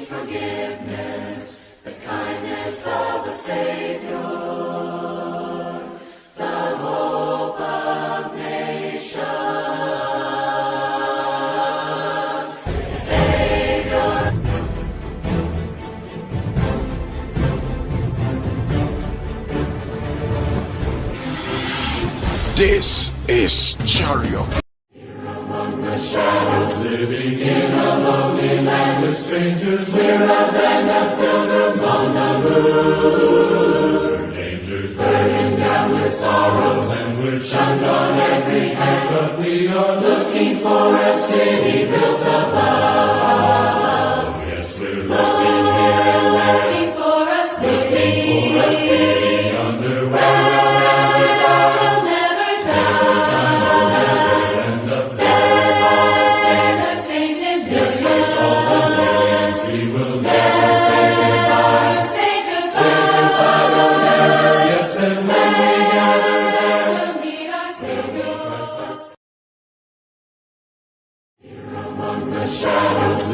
forgiveness, the kindness of the Savior, the hope of nations. Savior. This is Chariot. Among the shadows, living in a lonely land with strangers, we're a band of pilgrims on the move. Dangers burdened down with sorrows, and we're shunned on every hand, but we are looking for a city built above. Yes, we're looking here and looking for a city, under where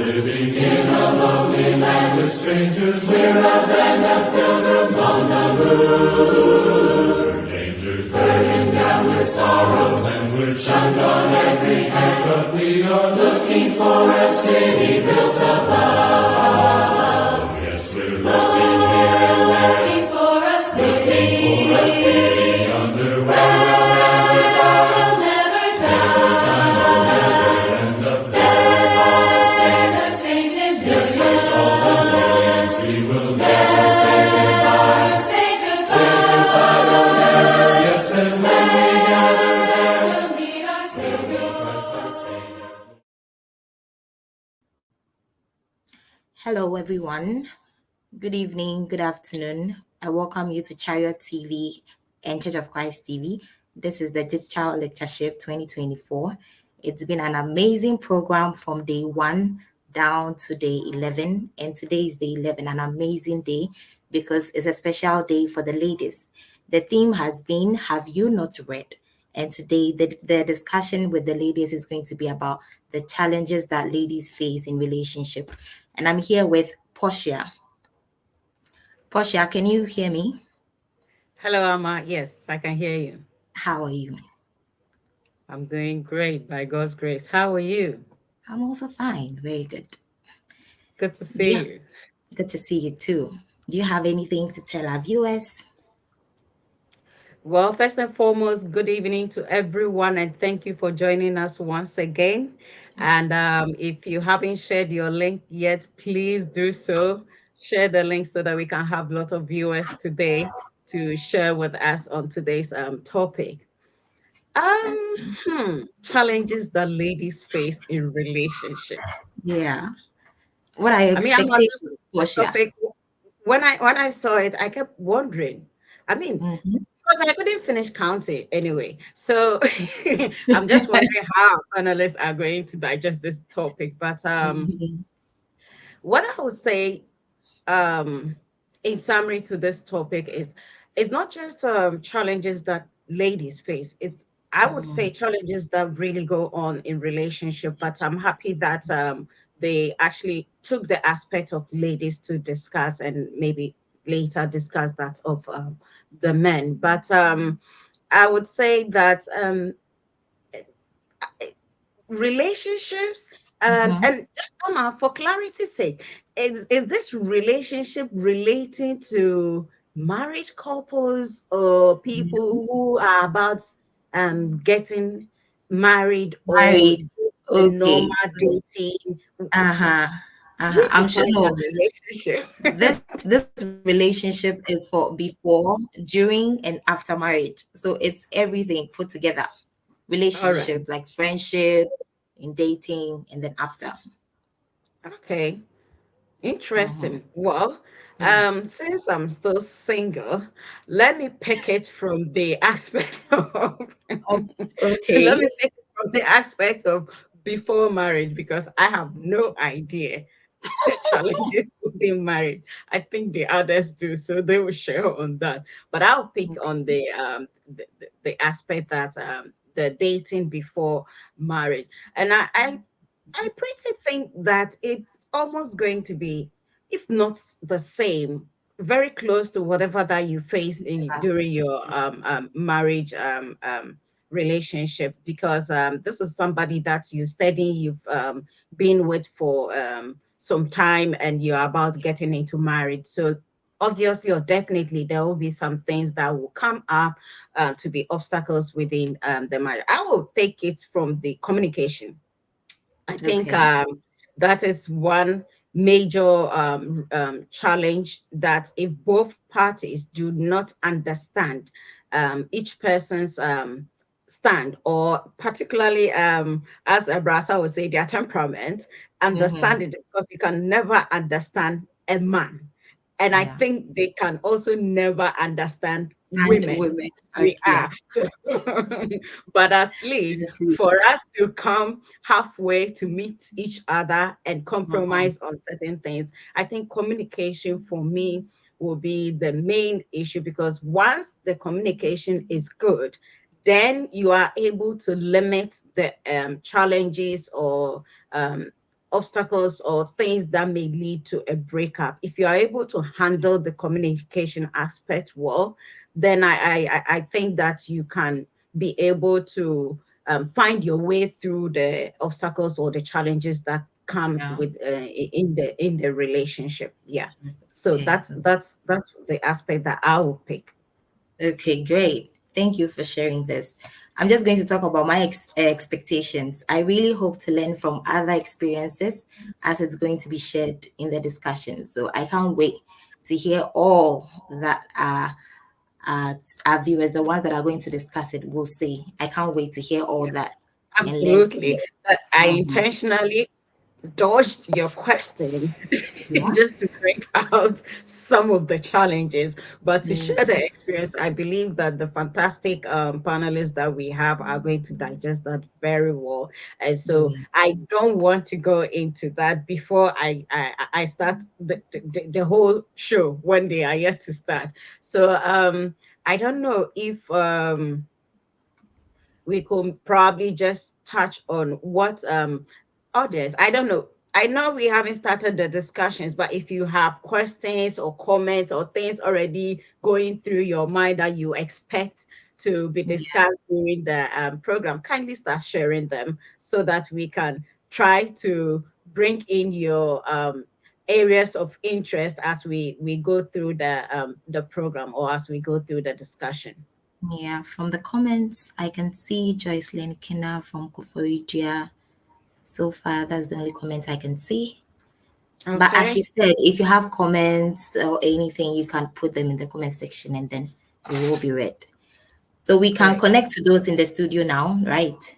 living in a lonely land with strangers, we're a band of pilgrims on the move. Dangers burdened down with sorrows, and we're shunned on every hand, but we are looking for a city built above. Yes, we're looking here and looking for a city, under where Hello, everyone. Good evening, good afternoon. I welcome you to Chariot TV and Church of Christ TV. This is the Digital Lectureship 2024. It's been an amazing program from day 1 down to day 11. And today is day 11, an amazing day because it's a special day for the ladies. The theme has been, Have You Not Read? And today the discussion with the ladies is going to be about the challenges that ladies face in relationship. And I'm here with Portia. Portia, can you hear me? Hello, Amma. Yes, I can hear you. How are you? I'm doing great by God's grace. How are you? I'm also fine. Very good. Good to see you. Good to see you too. Do you have anything to tell our viewers? Well, first and foremost, good evening to everyone, and thank you for joining us once again. And if you haven't shared your link yet, please do so. Share the link so that we can have a lot of viewers today to share with us on today's topic. Challenges that ladies face in relationships. Yeah. What are your expectations, Portia? Topic, when I saw it, I kept wondering. I mean, because I couldn't finish counting anyway. So I'm just wondering how panelists are going to digest this topic. But what I would say in summary to this topic is it's not just challenges that ladies face. I would say challenges that really go on in relationship, but I'm happy that they actually took the aspect of ladies to discuss and maybe later discuss that of the men. But I would say that relationships and just for clarity's sake, is this relationship relating to married couples or people who are about getting married or normal dating? I'm sure relationship. this relationship is for before, during, and after marriage. So it's everything put together. Relationship, like friendship, in dating, and then after. Okay. Interesting. Well, since I'm still single, let me pick it from the aspect of okay. Let me pick it from the aspect of before marriage because I have no idea the challenges within marriage. I think the others do, so they will share on that. But I'll pick on the aspect that the dating before marriage, and I pretty think that it's almost going to be if not the same, very close to whatever that you face in during your marriage relationship, because this is somebody that you steady, you've been with for some time, and you're about getting into marriage. So obviously or definitely there will be some things that will come up to be obstacles within the marriage. I will take it from the communication. I think Okay. that is one major challenge, that if both parties do not understand each person's stand, or particularly, as Abrasa would say, their temperament, Mm-hmm. understand it, because you can never understand a man. And I Yeah. think they can also never understand And women. women. We Yeah. are. So, but at least Exactly. for us to come halfway to meet each other and Mm-hmm. compromise on certain things, I think communication for me will be the main issue, because once the communication is good, then you are able to limit the challenges or obstacles or things that may lead to a breakup. If you are able to handle the communication aspect well, then I think that you can be able to find your way through the obstacles or the challenges that come Yeah. with in the relationship. Yeah. So Okay. that's the aspect that I will pick. Okay, great. Thank you for sharing this. I'm just going to talk about my expectations. I really hope to learn from other experiences as it's going to be shared in the discussion. So I can't wait to hear all that our viewers, the ones that are going to discuss it, will say. I can't wait to hear all that and learn from Absolutely. it. But I Mhm. intentionally dodged your question Yeah. just to bring out some of the challenges, but to share Mhm. the experience. I believe that the fantastic panelists that we have are going to digest that very well. And so Yeah. I don't want to go into that before I start the whole show when they are yet to start. So I don't know if we could probably just touch on what audience. I don't know. I know we haven't started the discussions, but if you have questions or comments or things already going through your mind that you expect to be Yeah. discussed during the program, kindly start sharing them so that we can try to bring in your areas of interest as we go through the program, or as we go through the discussion. Yeah. From the comments, I can see Joycelyn Kina from Koforidia. So far, that's the only comment I can see. But as she Okay. said, if you have comments or anything, you can put them in the comment section and then they will be read. So we can Great. connect to those in the studio now, right?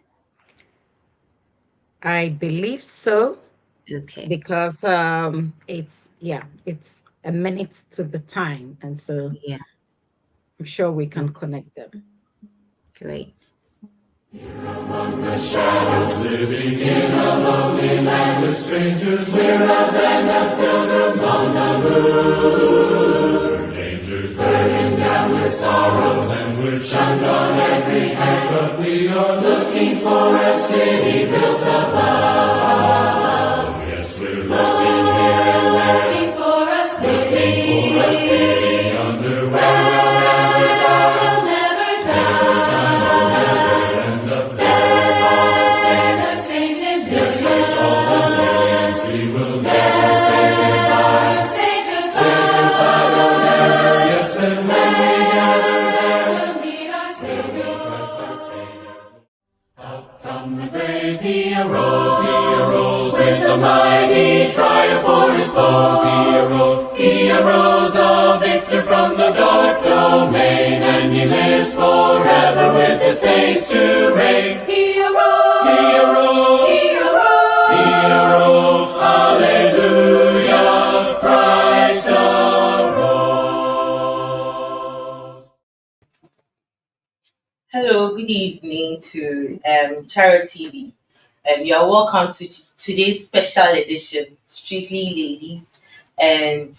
I believe so, Okay. because it's, yeah, it's a minute to the time, and so Yeah. I'm sure we can Okay. connect them. Great. The shadows living in a lonely land with strangers. We're a band of pilgrims on the move. Dangers burdened down with sorrows, and we're shunned on every hand. But we are looking for a city built above. Yes, we're looking here and there, looking for a city under where we'll never die. And up there with all the saints, yes, with all the millions, we will never say goodbye. Say goodbye, we'll never, yes, and when we gather there, we'll meet our Savior, Christ our Savior. Up from the grave he arose with a mighty triumph for his foes. He arose a victor from the dark domain, and he lives forever with the saints to reign. He arose, he arose, hallelujah, Christ arose. Hello, good evening to Charo TV. You are welcome to today's special edition, Strictly Ladies. And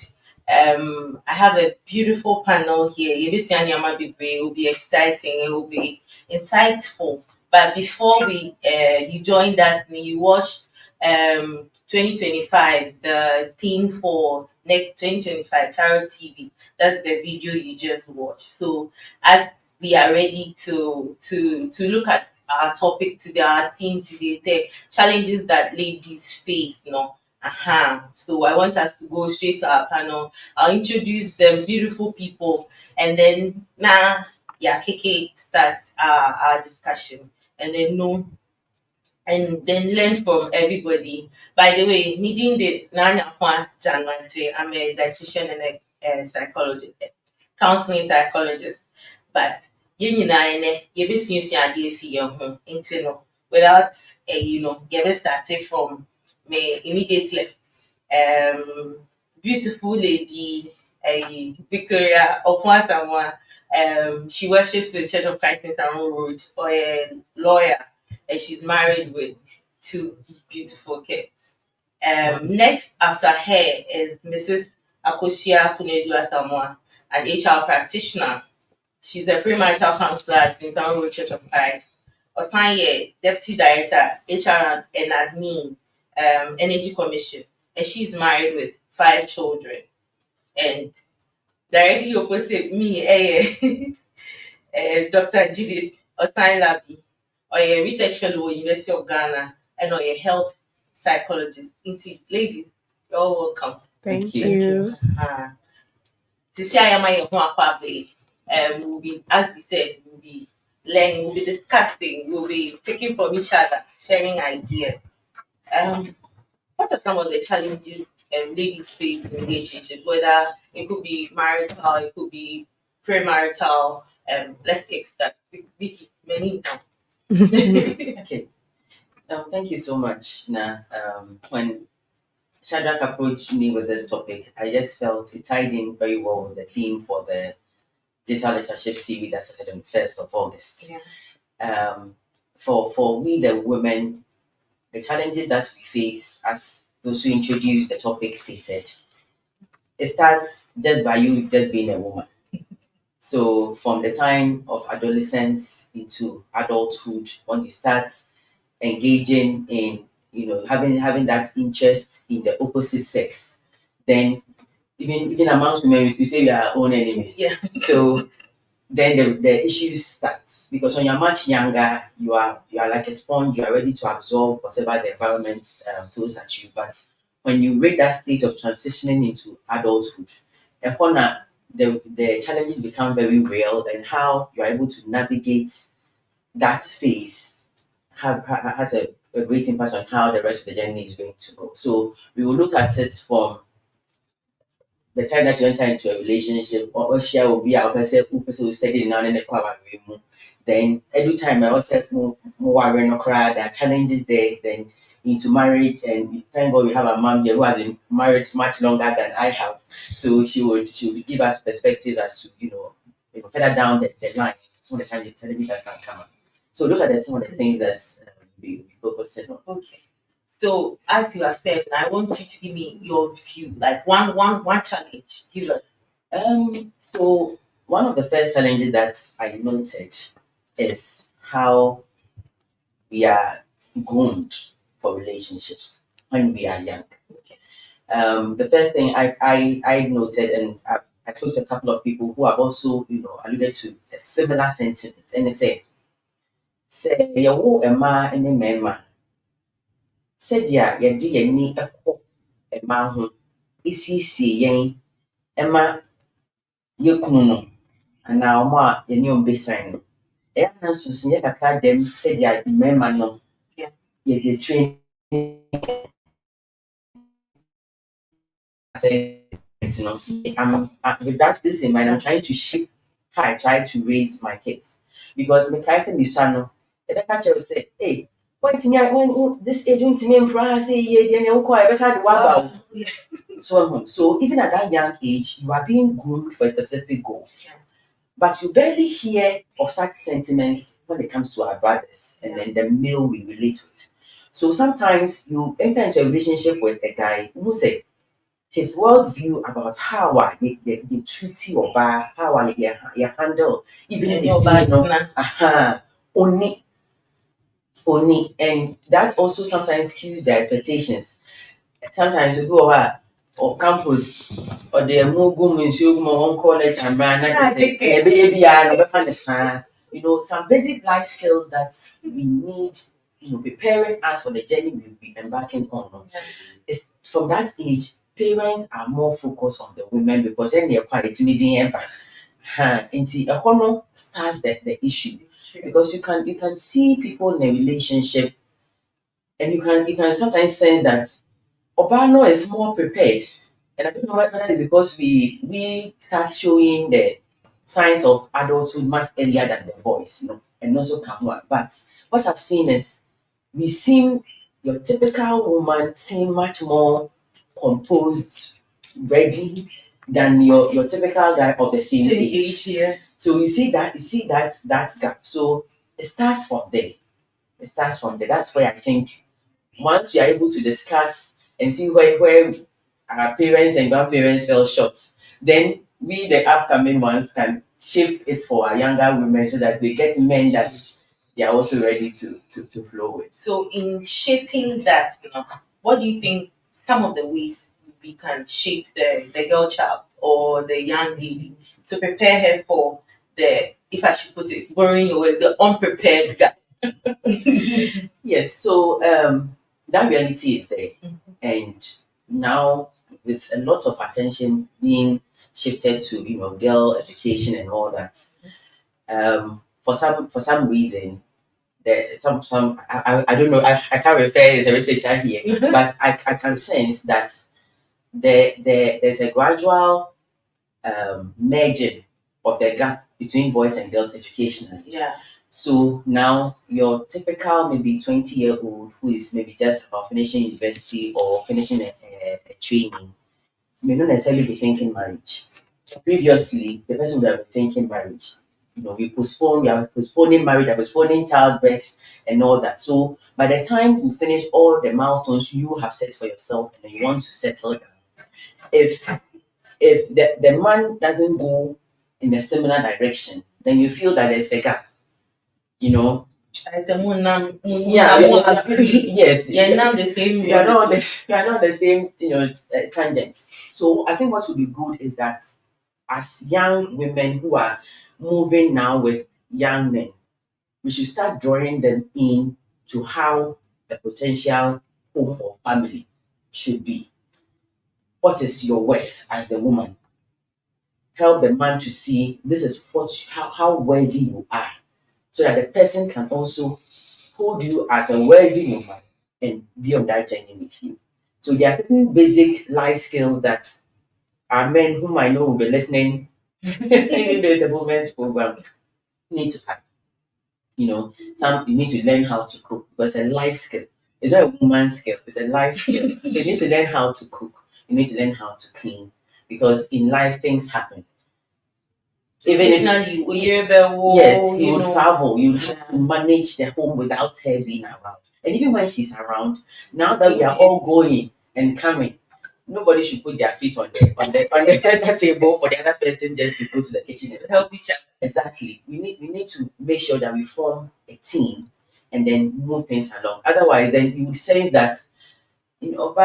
I have a beautiful panel here. It will be exciting, it will be insightful. But before you joined us and you watched 2025, the theme for next 2025 Tarot TV. That's the video you just watched. So as we are ready to look at our topic today, our theme today, the challenges that ladies face, So I want us to go straight to our panel. I'll introduce them beautiful people, and then Keke starts our discussion, and then no, and then learn from everybody. By the way, meeting the Nanya Kwan Janwante, I'm a dietitian and a psychologist, counseling psychologist. But you know, you be seeing your idea for your home, without you be started from me immediately. Um, Beautiful lady, Victoria Okwasawa. She worships the Church of Christ in Town Road, or a lawyer, and she's married with two beautiful kids. Next after her is Mrs. Akosia Kunedu Asamoah, an HR practitioner. She's a premarital counselor at the Town Road Church of Christ. Osanye, Deputy Director, HR and Admin, Energy Commission, and she's married with 5 children. And directly opposite me, Dr. Judith Osanylabi, or a research fellow at University of Ghana, and or a health psychologist. Ladies, you're all welcome. Thank you. This year, I am we'll be, as we said, we'll be learning, we'll be discussing, we'll be taking from each other, sharing ideas. What are some of the challenges ladies face in relationships? Whether it could be marital, it could be premarital. Let's kick start. Vicky, many now. Okay. Thank you so much. When Shadrach approached me with this topic, I just felt it tied in very well with the theme for the Digital Lectureship series that started on the 1st of August. Yeah. For we, the women, the challenges that we face, as those who introduced the topic stated, it starts just by you just being a woman. So from the time of adolescence into adulthood, when you start engaging in, having that interest in the opposite sex, then even amongst women, we say we are our own enemies. Yeah. So then the issues start, because when you're much younger, you are like a sponge. You are ready to absorb whatever the environment throws at you. But when you reach that stage of transitioning into adulthood, the challenges become very real, and how you are able to navigate that phase has a great impact on how the rest of the journey is going to go. So we will look at it from the time that you enter into a relationship, or share will be our person who study now in the car. Then every time I also more worrying or cry, there are challenges there. Then into marriage, and thank God we have a mom here who has been married much longer than I have. So she would give us perspective as to further down the line some of the challenges that can come up. So those are some of the things that we focusing on. Okay. So as you have said, I want you to give me your view, like one challenge. Give us. So one of the first challenges that I noted is how we are groomed for relationships when we are young. The first thing I noted, and I spoke to a couple of people who have also alluded to a similar sentiment, and they say yɛwo mmaa ne mmarima sɛdeɛ yɛde yɛn ani kɔ mmaa ho esiesie yɛn ma yɛkunu no anaa wɔn a yɛne wɔn bɛsan no, ɛyɛ ana nso so nyɛ kakra dɛm sɛdeɛ mmarima no yɛde train with this in mind, I'm trying to shape how I try to raise my kids, because my cousin Misano, the catcher said, "Hey, when this age went to me and say, yeah, so even at that young age, you are being groomed for a specific goal. But you barely hear of such sentiments when it comes to our brothers and then the male we relate with. So sometimes you enter into a relationship with a guy who say his worldview about how they treat you, or how you handle even if only, and that also sometimes skews their expectations. sometimes we go over or campus or the Mugum in Shugum college and you know, some basic life skills that we need, you know, preparing us for the journey we'll be embarking on. It's from that age, parents are more focused on the women because then they're quite needing into a honor starts the issue. Because you can see people in a relationship and you can sometimes sense that Obano is more prepared. And I don't know whether it's because we start showing the signs of adulthood much earlier than the boys, you know, and also come up. But what I've seen is we seem your typical woman seem much more composed, ready than your typical guy of the same age. Yeah. So you see that gap. So it starts from there. It starts from there. That's where I think once we are able to discuss and see where our parents and grandparents fell short, then we, the upcoming ones, can shape it for our younger women so that they get men that they are also ready to flow with. So, in shaping that, you know, what do you think some of the ways we can shape the girl child or the young lady to prepare her for the, if I should put it, borrowing your word, the unprepared guy? Yes, so that reality is there. And now, with a lot of attention being shifted to, you know, girl education and all that, for some reason, there I don't know, I can't refer the researcher here, but I can sense that there's a gradual merging of the gap between boys and girls educationally. Yeah. So now your typical maybe 20-year-old who is maybe just about finishing university or finishing a training may not necessarily be thinking marriage. Previously, the person would have been thinking marriage. You know, we are postponing marriage, we are postponing childbirth and all that. So by the time you finish all the milestones you have set for yourself and you want to settle down, if the man doesn't go in a similar direction, then you feel that there's a gap. You know, yes, Now the same. we are not the same, you know, tangents. So I think what would be good is that as young women who are moving now with young men, we should start drawing them in to how a potential home or family should be. What is your worth as the woman? Help the man to see this is how worthy you are, so that the person can also hold you as a worthy woman and be on that journey with you. So there are certain basic life skills that our men whom I know will be listening, even though it's a women's program, need to have. You know, some you need to learn how to cook because it's a life skill. It's not a woman's skill, it's a life skill. You need to learn how to cook. You need to learn how to clean because in life things happen. Even if Occasionally, yes, you you would know. travel, you have to manage the home without her being around. And even when she's around, now that we are all going and coming, nobody should put their feet on the center table for the other person just to go to the kitchen and Help each other. exactly. We need to make sure that we form a team and then move things along. Otherwise, then you would sense that you know,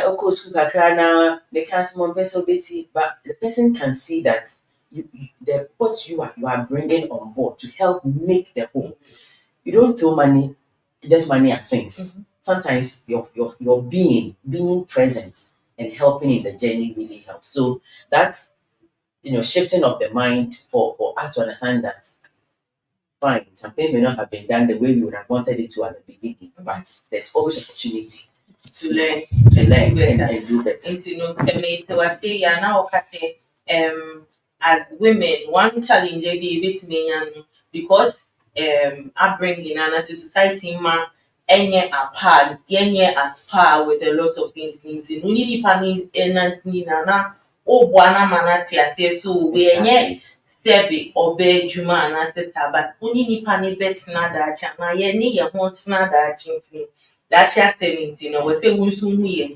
oko school kakra na make small vessel betty, but the person can see that the what you are bringing on board to help make the whole. You don't throw money, just money at things. Sometimes your being present and helping in the journey really helps. So that's you know shifting of the mind for us to understand that fine, some things may not have been done the way we would have wanted it to at the beginning, but there's always opportunity To learn and do better. Into no now as women, one challenge be bit me because upbringing and as a society man any apart any at par with a lot of things into no need pani enanti na o buana manati ase so we enye sebi obe juma and as but only ni pani bet na da cha na ye ni ye ho tena da chinti that's just 17 or what they will soon hear.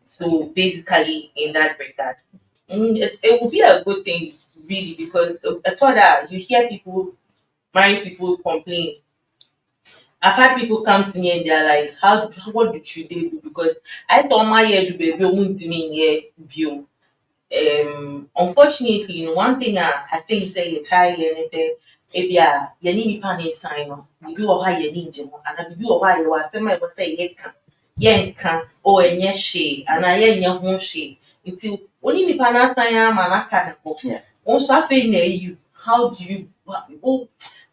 So basically, in that regard, it will be a good thing, really, because I thought that you hear people, married people complain I've had people come to me and they're like, what did you do? Because I saw my year to baby view. Unfortunately, one thing I think say Italian is that if you need to sign on, you do what you need to, and if you do what you was say yenka or any she, and I yan home she. Until when you pan sign manaka, also I think you, how do you,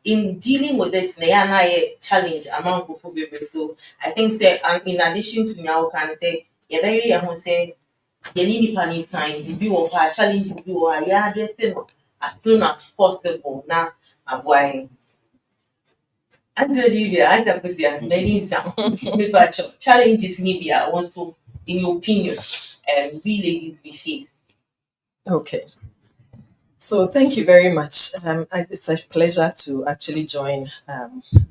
in dealing with it, they are a challenge among people. So I think say, and in addition to now, can say, you're very young, say, you need to time, you do a challenge, you do a address as soon as possible. Now, I'm why. And the Olivia, as I was here, many challenges maybe are also, in your opinion, we ladies be faith. Okay. So thank you very much. It's a pleasure to actually join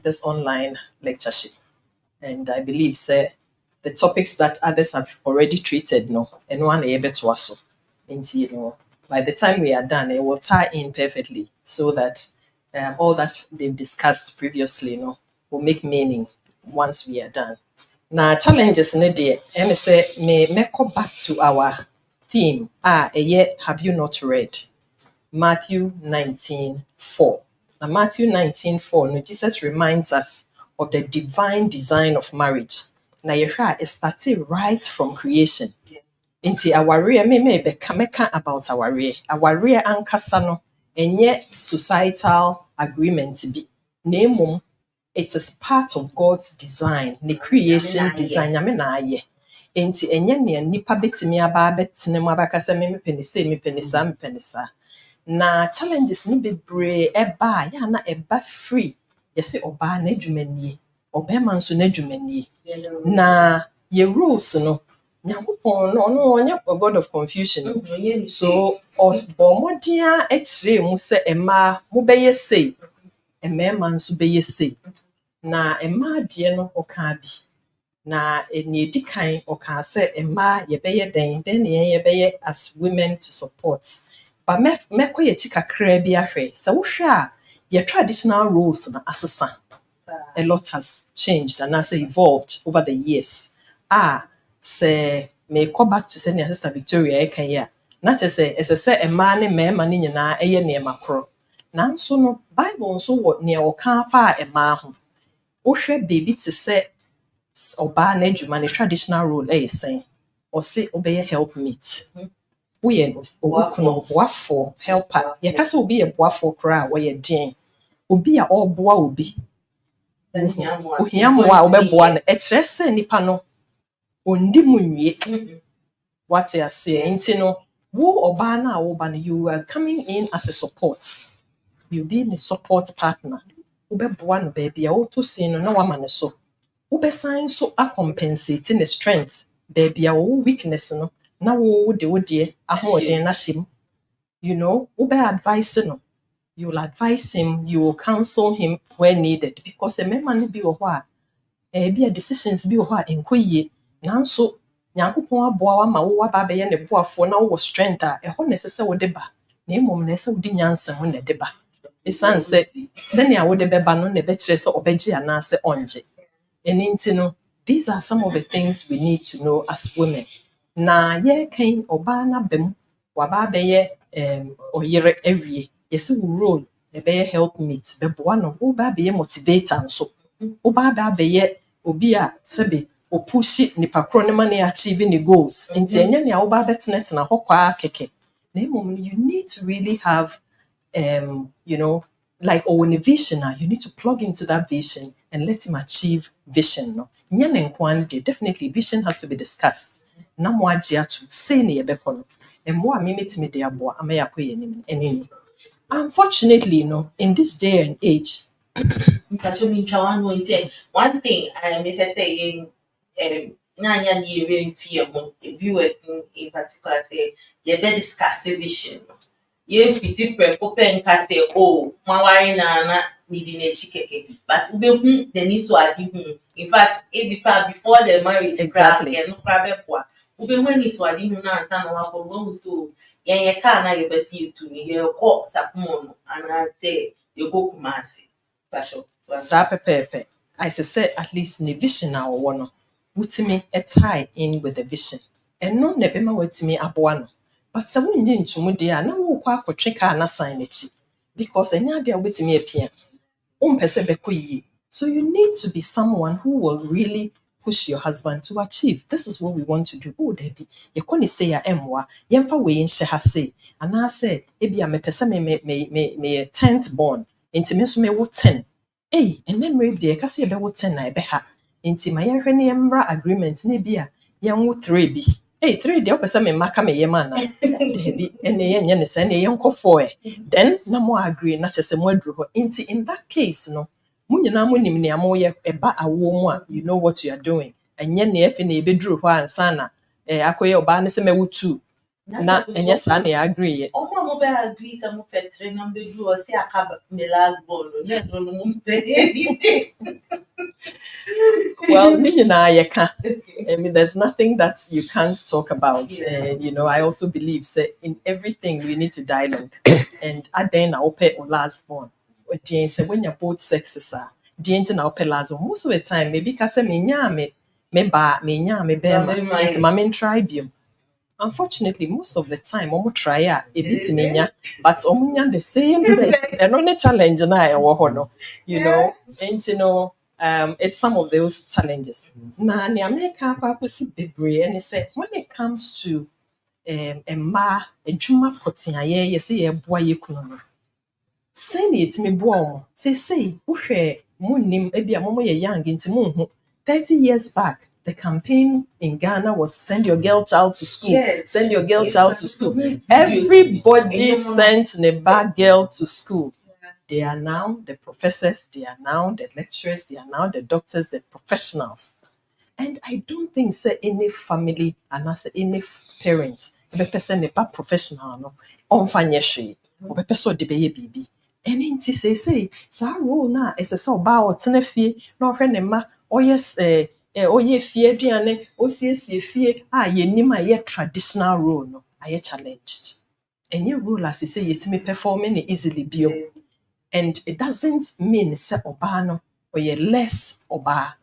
this online lectureship. And I believe the topics that others have already treated, no, and one able to also. By the time we are done, it will tie in perfectly so that all that they've discussed previously, will make meaning once we are done. Now, challenges in the me say me go back to our theme. Have you not read? Matthew 19:4. Now, Matthew 19:4, no, Jesus reminds us of the divine design of marriage. Now, it started right from creation. Nti awareɛ me meka about awareɛ. Awareɛ ankasa no, ɛnyɛ societal agreement bi. Na mmom, it is part of God's design, the creation design. Nyame na ayɛ. Nti ɛnyɛ nea nipa betumi aba abɛtena mu abakasa me mepɛ ne sei, mepɛ ne saa, mepɛ ne saa. Na challenges ni bebree ɛba ya na ɛba free. Yɛsɛ ɔbaa n'adwuma nie, ɔbɛrima nso n'adwuma nie. Na ye rules no, Nyankopɔn no ɔno ɔnyɛ a God of confusion. So ɔbɔ mmɔden a ɛkyerɛ mu sɛ mmaa mobɛyɛ sei, mmarima nso bɛyɛ sei. Na mmaa deɛ no ɔka bi. Na nea edi kan ɔka sɛ mmaa yɛbɛyɛ den na yɛbɛyɛ as women to support. But mɛkɔ yɛkyi kakra bi ahwɛ. Sɛ wohwɛ a your traditional roles na asesa. A lot has changed and has evolved over the years. Say may come back to send your sister Victoria Ekaya. Not just say as I say a man and man in na a near macro. Nanso no Bible so what near or can't fire a man. Oshe baby to say oba na adwuma ne traditional role saying or say obey helpmeet. We are boafo helper. Yakasa will be a boafo cry where you're din. Obi a all boa obi. Ohiamoa obeboa no ekyerɛ sɛ nipa no ondi mu nwie. What you are saying, no, wo ɔbaa na wo ba no, you are coming in as a support. You being a support partner. Wobɛboa no baabi a woto sin no na wama ne so. Wobɛsan so compensate ne strength. Baabi a wo weakness no na wo de wo de ahoɔden na hyem. Wobɛ advise no. You will advise him, you will counsel him where needed. Because a man be or what be a decisions be or what in quay. Nanso, Nyankopɔn aboa wa ma wo ba be ne boafo na wo strength a ɛhɔ necessary wo deba. Na mmom na ɛsɛ wo di nyansa ho na deba. Esan sɛ sɛnea wo de beba no na ɛbɛkyerɛ sɛ ɔbɛgye anaasɛ ɔngye. Ɛno nti no, these are some of the things we need to know as women. Na yɛkan ɔbaa na bem waba bɛyɛ ɔyere awie. Yes, we role be helpmeet, be boano, uba be motivator and so. Uba be obi a sebe o push it nipa money achieving the goals. Inti enya uba betnet na hokwa keke. You need to really have like a vision. You need to plug into that vision and let him achieve vision. No, definitely vision has to be discussed. Na mo agye to say ne yebekono. And mo a mimiti me de aboa amaya kwe enini. Unfortunately, in this day and age, one thing I may say in Nanya viewers in particular say you better discuss the vision. You pity open cast mawari na needing a chicken, but the need to in fact, it before the marriage exactly. When it's what you know, so yeah, can't I best you to me, your court, Sapmono, and I say, you go Kumasi. Sapepepe. as I said, at least the vision now one wutimi a tie in with the vision. And no nebema wetimi aboano. But sa wunye ntumu dia na wo kwa akotwe ka na sign echi. Because enya dia wetimi apia. Umpese beko yi. So you need to be someone who will really push your husband to achieve. This is what we want to do. Oh, Debbie, you can't say ya emwa. Yemfa we in sheha say. And I said, Ebi me pesa me 10th born. Inti me so me wo 10. Hey, and then maybe the kasi ebe wo 10 na ebe ha. Inti ma yenhwe ne yemra agreement ne bi a yenwo 3 bi. Hey, 3 de opesa me maka me yema na. Debbie, ene yenye ne se ne yenko 4. Then na mo agree na chese mo adru ho. Inti in that case no. Munyina munim ne amoye eba awo mu a you know what you are doing. Enye ne efe na ebedru ho ansa na akoye oba ne se mewu 2 na enye sa na ya agree ye. Omo mo be agree say mo petre na be do o say akaba me last born no no mo be. Well, I mean, there's nothing that you can't talk about. You know, I also believe say in everything we need to dialogue. And at then I'll pay or last born. Say when you're both sexes are na ope last born. Most of the time, maybe because me ba me bema into my main tribium. Unfortunately, most of the time, omo try a bit minya, but omo the same thing. And only challenge na you know, and you know. It's some of those challenges. Na ne America purpose bebre and say when it comes to a juma potiaye say ye boy ye kuno. Say it me boom. Say uhwe munim ebi amomo ye young inti munhu. 30 years back, the campaign in Ghana was send your girl child to school. Yes. Send your girl child to school. Everybody sent their girl to school. They are now the professors, they are now the lecturers, they are now the doctors, the professionals. And I don't think say any family and as any parents, the person is professional, no, on financially, or the person de be baby. And in say, sa rule na is a so ba tenefi, no ma, oh yes, oh ye fear diane, oh see fear, ye nima ye traditional rule, no, I challenged. And your rule as you say, it's me performing easily bio. And it doesn't mean say oba no or ye less oba.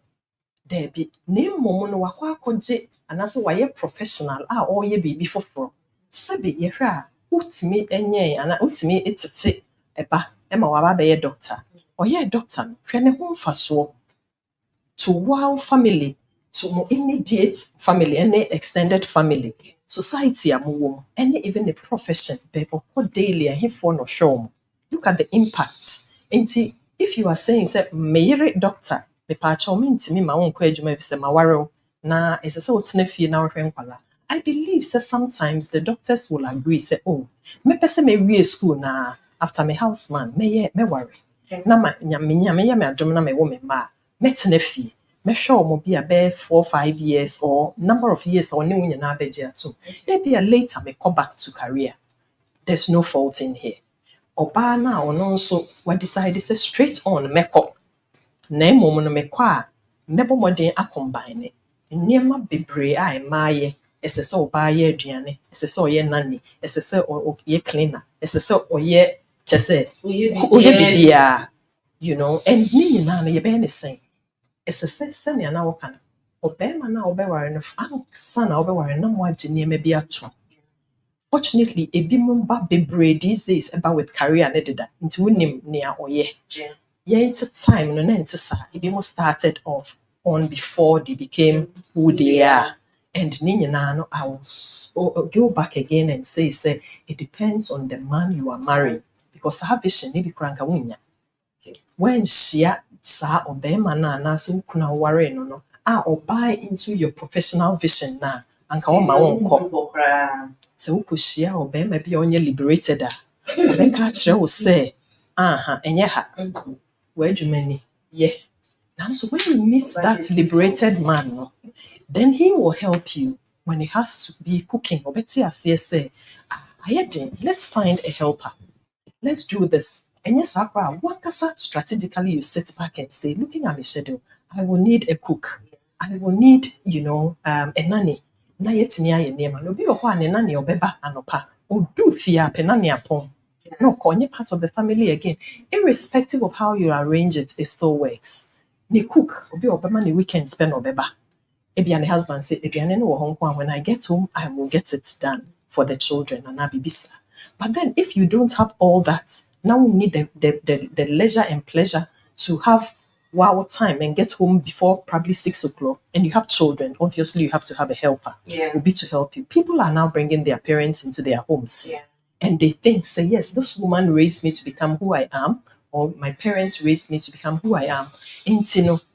There be name momo no wakwa koje anase waye professional or ye baby foforo. Sebe ye hwa utimi enye ana utimi etete eba ema waba be ye doctor. Or ye doctor no hwe ne ho mfaso to wow family, to more immediate family and extended family. Society amuwo and even the profession people put daily and for no show. Look at the impact. And see, if you are saying, say, me doctor, me pacho mean to me my own kwejuma if say mawaro na is so tnefi na kwala. I believe say sometimes the doctors will agree, say, oh, me pese me re school na after me houseman, me worry. Na ma nyame me adom na me wo me ma, me tnefi. Me sure mo be a bear 4 or 5 years or number of years or new na beje ato. Maybe a later me come back to career. There's no fault in here. Oba na ono nso wa decide say straight on meko na emom no meko a mebo modern acombine niema bebre a emaaye esese oba ye aduane esese oye nanny esese oye cleaner esese oye chese oye bibia you know and ni nyina na ye be ne sen esese sen ya na wo kana obema na obeware no ansa na obeware na mo agye niema bi ato. Fortunately, a bimumba bebre these days about with career and edida into winning near or ye. Yeah, it's a time no nentisa. It started off on before they became who they are. And Ninyana, I will go back again and say it depends on the man you are marrying. Because I have vision maybe cranka winya. When she sa or bemana na so kuna worry no or buy into your professional vision na and come my own call. So kushia obe maybe onye liberated obe catch you say enye ha where do many yeah now so when you meet that liberated man no, then he will help you when it has to be cooking obe ti ase say let's find a helper, let's do this. And yes wankasa strategically you sit back and say looking at my schedule I will need a cook, I will need a nanny na yetimi aye nema no bi wo ho ane na ne obeba anopa odu fie apena ne apon no konye part of the family again irrespective of how you arrange it still works. ne cook, obi obema ne weekend spend obeba. Ebi and the husband say, aduane no wɔ hɔ nko a, when I get home, I will get it done for the children and abibisa. But then if you don't have all that, now we need the leisure and pleasure to have wow time and get home before probably 6 o'clock, and you have children, obviously you have to have a helper. Yeah. Will be to help you. People are now bringing their parents into their homes. Yeah. And they think, say, yes, this woman raised me to become who I am, or my parents raised me to become who I am. And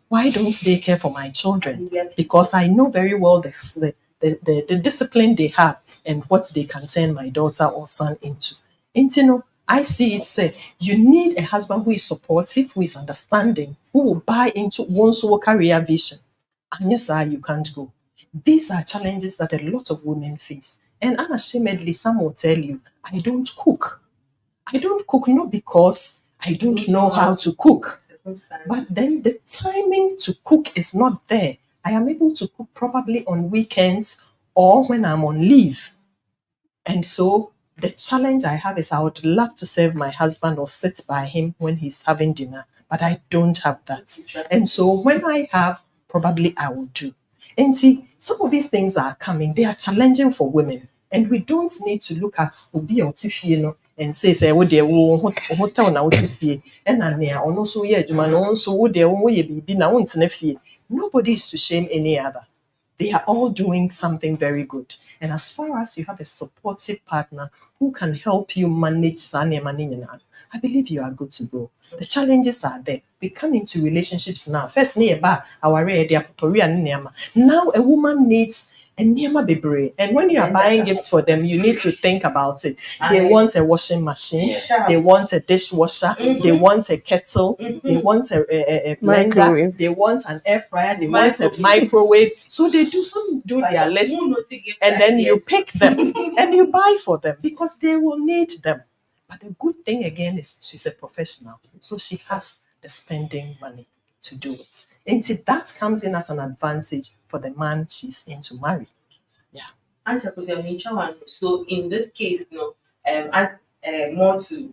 why don't they care for my children? Because I know very well the discipline they have and what they can turn my daughter or son into. And I see it say, you need a husband who is supportive, who is understanding, who will buy into one's career vision. And yes, you can't go. These are challenges that a lot of women face. And unashamedly, some will tell you, I don't cook. I don't cook not because I don't know how to cook, but then the timing to cook is not there. I am able to cook probably on weekends or when I'm on leave. And so the challenge I have is I would love to serve my husband or sit by him when he's having dinner, but I don't have that. And so when I have, probably I will do. And see, some of these things are coming. They are challenging for women. And we don't need to look at Obi or Tifi, and say, oh, dear, hotel now Tifi, and also, yeah, Jumano, so dear, be now in Tenefi. Nobody is to shame any other. They are all doing something very good. And as far as you have a supportive partner who can help you manage Sanya, I believe you are good to go. The challenges are there. We come into relationships now. First, now a woman needs a Niyama Bebre. And when you are buying gifts for them, you need to think about it. They want a washing machine, they want a dishwasher, they want a kettle, they want a blender, Microwave. they want an air fryer, they want a microwave. So they do their list, and then you pick them and you buy for them because they will need them. But the good thing again is she's a professional, so she has the spending money to do it. And see, that comes in as an advantage for the man she's in to marry. Yeah. So in this case, as more to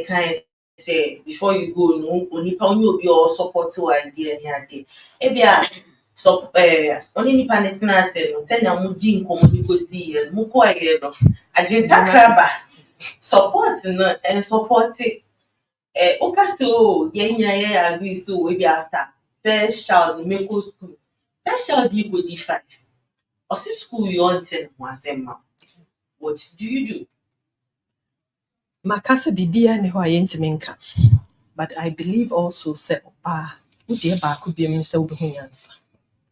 kind say before you go, no, only pound you be all support to idea any idea. So only nipa netina say no send na mudi nkomo go see and muko aye no. Against that crabber support no and support it. Okasto yeah agree so we be after first child make go school. First child be go D5. Or see school you on send one same. What do you do? Makasa bibia ne ho ayentimi nka. But I believe also say could be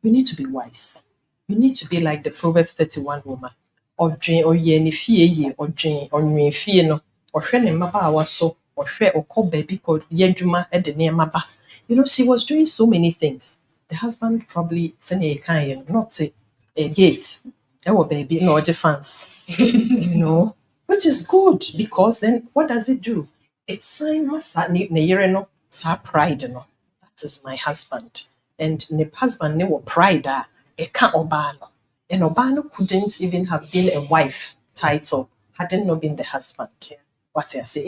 you need to be wise. You need to be like the Proverbs 31 woman. Odwen oye ne fie ye odwen onwen fie no. Ohwe ne mmabaawa so, ohwe okọ baby ko yedwuma e de ne maba. She was doing so many things. The husband probably sene kan not a gate. Ewo baby no oje fans. Which is good because then what does it do? It's sign masa ne yere no sa pride no. That is my husband. And ne husband ne wɔ pride a ka ɔbaa no. And ɔbaa no couldn't even have been a wife title had it not been the husband. What I say?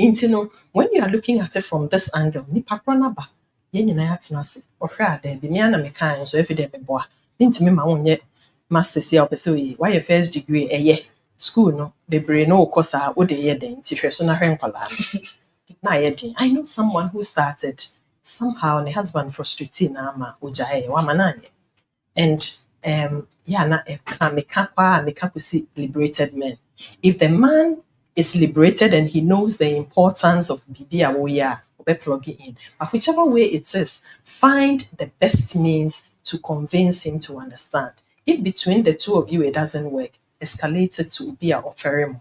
When you are looking at it from this angle, nipa kora na ba yɛn nyinaa atena ase. Ɔhwɛ a daabi me ana meka nso every day meboa. Ntimi ma wonyɛ masters ya opese oyi. Why your first degree ɛyɛ school no bebree no wokɔ saa wode yɛ den nti hwɛ so na hwɛ nkwalaa na yɛ den. I know someone who started somehow the husband frustrated na ama ojae wa mananye. And na meka kusi liberated men. If the man is liberated and he knows the importance of bibi awoya, plug it in. But whichever way it is, find the best means to convince him to understand. If between the two of you it doesn't work, escalate it to be a offerim.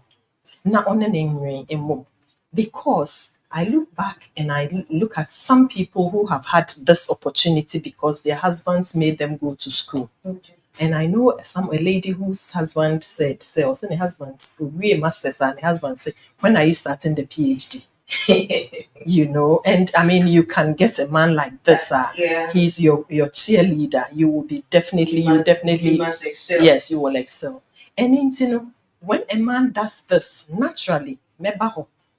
Na on because I look back and I look at some people who have had this opportunity because their husbands made them go to school. Okay. And I know a lady whose husband said, also the husband, we masters, and the husband said, when are you starting the PhD? And I mean, you can get a man like this. He's your cheerleader. You will be definitely, you must excel. Yes, you will excel. And when a man does this naturally,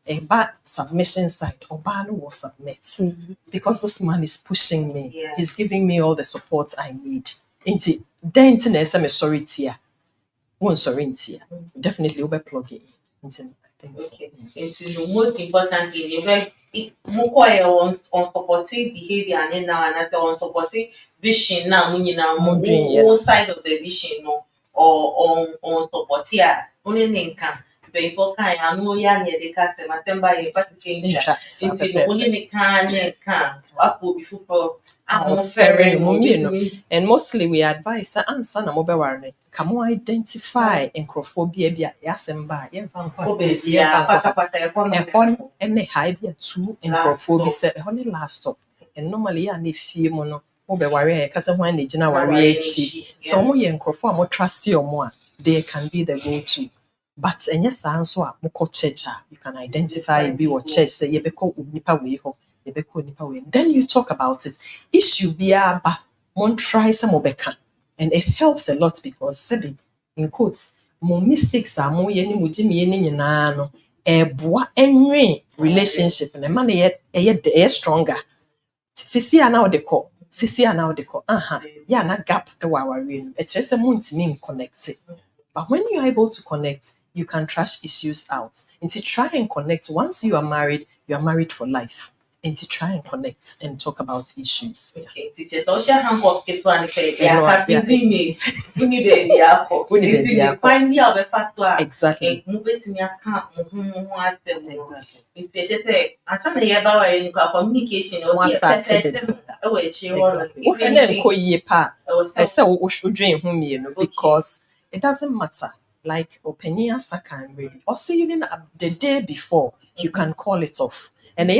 About submission side, Obano will submit because this man is pushing me. Yeah. He's giving me all the support I need. Inti, then I'm sorry, tia. Won't sorry, tia. Definitely over plug it in. I think so. Okay. It's the most important thing. You very on supporting behavior and now and after on supporting vision now when you know all side of the vision no or on support here only ninka before kind I know ya near the customer stand by a particular into the only can what will be for and mostly we advise answer na mobile warning. Come on, identify and crophobia yasemba and high be a two and crophobia said honey last stop. And normally I need fear mono mobile warrior cousin when they general warrior so more and crofo more trust you more they can be the go-to. But and yes, answer moko church you can identify be what church say you be called nipa way ho. Then you talk about it. Issue biya ba mon try some obeka. And it helps a lot because sebi in quotes mo mistakes are mo yeni mo jimi yeni nyina no boa enwe relationship and man e stronger. Sisi ana de ko. Ya na gap e wa ware. E chese mo ntimi connect. But when you're able to connect, you can trash issues out. And to try and connect, once you are married for life. And to try and connect and talk about issues. Okay, teacher, social handbook get one busy me. We need baby apple. Find me out faster. Exactly. Move it to me account. Exactly. If you just say, I said the about in communication or because it doesn't matter. Like opinion can ready. Or say even the day before, you can call it off. And they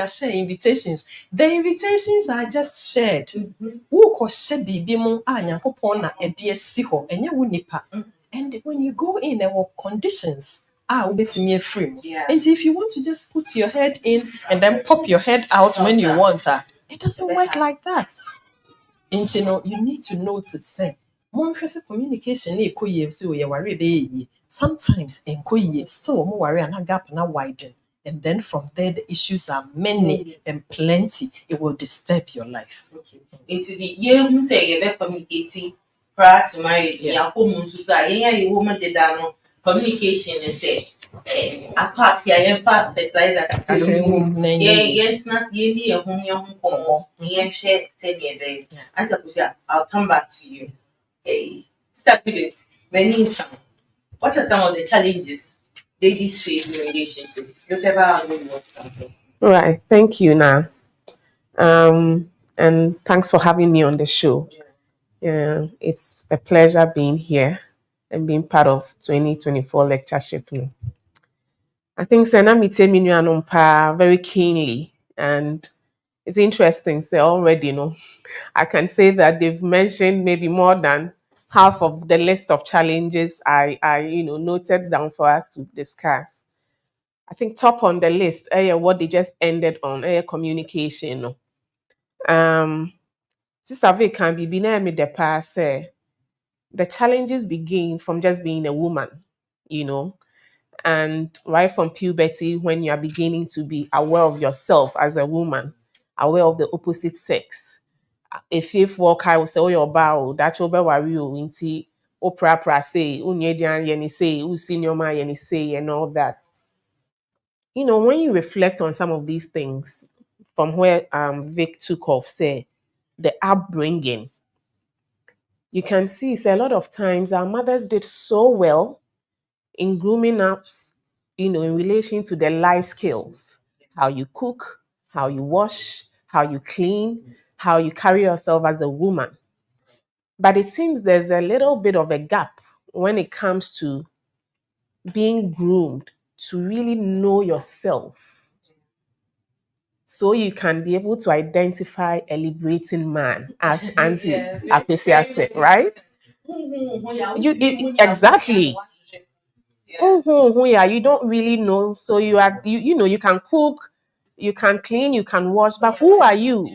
share invitations. The invitations are just shared. Who ko share bibi mo nyankopon na ede si ho enye wo nipa. And when you go in there were conditions ubetimi free. And if you want to just put your head in and then pop your head out when you want it doesn't work like that. And you need to note it say more communication na ekoye so ye worry be sometimes enkoye still mo worry and gap na widen. And then from there, the issues are many and plenty. It will disturb your life. Okay. Into the year who say you communicating prior to marriage, a woman did that communication is there. Apart here, fertilizer. It's not yearly a home, share 10 years. And I'll come back to you. Start with it. Many some. What are some of the challenges ladies face in relationship? All right, thank you, Na. And thanks for having me on the show. Yeah, it's a pleasure being here and being part of 2024 lectureship. I think Sena Mite very keenly, and it's interesting. So already, I can say that they've mentioned maybe more than half of the list of challenges I noted down for us to discuss. I think top on the list, what they just ended on, communication. Sister Vic can be me the past. The challenges begin from just being a woman, and right from puberty when you are beginning to be aware of yourself as a woman, aware of the opposite sex. If I will say, oh, your bow, that's your worry, inti, opera say, unyedian yeni say, senior ma yeni say, and all that. When you reflect on some of these things from where Vic took off, say the upbringing, you can see say a lot of times our mothers did so well in grooming us, in relation to their life skills, how you cook, how you wash, how you clean, how you carry yourself as a woman. But it seems there's a little bit of a gap when it comes to being groomed to really know yourself, so you can be able to identify a liberating man, as Auntie Apesia said, right? Exactly. Yeah, you don't really know. So you can cook, you can clean, you can wash, but who are you?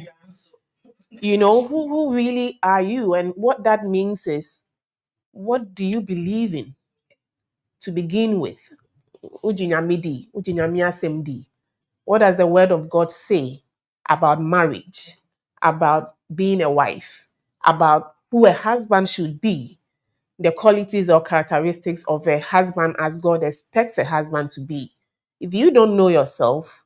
Who really are you? And what that means is, what do you believe in to begin with? ujinyamidi, ujinyamia semdi. What does the word of God say about marriage, about being a wife, about who a husband should be, the qualities or characteristics of a husband as God expects a husband to be? If you don't know yourself,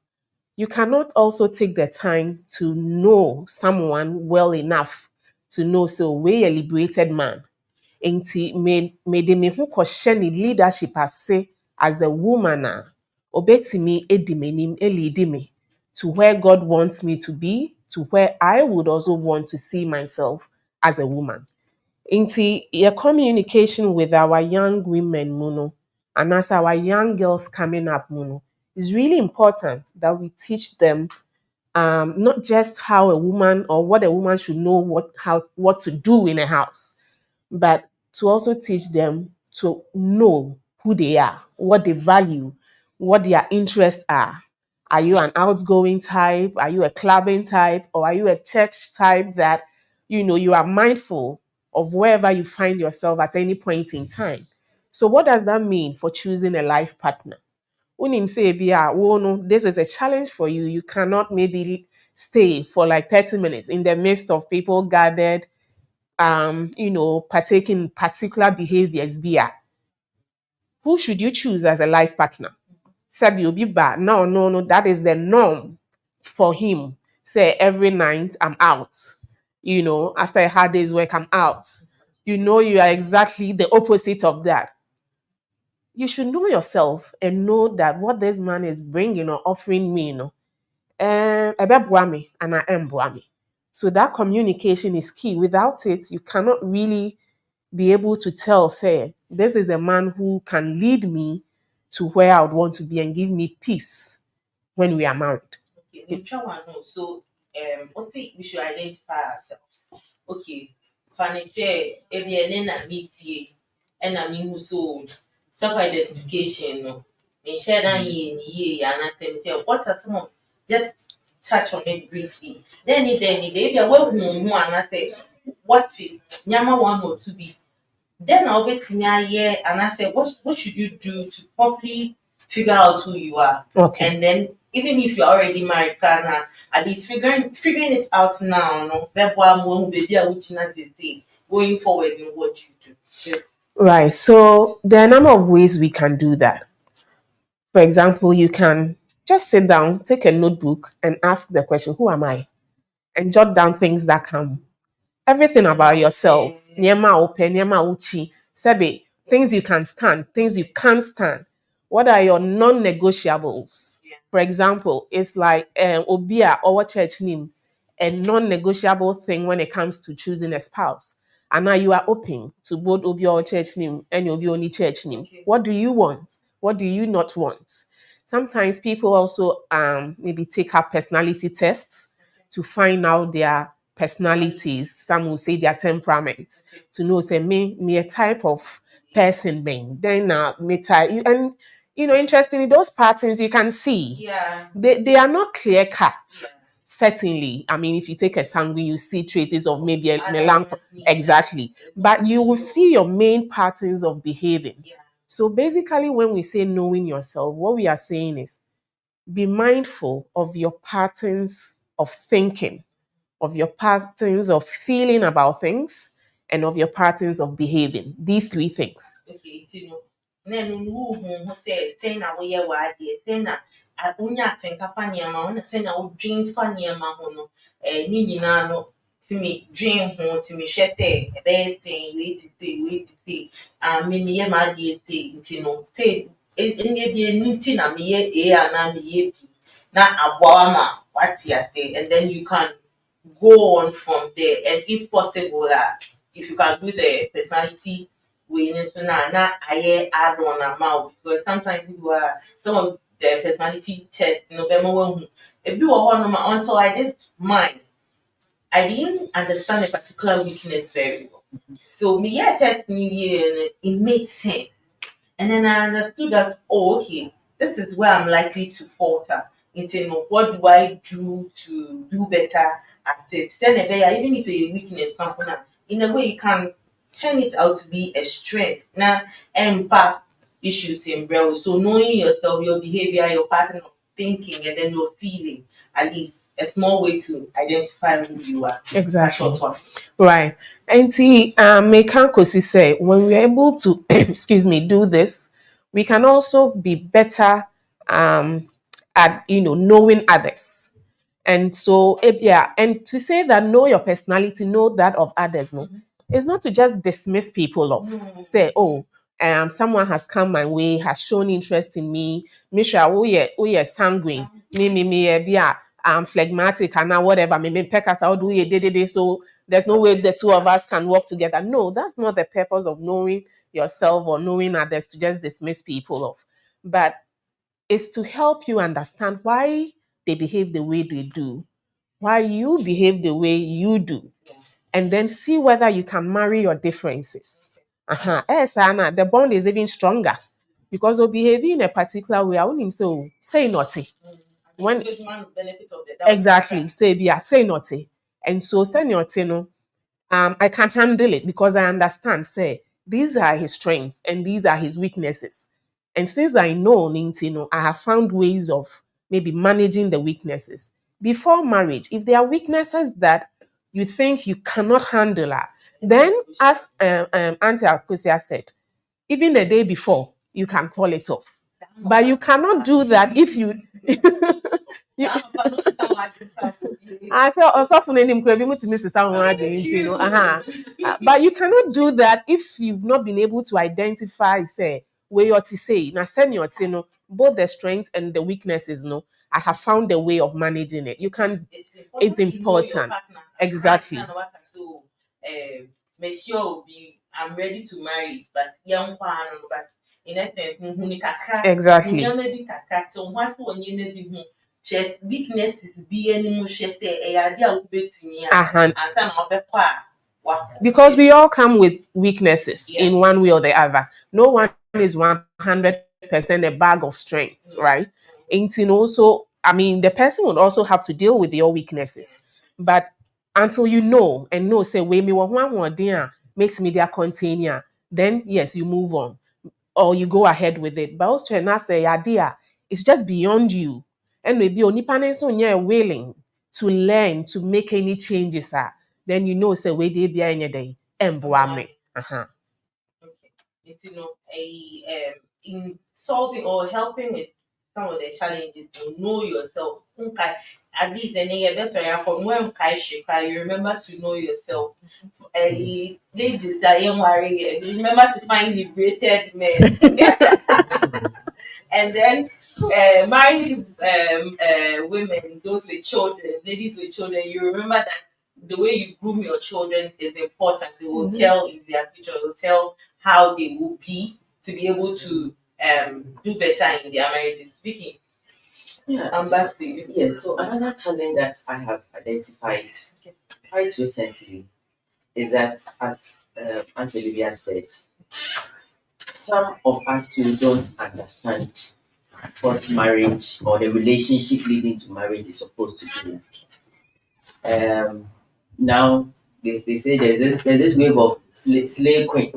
you cannot also take the time to know someone well enough to know, so we a liberated man. Enti mede me ho kɔhyɛ ne leadership ase as a woman a obetimi edi m'anim elidi me to where God wants me to be, to where I would also want to see myself as a woman. Into your communication with our young women, Muno, and as our young girls coming up, Muno, is really important that we teach them not just how a woman or what a woman should know what to do in a house, but to also teach them to know who they are, what they value, what their interests are. Are you an outgoing type? Are you a clubbing type? Or are you a church type that, you are mindful of wherever you find yourself at any point in time? So, what does that mean for choosing a life partner? Unim say, this is a challenge for you. You cannot maybe stay for like 30 minutes in the midst of people gathered partake in particular behaviors beer. Who should you choose as a life partner? Sabi obi ba. No, that is the norm for him. Say every night I'm out. After a hard day's work, I'm out. You are exactly the opposite of that. You should know yourself and know that what this man is bringing or offering me, ɛbɛboa me and I am me. So that communication is key. Without it, you cannot really be able to tell, say, this is a man who can lead me to where I would want to be and give me peace when we are married. Okay, we try one know. So, what we should identify ourselves. Okay, Fanite, ebi na meet and I mean so self-identification. No, me share that ye and I what are some of just touch on it briefly. Then maybe I will know and I say what's it? Nyama one or to be. Then I'll be here and I say, what should you do to properly figure out who you are? Okay. And then even if you're already married, Kana, at least figuring it out now, no, going forward in what you do. Just Right. So there are a number of ways we can do that. For example, you can just sit down, take a notebook, and ask the question, who am I? And jot down things that come. Everything about yourself. Nyema open, nyema uchi. Sebe, things you can stand, things you can't stand. What are your non-negotiables? For example, it's like obia or church name, a non-negotiable thing when it comes to choosing a spouse. And now you are open to both obi or church name and obi only church name. Okay. What do you want? What do you not want? Sometimes people also maybe take up personality tests to find out their personalities. Some will say their temperaments to know, say, me a type of person being. Then me type, and interestingly, those patterns you can see. yeah. They are not clear cut. Certainly, I mean, if you take a sanguine, you see traces of maybe a melancholy. Exactly, but you will see your main patterns of behaving. Yeah. So basically, when we say knowing yourself, what we are saying is be mindful of your patterns of thinking, of your patterns of feeling about things, and of your patterns of behaving. These three things. Okay, then who says, say now we are what is, say now, I only think a funny amount, say now dream funny amount, no, to me, dream home, to me, shete, best thing, wait to see, maybe my dear stay, say, anything I'm here, and I'm here, not a warmer, what's your say, and then you can go on from there, and if possible, if you can do the personality we need to now I add on amount because sometimes people are some of the personality test if you were on until I did mine, I didn't understand a particular weakness very well. So me yeah test new year and it made sense. And then I understood that, okay, this is where I'm likely to falter. Into what do I do to do better at it? Then even if a weakness comes in a way you can turn it out to be a strength. Now, and but issues in braille. So knowing yourself, your behavior, your pattern of thinking, and then your feeling, at least a small way to identify who you are. Exactly. Short one. Right. And see, Mekankosi say, when we're able to, excuse me, do this, we can also be better at, knowing others. And so, yeah, and to say that know your personality, know that of others, no, it's not to just dismiss people off. Say, oh, someone has come my way, has shown interest in me. Misha, oh yeah, sanguine. Yeah, I'm phlegmatic and now whatever. Me peck us out, do ye, so there's no way the two of us can work together. No, that's not the purpose of knowing yourself or knowing others to just dismiss people off. But it's to help you understand why they behave the way they do, why you behave the way you do, and then see whether you can marry your differences. Yes, Anna, the bond is even stronger because of behaving in a particular way. I wouldn't say, oh, say naughty. When Benefits of the doubt. exactly, say yeah, say naughty. And so say naughty, no, I can handle it because I understand, say, these are his strengths and these are his weaknesses. And since I know Nintino, I have found ways of maybe managing the weaknesses. Before marriage, if there are weaknesses that you think you cannot handle, then as Auntie Akusia said, even the day before, you can call it off. But you cannot do that if you I say also for any to miss someone but you cannot do that if you've not been able to identify, say, where you're to say, now send your both the strengths and the weaknesses, no. I have found a way of managing it. You can it's important. Exactly. So make sure I'm ready to marry, but young partner, but in essence, Exactly. maybe so once when you maybe just weakness is be any more just a idea of betting and some of the because we all come with weaknesses in one way or the other. No one is 100% a bag of strengths, right? And also, I mean, the person would also have to deal with your weaknesses. But until you know and know, say, we me one more dear makes media container, then yes, you move on or you go ahead with it. But also, not say, idea, it's just beyond you. And maybe only parents on you're willing to learn to make any changes, then you know, say, where they be any day. And okay. In solving or helping with some of the challenges, to know yourself. Okay, at least best way you remember to know yourself. Ladies that ain't worry, remember to find liberated men. And then married women, those with children, ladies with children, you remember that the way you groom your children is important. It will tell in their future, it will tell how they will be to be able to do better in their marriages. Speaking, I'm back to you. Yeah, so another challenge that I have identified quite recently is that, as Aunt Olivia said, some of us too don't understand what marriage or the relationship leading to marriage is supposed to be like. Now they say there's this wave of slay queen,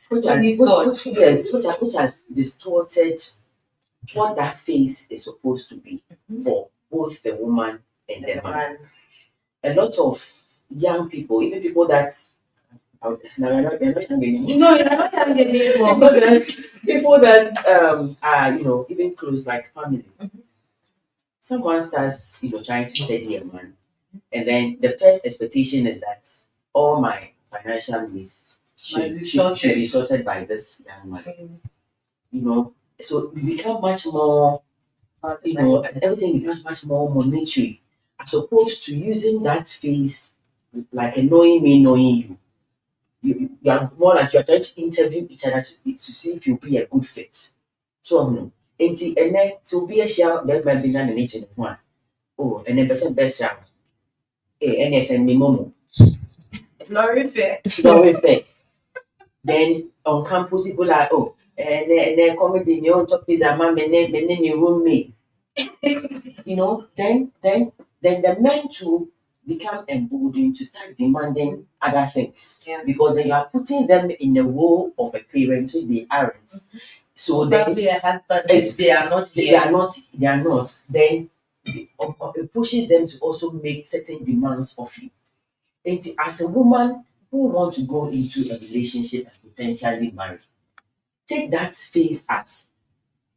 which has distorted what that face is supposed to be for both the woman and the man. A lot of young people, even people that no, they're not young anymore. No, you're not young anymore. People that are even close like family. Someone starts trying to steady a man, and then the first expectation is that all my financial needs should be sorted by this young man. So we become much more, everything becomes much more monetary, as opposed to using that face like a knowing me, knowing you. You are more like you are trying to interview each other to see if you'll be a good fit. So, and then to be a share, let my be done in each and one. Oh, and then person best share. And yes, and me momo. Glory fair. Then on campus, people are, and then comedy, me on top is a man, and then your roommate. Then the men too become emboldened to start demanding other things. Yeah. Because then you are putting them in the role of a parent which they aren't. So then Probably a husband, which they are not they yet. are not. Then it pushes them to also make certain demands of you. And as a woman who want to go into a relationship and potentially marry, take that phase as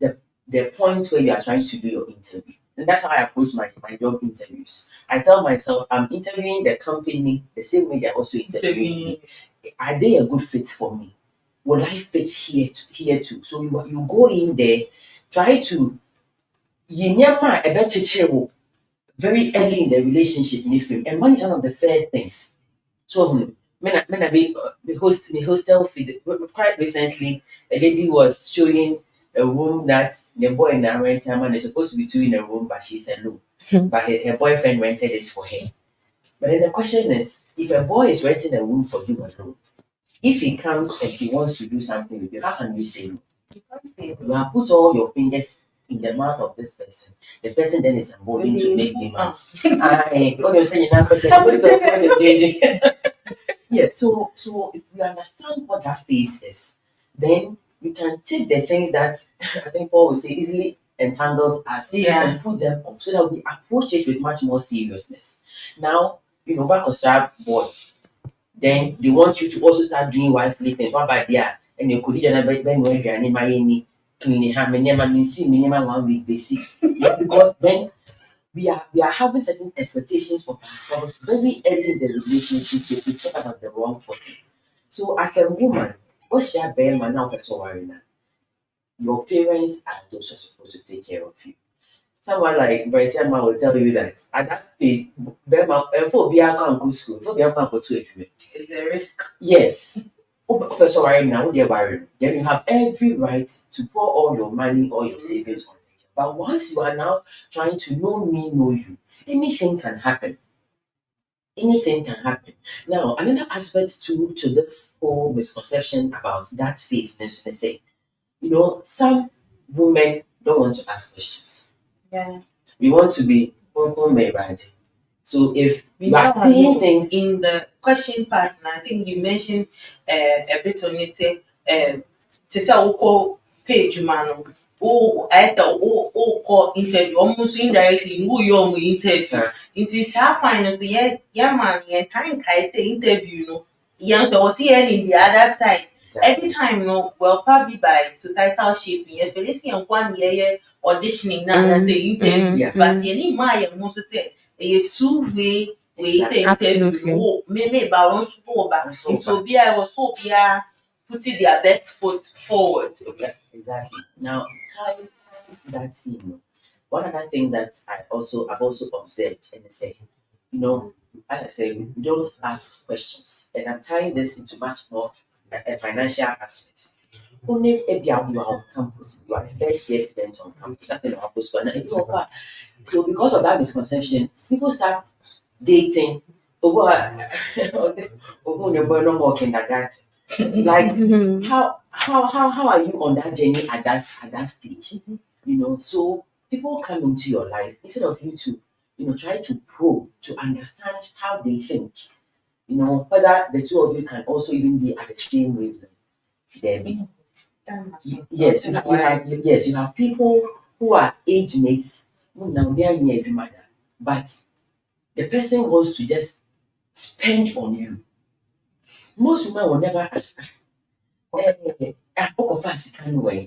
the point where you are trying to do your interview. And that's how I approach my job interviews. I tell myself I'm interviewing the company the same way they're also interviewing me. Are they a good fit for me? Will I fit here too? So you go in there, try to yinyama a better very early in the relationship, and money is one of the first things. So when I be hostel feed quite recently, a lady was showing a room that the boy and the renter man is supposed to be two in a room, but she's alone. But her boyfriend rented it for her. But then the question is, if a boy is renting a room for you alone, if he comes and he wants to do something with you, how can you say no? You have put all your fingers in the mouth of this person. The person then is emboldened to make demands. What you're saying now, yeah, so if we understand what that phase is, then we can take the things that I think Paul would say easily entangles us and put them up so that we approach it with much more seriousness. Now, back of strap boy, then they want you to also start doing wifely things. What about there? And your colleague and I when we're going to cleaning her, minimum 1 week basic. Because then we are having certain expectations of ourselves very early in the relationship, so we set up the wrong footing. So as a woman, what's your bear man now person worrying? Your parents are those who are supposed to take care of you. Someone like Bryce will tell you that at that phase, Bema for be come to school, for be come for 2 Is the risk? yes. Person worrying now, they're worried. Then you have every right to pour all your money or your savings on it. But once you are now trying to know me, know you, anything can happen. Anything can happen. Now, another aspect to this whole misconception about that phase is to say, some women don't want to ask questions. Yeah. We want to be made. So if We you are seeing things in the question part, and I think you mentioned a bit on it, sister Oko page man, I call interview almost indirectly, who you interview. It is happening as the man, time I say interview, so was here in the other side. Every time, well, probably by societal shaping, if you listen one year auditioning now, that's the interview, but you need my most say a two-way say Absolutely. interview. Maybe about one super, so be I was so putting their best foot forward. Okay, exactly. Now, tying that in, one other thing that I've also observed and say, as I say, we don't ask questions, and I'm tying this into much more a financial aspect. Only if you are on campus, you are a first year student on campus, I think so because of that misconception, people start dating. So what? No more kindergarten. Like how are you on that journey at that stage? So people come into your life instead of you to try to probe to understand how they think. Whether the two of you can also even be at the same wavelength. There be yes, you have people who are age mates who now they are near every mother, but the person wants to just spend on you. Most women will never ask.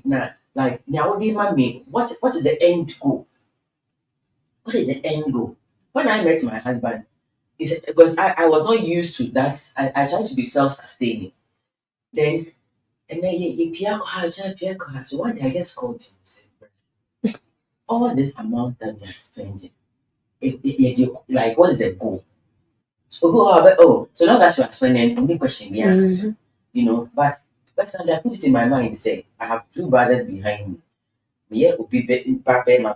Now, like now, what is the end goal? What is the end goal? When I met my husband, because I was not used to that. I tried to be self-sustaining. Then and then so one day I just called him and said, all this amount that we are spending, like what is the goal? So long as you are spending, only question me answer. But personally I put it in my mind, say I have two brothers behind me. Me will be my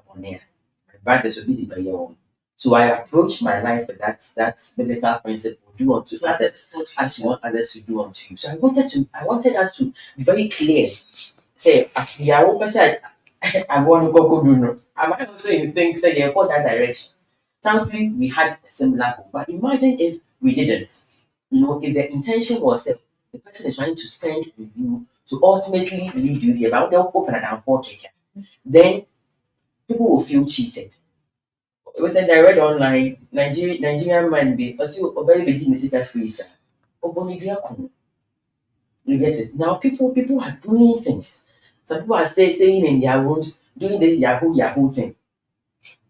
brothers will be the own. So I approach my life with that biblical principle, do unto others as you want others to do unto you. So I wanted us to be very clear. Say as we are open said I want to go do no. Am I also in things say you go that direction? Thankfully, we had a similar goal. But imagine if we didn't. If the intention was the person is trying to spend with you to ultimately lead you here, but they'll open an pocket, then people will feel cheated. It was then I read online, Nigerian man be also very big in the freezer. You get it? Now people are doing things. Some people are staying in their rooms doing this Yahoo thing.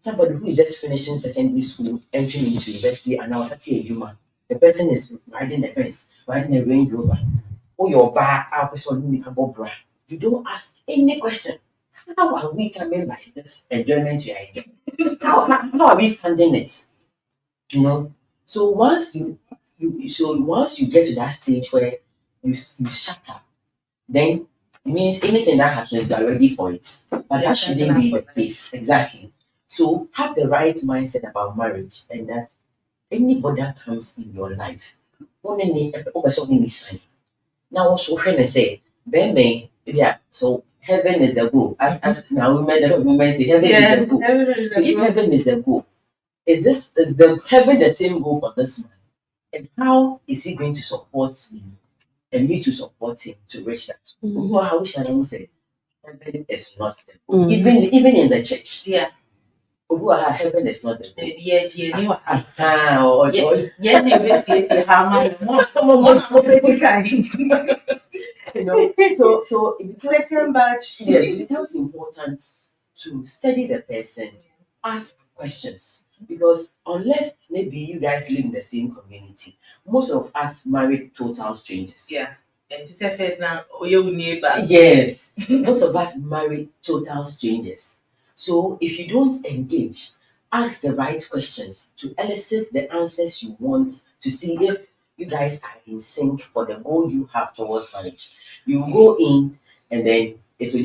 Somebody who is just finishing secondary school, entering into university, and now 30 a human. The person is riding a Benz, riding a Range Rover. Oh, your bar, you don't ask any question. How are we coming by this enjoyment we are getting? How are we funding it? So once you get to that stage where you shut up, then it means anything that happens, you are ready for it. But that shouldn't be the case. Exactly. So have the right mindset about marriage, and that anybody that comes in your life, only sign. Now also when I say, yeah, so heaven is the goal. As now women say heaven is the goal. So if heaven is the goal, is the heaven the same goal for this man? And how is he going to support me and me to support him to reach that? How shall I say heaven is not the goal? Even in the church. Yeah. Heaven is not the goal. So it becomes important to study the person, ask questions, because unless maybe you guys live in the same community, most of us married total strangers. Yeah. Yes, most of us marry total strangers. So if you don't engage, ask the right questions to elicit the answers you want to see if you guys are in sync for the goal you have towards marriage. You go in and then it will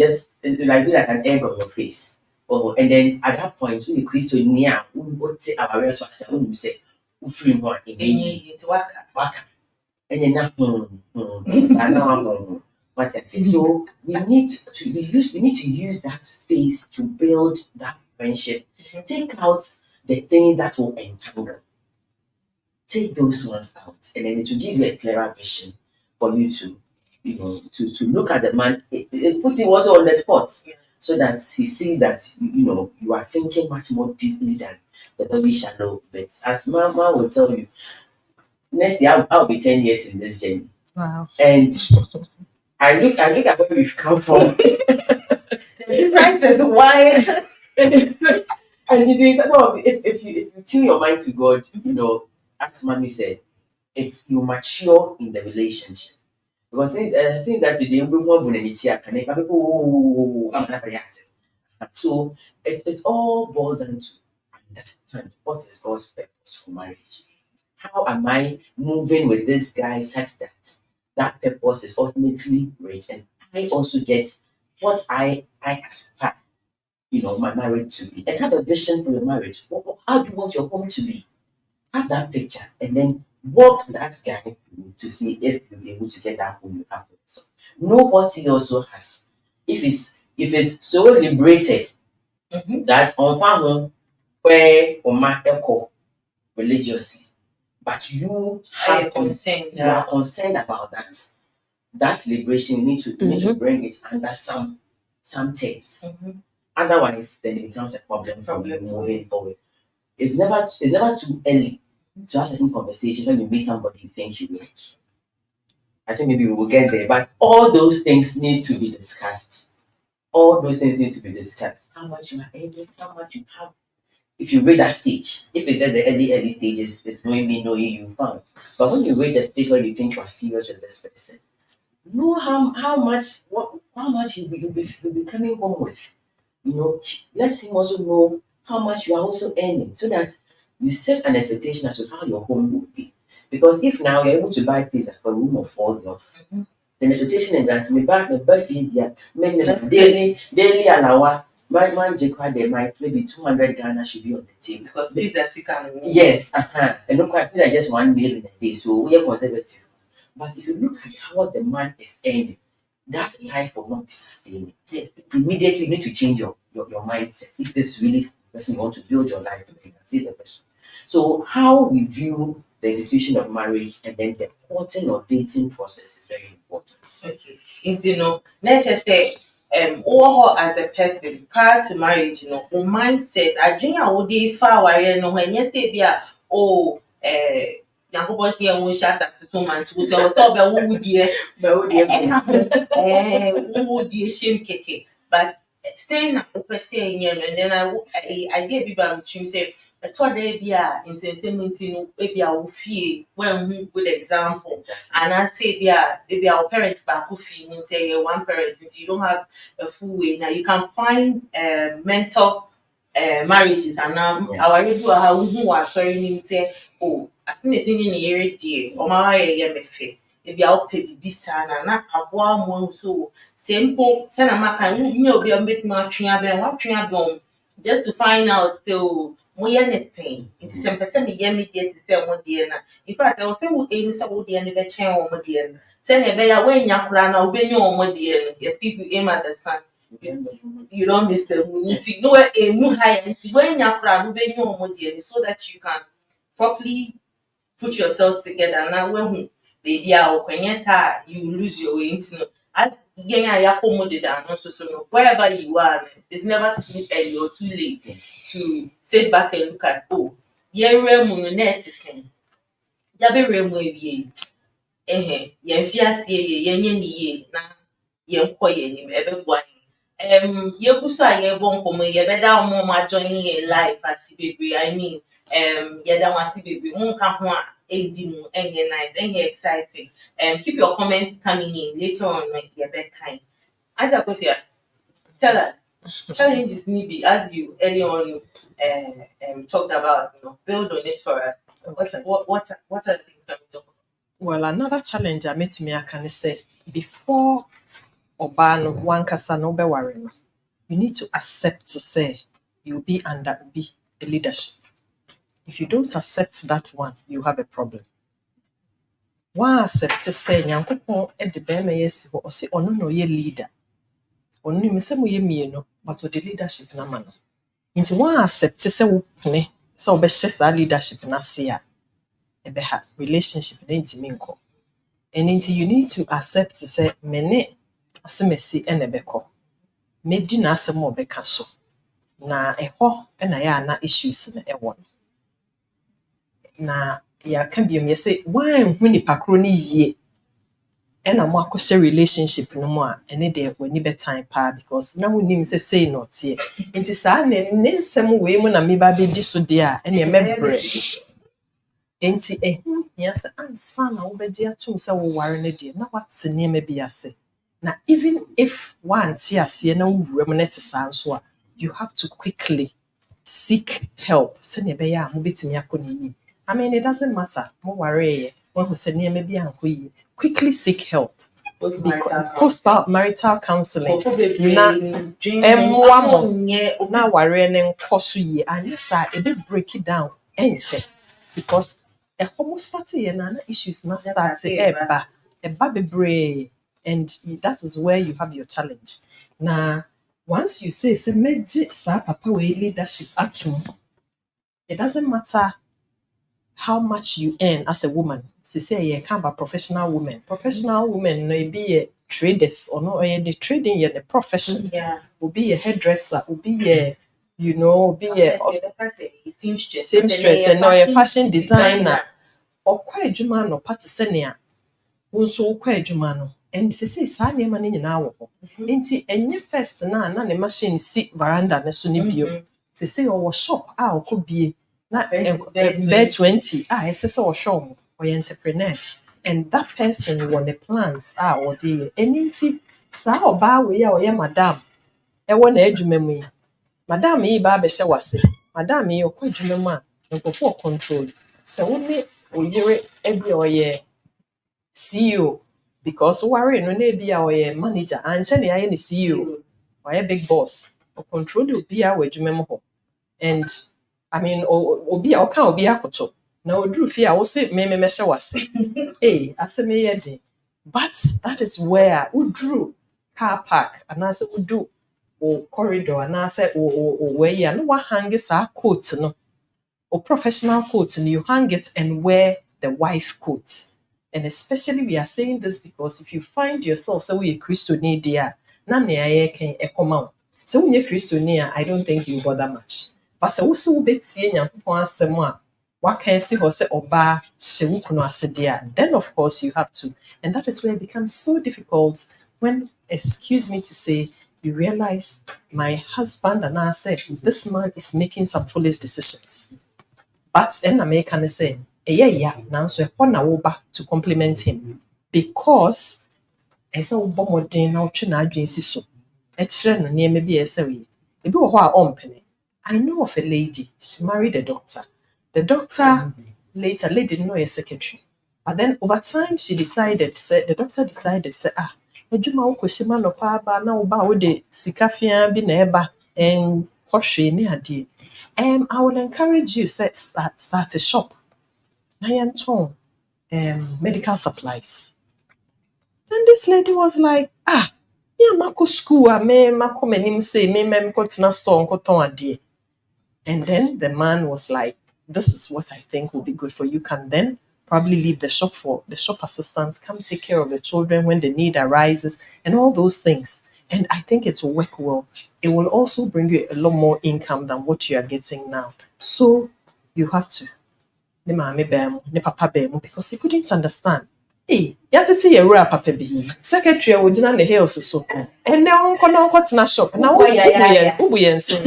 be like an egg on your face. Oh, and then at that point, when you question near, what say our real source, when you say, free more in waka. And then what's that? So we need to use that face to build that friendship. Take out the things that will entangle. Take those ones out, and then it will give you a clearer vision for you to to look at the man. It puts him also on the spot, so that he sees that you are thinking much more deeply than the very shallow bits. As Mama will tell you, next year I'll be 10 years in this journey. Wow. And I look at where we've come from. Right is why. And you see, if you tune your mind to God, as Mommy said, you mature in the relationship. Because things that today we want to people. So it's all boils down to understand what is God's purpose for marriage. How am I moving with this guy such that that purpose is ultimately reached, and I also get what I aspire, my marriage to be, and have a vision for your marriage. How do you want your home to be? Have that picture, and then walk that guy through to see if you'll be able to get that home you have for yourself. Know what he also has. If it's so liberated that on where echo religiously, but you are concerned about that liberation. You need to bring it under some terms. Otherwise, then it becomes a problem for you moving forward. It's never too early to have certain conversations when you meet somebody you think you like. I think maybe we will get there, but all those things need to be discussed. All those things need to be discussed. How much you are able, how much you have. If you reach that stage, if it's just the early stages, it's knowing me, knowing you, fine. But when you reach the stage where you think you are serious with this person, know how much you'll be coming home with. Let him also know how much you are also earning, so that you set an expectation as to how your home will be. Because if now you're able to buy pizza for a room of 4 girls, the expectation is that my birthday daily alawa, my they might maybe 200 Ghana should be on the table. Because pizza can. Yes, and no quite pizza just 1 meal in a day, so we are conservative. But if you look at how the man is earning, that life will not be sustaining. Immediately you need to change your mindset if this is really person you want to build your life, you can see the person. So how we view the institution of marriage and then the courting or dating process is very important. Okay. You know, let's just say, overall as a person prior to marriage, you know, your mindset, I drink I would be far away, no, when you say, yeah, oh, Nyankopɔn sɛ yɛnwo nhyɛ asase so ma nto so ɛwɔ sɛ ɔbɛwo deɛ ɛka ho wowo deɛ hyɛm kɛkɛ but sɛn na wopɛ sɛ ɛnyɛ no and then idea bi ba metwim sɛ ɛtɔ da bi a nsɛnsɛm nti no ebi a wo fie woanhu good example anaasɛ ebi a wo parents baako fie mu nti ɛyɛ one parent nti you don't have a full way now you can find mental marriages and our radio who are sorry say oh as soon as in the area dear or my mefe maybe I'll pay bisana na aboa mo so simple send a maka you be a bit more just to find out so mo anything it's 10% me yemi get to say one dear na in fact I was saying any so dear never change one dear send a bear when yakura na obey your one dear yes if you aim at the sun you don't miss the unity. No, a new high when you're proud, so that you can properly put yourself together. Now, when baby out when you lose your way into as you accommodate and also so wherever you are, it's never too early or too late to sit back and look at you're net is saying. Yabe remo ye yen fias ye yen ye na yen koye nim ebe bua yebuso a yebo nkomo yebeda omo ma join in life as baby I mean yeda wasi baby nka ho a edi mu enye nice enye exciting keep your comments coming in later on when yebe kind as a question tell us challenges maybe as you early on talked about build on it for us. Okay. What are the things that we talk about? Well, another challenge I met me, I can say, before Oba no wankasa no be worry no, you need to accept to say you'll be under the leadership. If you don't accept that one, you have a problem. One accept to say Nyankopon e de be me yesi ho say ono no ye leader. Ono ni me say mo ye mie no, but the leadership na ma no. Nti one accept to say wo pene, say obehye sa leadership na se a ebeha relationship na ntimi nko. And until you need to accept to say mene asemesi enebeko. Medi na asem obeka so. Na eho na ya na issues na ewo. Na ya can be me say why hu nipa kro ni yie. E na mo akose relationship no mo a ene de wani be time pa because na wonim say no tie. Nti sa ne nsem we mu na me ba be di so de a ene mebre. Enti yes, and son, I will be dear to say, warren a dear, not what's the name may be say. Now, even if once you see no remnant so you have to quickly seek help. Send a bear, move it to me. I mean, it doesn't matter. More worry, one who said near maybe quickly seek help. Post-marital counseling. Now, worrying and cost you, and yes, I break it down and check because. A homo starting and issues not starting eba bebre, and that is where you have your challenge. Now, once you say magic sa papa we leadership atum, it doesn't matter how much you earn as a woman. Say you can't be professional woman. Professional women may be a traders or no the trading the profession. Yeah. Will be a hairdresser, will be a be a seamstress and no a fashion designer. Or quite juma no party senia. Also quite juma no. And say Sanya man in our inti and first na the machine sit veranda na sunibio. To say or shop could be not bed 20. I say so show or entrepreneur. And that person won the plans or the and inti sa or ba we or madam. I want edumemi. Madam e ba be shawase. Madam e okwa edumema and go for control. So only oyere ebi oye CEO because worry no na be our manager and chene aye the CEO or a big boss or control the obi a wadwuma ho and I mean obi a ka obi akoto na odru fie a wo se me hye wase aseme ye but that is where udru car park and as udu or corridor and I said or where you know what hang is our coat no or professional coat and you hang it and wear the wife coat. And especially we are saying this because if you find yourself so we a Christian dear, na me can come out. So when you're Christian, I don't think you bother much. But so also bet seeing your what can see or say oba shewukuno asedia, then of course you have to. And that is where it becomes so difficult when, excuse me to say, you realize my husband and I said this man is making some foolish decisions. But in America, they say, yeah, now so to compliment him because as a bomodin now china agency so. No near maybe a say, if you are on penny. I know of a lady, she married a doctor. The doctor later didn't know a secretary. But then over time she decided, say the doctor decided, say, Ejuma ukoshima no pa ba na uba ode sikafia bi na eba and koshe ni adi. I will encourage you start a shop. Na yenton medical supplies. Then this lady was like, yeah, mako school me mako menim say me ko tina store nko ton ade. And then the man was like, this is what I think will be good for you. Can then probably leave the shop for the shop assistants, come take care of the children when the need arises, and all those things. And I think it will work well. It will also bring you a lot more income than what you are getting now. So you have to. Ne maame bɛn ne papa bɛn because he couldn't understand. Hey, yɛatete yɛwura papa bi. Secretary a wogyina ne heels so. Ɛnnɛ ɔnkɔ tena shop. Na wobu yɛn nsɛm.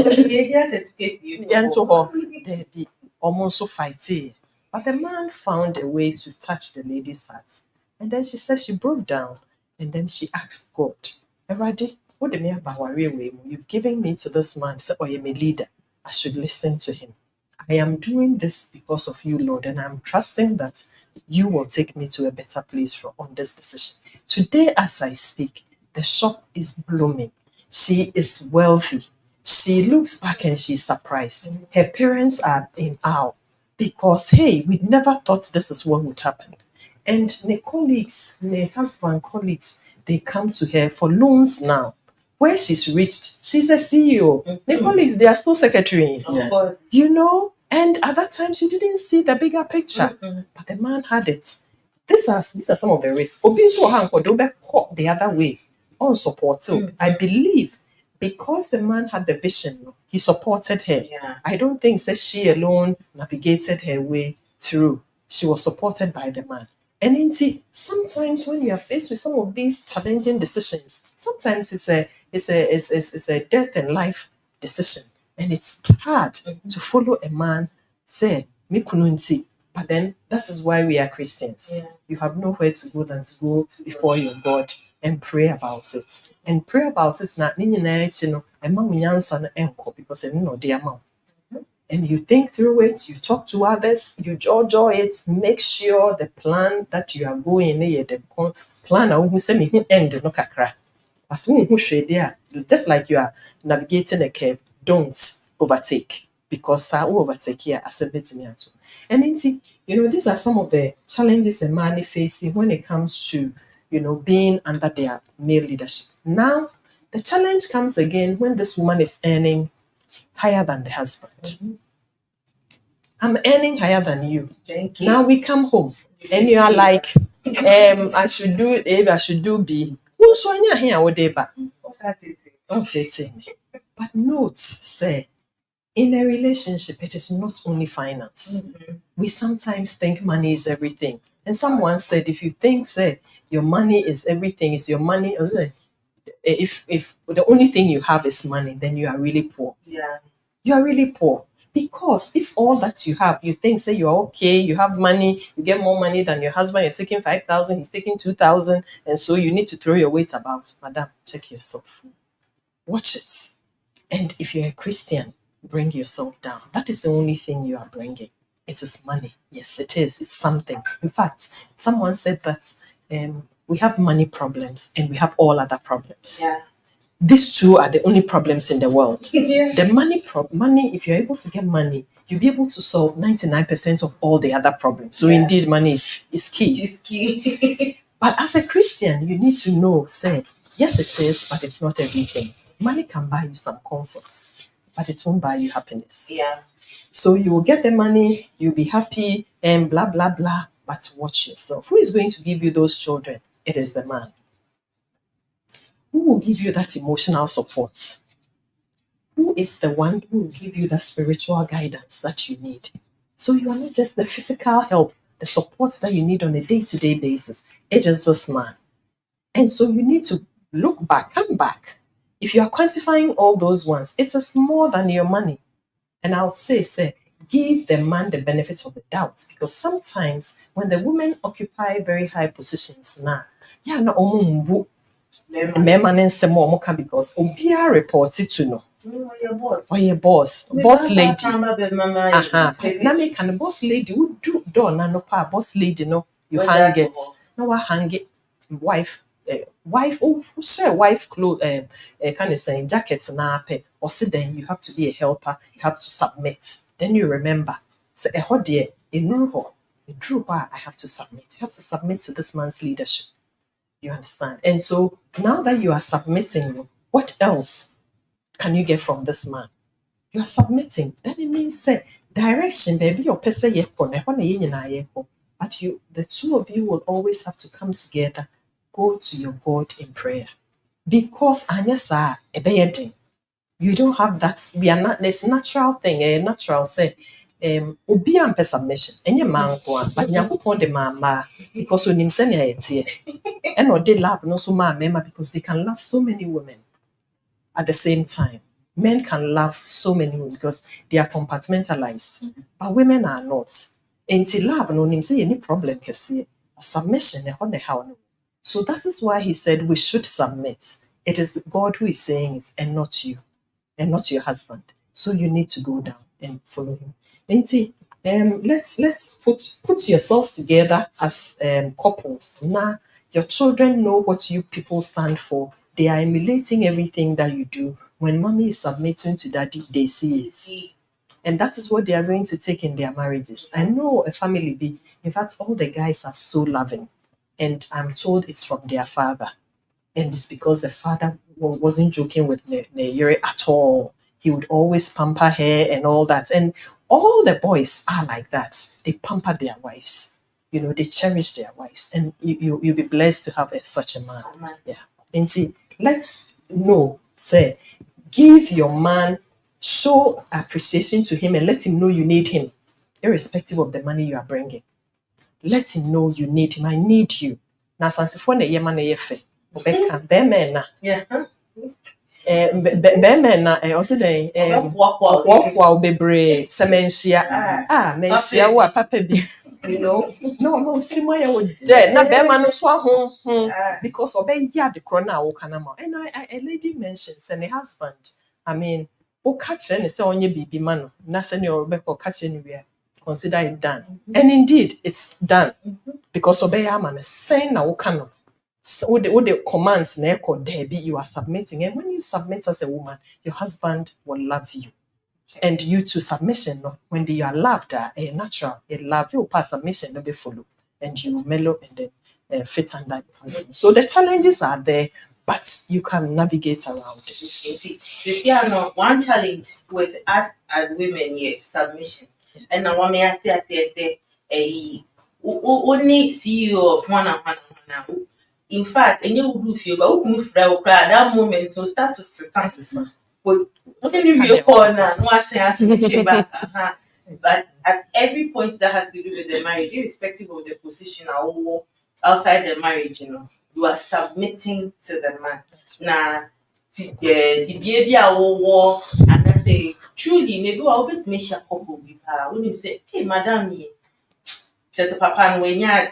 Yɛnto hɔ. Daabi. Ɔmo nso fighting. But the man found a way to touch the lady's heart. And then she said she broke down. And then she asked God, Erade, what the me aba awareɛ wei mu? You've given me to this man. Say, oh, you're my leader. I should listen to him. I am doing this because of you, Lord, and I'm trusting that you will take me to a better place on this decision. Today, as I speak, the shop is blooming. She is wealthy. She looks back and she's surprised. Her parents are in awe because, hey, we never thought this is what would happen. And the colleagues, the husband colleagues, they come to her for loans now. Where she's reached, she's a CEO. The colleagues, they are still secretary. You know, and at that time she didn't see the bigger picture, but the man had it. These are some of the risks. The other way, unsupported. I believe because the man had the vision, he supported her. Yeah. I don't think that she alone navigated her way through. She was supported by the man. And indeed, sometimes when you are faced with some of these challenging decisions, sometimes it's a death and life decision. And it's hard to follow a man, say, me kununti. But then that is why we are Christians. Yeah. You have nowhere to go than to go before your God and pray about it. And pray about it not because and you think through it, you talk to others, you jojo it, make sure the plan that you are going the plan end no kakra. But just like you are navigating a curve, don't overtake because overtake here as a bit me. And these are some of the challenges a man is facing when it comes to being under their male leadership. Now the challenge comes again when this woman is earning higher than the husband. I'm earning higher than you. Thank you. Now we come home and you are like, I should do A, I should do B. But note, say, in a relationship, it is not only finance. We sometimes think money is everything. And someone said, if you think, say, your money is everything, is your money, if the only thing you have is money, then you are really poor. Yeah. You are really poor. Because if all that you have, you think, say you're okay, you have money, you get more money than your husband, you're taking 5,000, he's taking 2,000, and so you need to throw your weight about. Madam, check yourself. Watch it. And if you're a Christian, bring yourself down. That is the only thing you are bringing. It is money. Yes, it is. It's something. In fact, someone said that we have money problems and we have all other problems. Yeah. These two are the only problems in the world. Yeah. The money, if you're able to get money, you'll be able to solve 99% of all the other problems. So indeed, money is key. It's key. But as a Christian, you need to know, say, yes, it is, but it's not everything. money can buy you some comforts, but it won't buy you happiness. Yeah. So you will get the money, you'll be happy, and blah, blah, blah. But watch yourself. Who is going to give you those children? It is the man. Who will give you that emotional support? Who is the one who will give you the spiritual guidance that you need? So you are not just the physical help, the support that you need on a day-to-day basis. It is this man. And so you need to look back, come back. If you are quantifying all those ones, it is more than your money. And I'll say, give the man the benefit of the doubt, because sometimes when the women occupy very high positions now, yeah, no, because obia report it to no. Oh, your boss lady. Na me can boss lady who do door na no pa boss lady no you hang it. No wa hang it wife who share wife clothes kind of saying jacket na pe or sit then you have to be a helper, you have to submit. Then you remember say a ho de I have to submit. You have to submit to this man's leadership. You understand? And so now that you are submitting, what else can you get from this man? You are submitting. Then it means say direction, baby, your person but the two of you will always have to come together, go to your God in prayer. Because Anyasa, you don't have that. We are not this natural thing, a natural say. Obi ampe submission. Enye man kwa, but Nyankopon de mama because onim se na yetie. And or they love no so mama because they can love so many women at the same time. Men can love so many women because they are compartmentalized, but women are not. And to love no onim say any problem kese. Submission so that is why he said we should submit. It is God who is saying it and not you. And not your husband. So you need to go down and follow him. And see, let's put yourselves together as couples. Now, your children know what you people stand for. They are emulating everything that you do. When mommy is submitting to daddy, they see it. And that is what they are going to take in their marriages. I know a family be, in fact, all the guys are so loving. And I'm told it's from their father. And it's because the father wasn't joking with Neyere at all. He would always pamper her and all that. And all the boys are like that. They pamper their wives. You know, they cherish their wives. And you'll be blessed to have such a man. Yeah. And see, let's know, say, give your man, show appreciation to him and let him know you need him, irrespective of the money you are bringing. Let him know you need him. I need you. Now, Santifone Yeman Yefe. Obeka bemena bemena also dey walk bebre semensia mensia wa papa bi you know no timoya would there na bema no so ho because obeya the corona wo kana ma and a lady mentioned say her husband I mean o catch ne say onye bibi ma no na say ne obeka catch ne we consider it done and indeed it's done because obeya ma say na wo kana what the commands you are submitting. And when you submit as a woman, your husband will love you. And you to submission, no? When you are loved, natural, a love you pass submission, no be follow. And you mellow and then fit under your husband. So the challenges are there, but you can navigate around it. One challenge with us as women here, submission. Yes. And now when I only CEO of one now. In fact, any would feel at that moment to start to sit down. But at every point that has to do with the marriage, irrespective of the position or outside the marriage, you are submitting to the man. Now, the behavior war, and I say, truly, maybe I'll bet me a couple with her. When you say, hey, madam, just a papa, and when you're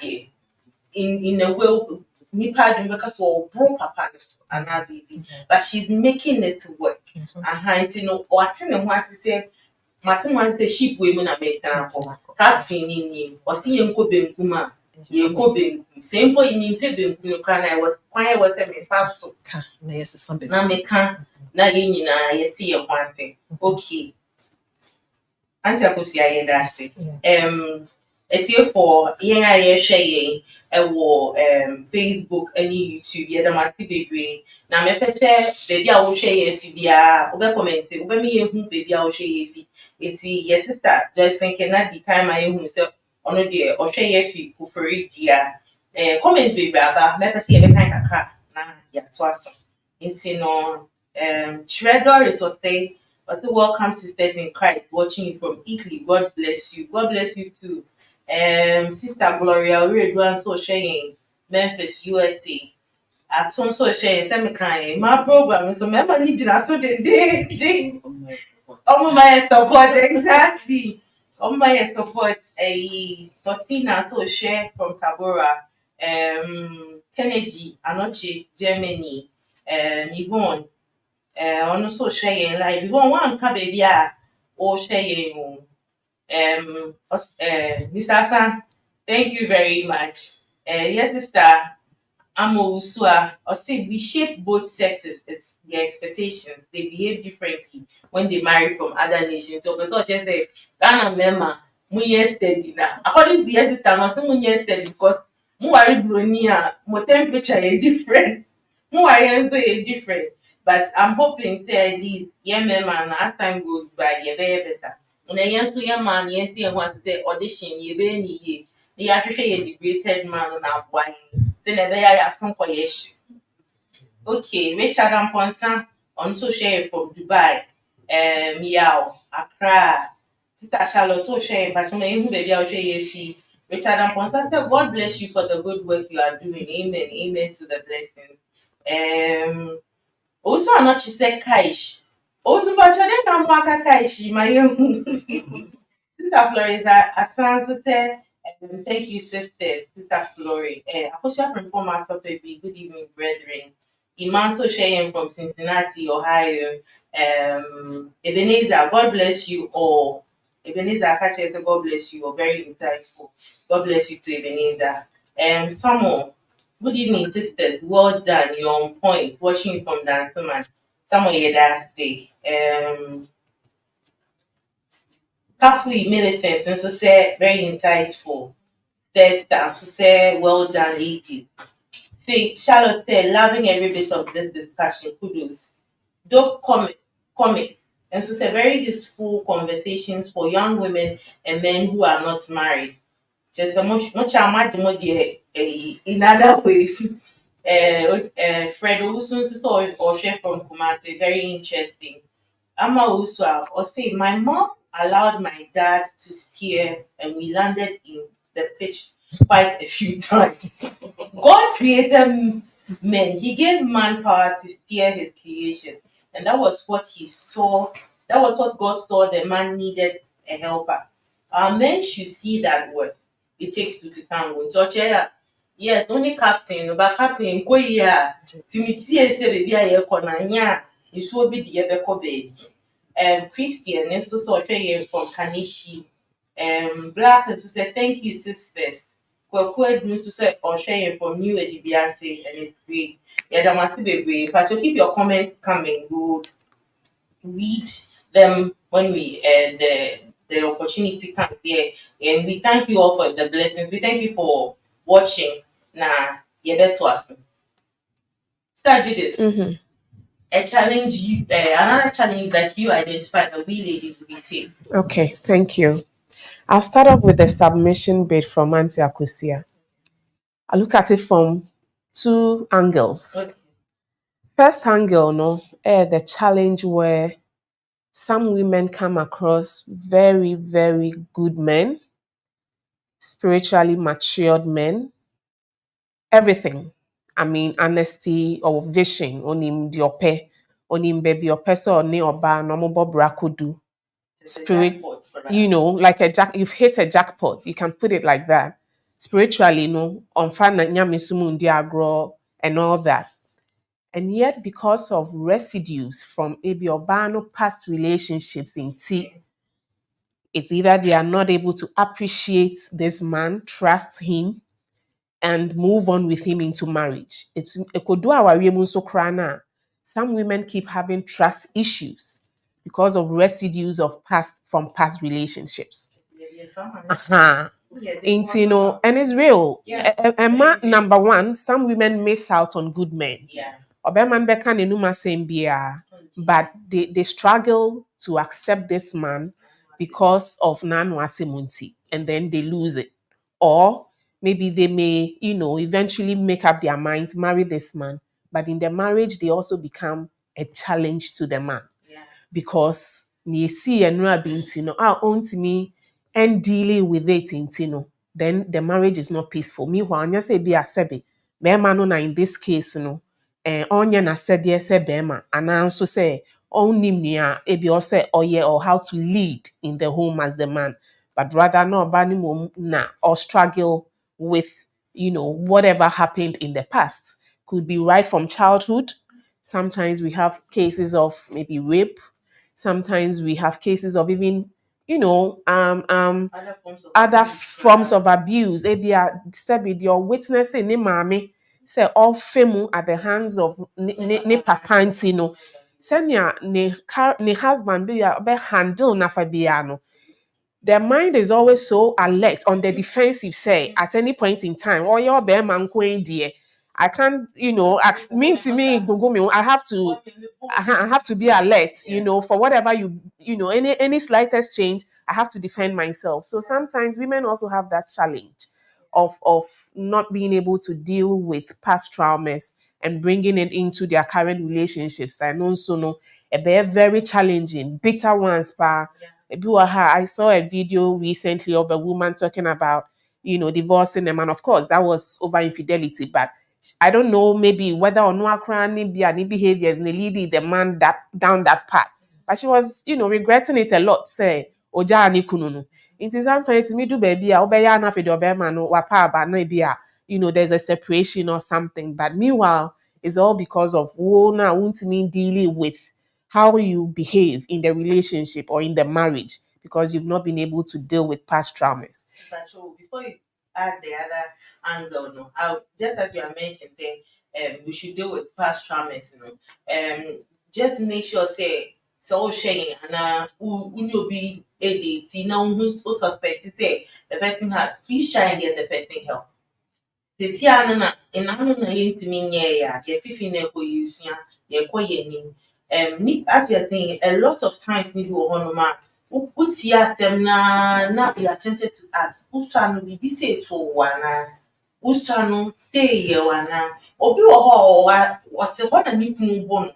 in a way. Nipa because we bro papa and our baby, but she's making it work. Or I think once he said, "Martin wants the sheep women are made down for captain in you, or see him go benkuma, you go benkum. Same point in pebble, I was quiet was them in fast so. Yes, something. Now me can't, now you know, I see one thing. Okay. Auntie Akusi, I that's it. It's here for, yeah, share. Facebook any YouTube yɛ dɛm ase bebree na mɛpɛpɛ baabi a wohwɛ yɛ fi biara wobɛ comment wobɛmi yɛhu baabi a wohwɛ yɛ fi nti yɛ sister Joycelyn Kennedy kan ma yɛhu sɛ ɔno deɛ ɔhwɛ yɛ fi Kufori Dua comment bebree aba mɛpɛ sɛ yɛbɛkan kakra na yɛato aso nti no Doris ɔsɛ welcome sisters in Christ watching you from Italy. God bless you. God bless you too. Sister Gloria Oreduan so sharing Memphis, USA. At some so sharing semi my program so remember need to so the oh my support exactly. Oh my support a Faustina so share from Tabora. Kennedy Anoche Germany. Yvonne ɔno nso ɔhwɛ yɛn live bi wɔn anka baabi a ɔrehwɛ yɛn o Mr. Asa, thank you very much yes sister Amowusua or say we shape both sexes it's their expectations they behave differently when they marry from other nations so person just say Ghana mema munye steady na according to the yes sister no say munye steady because mu worry broni a mo temperature is different mu worry nso is different but I'm hoping say at least yeah mema na as time goes by yeah better na yẹn nso yẹn maa ni yẹn ti yẹn ho ase sẹ audition yẹ bẹẹ ni yie ni yẹ ahwehwẹ yẹ liberated man na aboa yẹn sẹ na ẹbẹyẹ ayẹ aso nkọ yẹ hyẹ okay Richard Amponsa ọno nso hwẹ yẹ from Dubai Yao Accra Sister Charlotte tó hwẹ yẹ bàtúmọ̀ ehu bẹẹbi a ọhwẹ yẹ fi Richard Amponsa say God bless you for the good work you are doing amen to the blessing also anọchi sẹ kaish also but you dey na mo aka kaish ma yẹ hu. Sister Florida Asanzete, thank you, sister. Sister Flori. Apostle from former baby. Good evening, brethren. Imanso Sheyen from Cincinnati, Ohio. Ebenezer, God bless you all. Ebenezer Akache, God bless you all. Very insightful. God bless you too, Ebenezer. Samuel, good evening, sisters. Well done. You're on point. Watching you from Danceman. Samuel Yeda say. Kafui Millicent and so say very insightful. Stesta so say well done ladies. Faith Charlotte say loving every bit of this discussion. Kudos. Dope comments and so say very useful conversations for young women and men who are not married. Just a much in other ways. Fred Olusun or share from Kumasi, very interesting. Ama Uswa or say my mom allowed my dad to steer and we landed in the pitch quite a few times. God created men. He gave man power to steer his creation. And that was what he saw. That was what God saw the man needed a helper. Our men should see that what it takes to tango. So yes, only captain, but captain, go here. Timothy, baby, I economy. It's will be the ever baby. Christian and so from Kanishi. Black and to say thank you, sisters. Kwekwe news to say or sharing from New Edibiase and it's great. Yeah, that must be great. But you keep your comments coming. We'll read them when we the opportunity comes here. And we thank you all for the blessings. We thank you for watching. Nah, yeah, better us. Start Judith. A challenge you another challenge that you identify that we ladies we face. Okay, thank you. I'll start off with the submission bit from Auntie Akusia. I look at it from two angles. Okay. First angle, the challenge where some women come across very, very good men, spiritually matured men, everything. I mean, honesty or vision, onim diope, onim baby or person or ne oba normal brakudu. Spirit, like you've hit a jackpot. You can put it like that. Spiritually, on fana nyamisumu agro and all that. And yet, because of residues from Ebiobano past relationships in T, it's either they are not able to appreciate this man, trust him, and move on with him into marriage. It's some women keep having trust issues because of residues of past relationships. You know, and it's real. Yeah. Number one, some women miss out on good men. Yeah. Oberman beka ne numa same bia, but they struggle to accept this man because of nanu asemunti, and then they lose it. Or maybe they may, you know, eventually make up their minds, marry this man, but in the marriage they also become a challenge to the man Yeah. because ni esi enra binti no ontimi and dealing with it inti no, then the marriage is not peaceful. Meanwhile, anya say be a sebe, bema no na in this case no, onye na said yes bema, and I also say only nia ebi or say oh yeah or how to lead in the home as the man, but rather no bani mum na or struggle with whatever happened in the past. Could be right from childhood. Sometimes we have cases of maybe rape. Sometimes we have cases of even other forms of abuse. Ebia said with your witnessing ne mame say all femu at the hands of ne papa nti no. Senya ne husband be handle na fabiano. Their mind is always so alert on the defensive, say at any point in time. Oh, your bear man queen dear. I can't, mean to me, Google me. I have to be alert, for whatever any slightest change, I have to defend myself. So sometimes women also have that challenge of not being able to deal with past traumas and bringing it into their current relationships. I know so no, very challenging, bitter ones, pa. I saw a video recently of a woman talking about, divorcing a man. Of course, that was over infidelity, but I don't know maybe whether or not any behaviors and leading the man that down that path. But she was, regretting it a lot. Say, Oja ni kununu. It is sometimes to me do baby, obeya na fe do man wapa ba no be there's a separation or something. But meanwhile, it's all because of na won't mean dealing with how you behave in the relationship or in the marriage because you've not been able to deal with past traumas. But so before you add the other angle, no, just as you are mentioning, say, we should deal with past traumas, just make sure say so sharing and you be a date, who suspect say the person had, please try and get the person help. This here na in ano na yintimi nye ya get if in ko yusia ye ko ye nim as you're saying a lot of times ni bi wo hono ma uti asem na you are tempted to ask usta no bi say to wana usta no stay ye wana obi wo ho what na mi kun bo no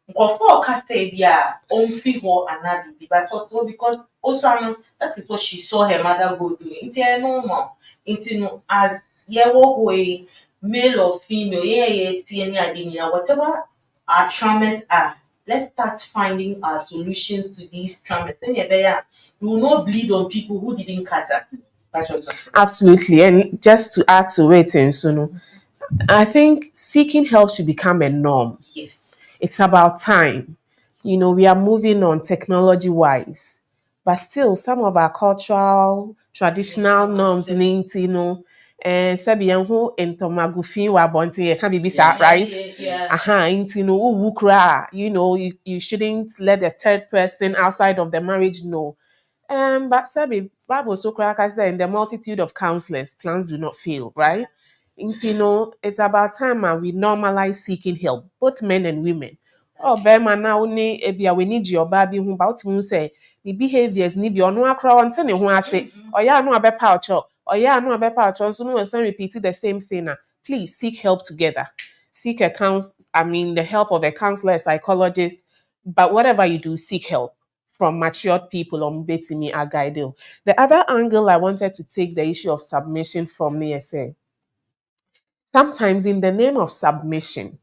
nkofo ka stay bia on fi ho anabi but also because also that is what she saw her mother go through it's normal it's as way male or female, whatever our traumas are, let's start finding our solutions to these traumas. Then we will not bleed on people who didn't cut us. That's what's true. Absolutely. And just to add to it, and I think seeking help should become a norm. Yes. It's about time. We are moving on technology wise, but still some of our cultural, traditional norms, and sabi who entomagufi wa bonti can be right? You shouldn't let the third person outside of the marriage know. But Sabi, Bible so clear said in the multitude of counselors, plans do not fail, right? It's about time we normalize seeking help, both men and women. Oh, Bema now we need your baby who about to say the behaviors need your no crowd and who I say, oh yeah, no about pouch, oh yeah, no about pouch, so no one repeating the same thing. Please seek help together. Seek the help of a counselor, a psychologist, but whatever you do, seek help from matured people on Betimi Agaido. The other angle I wanted to take the issue of submission from say, sometimes in the name of submission,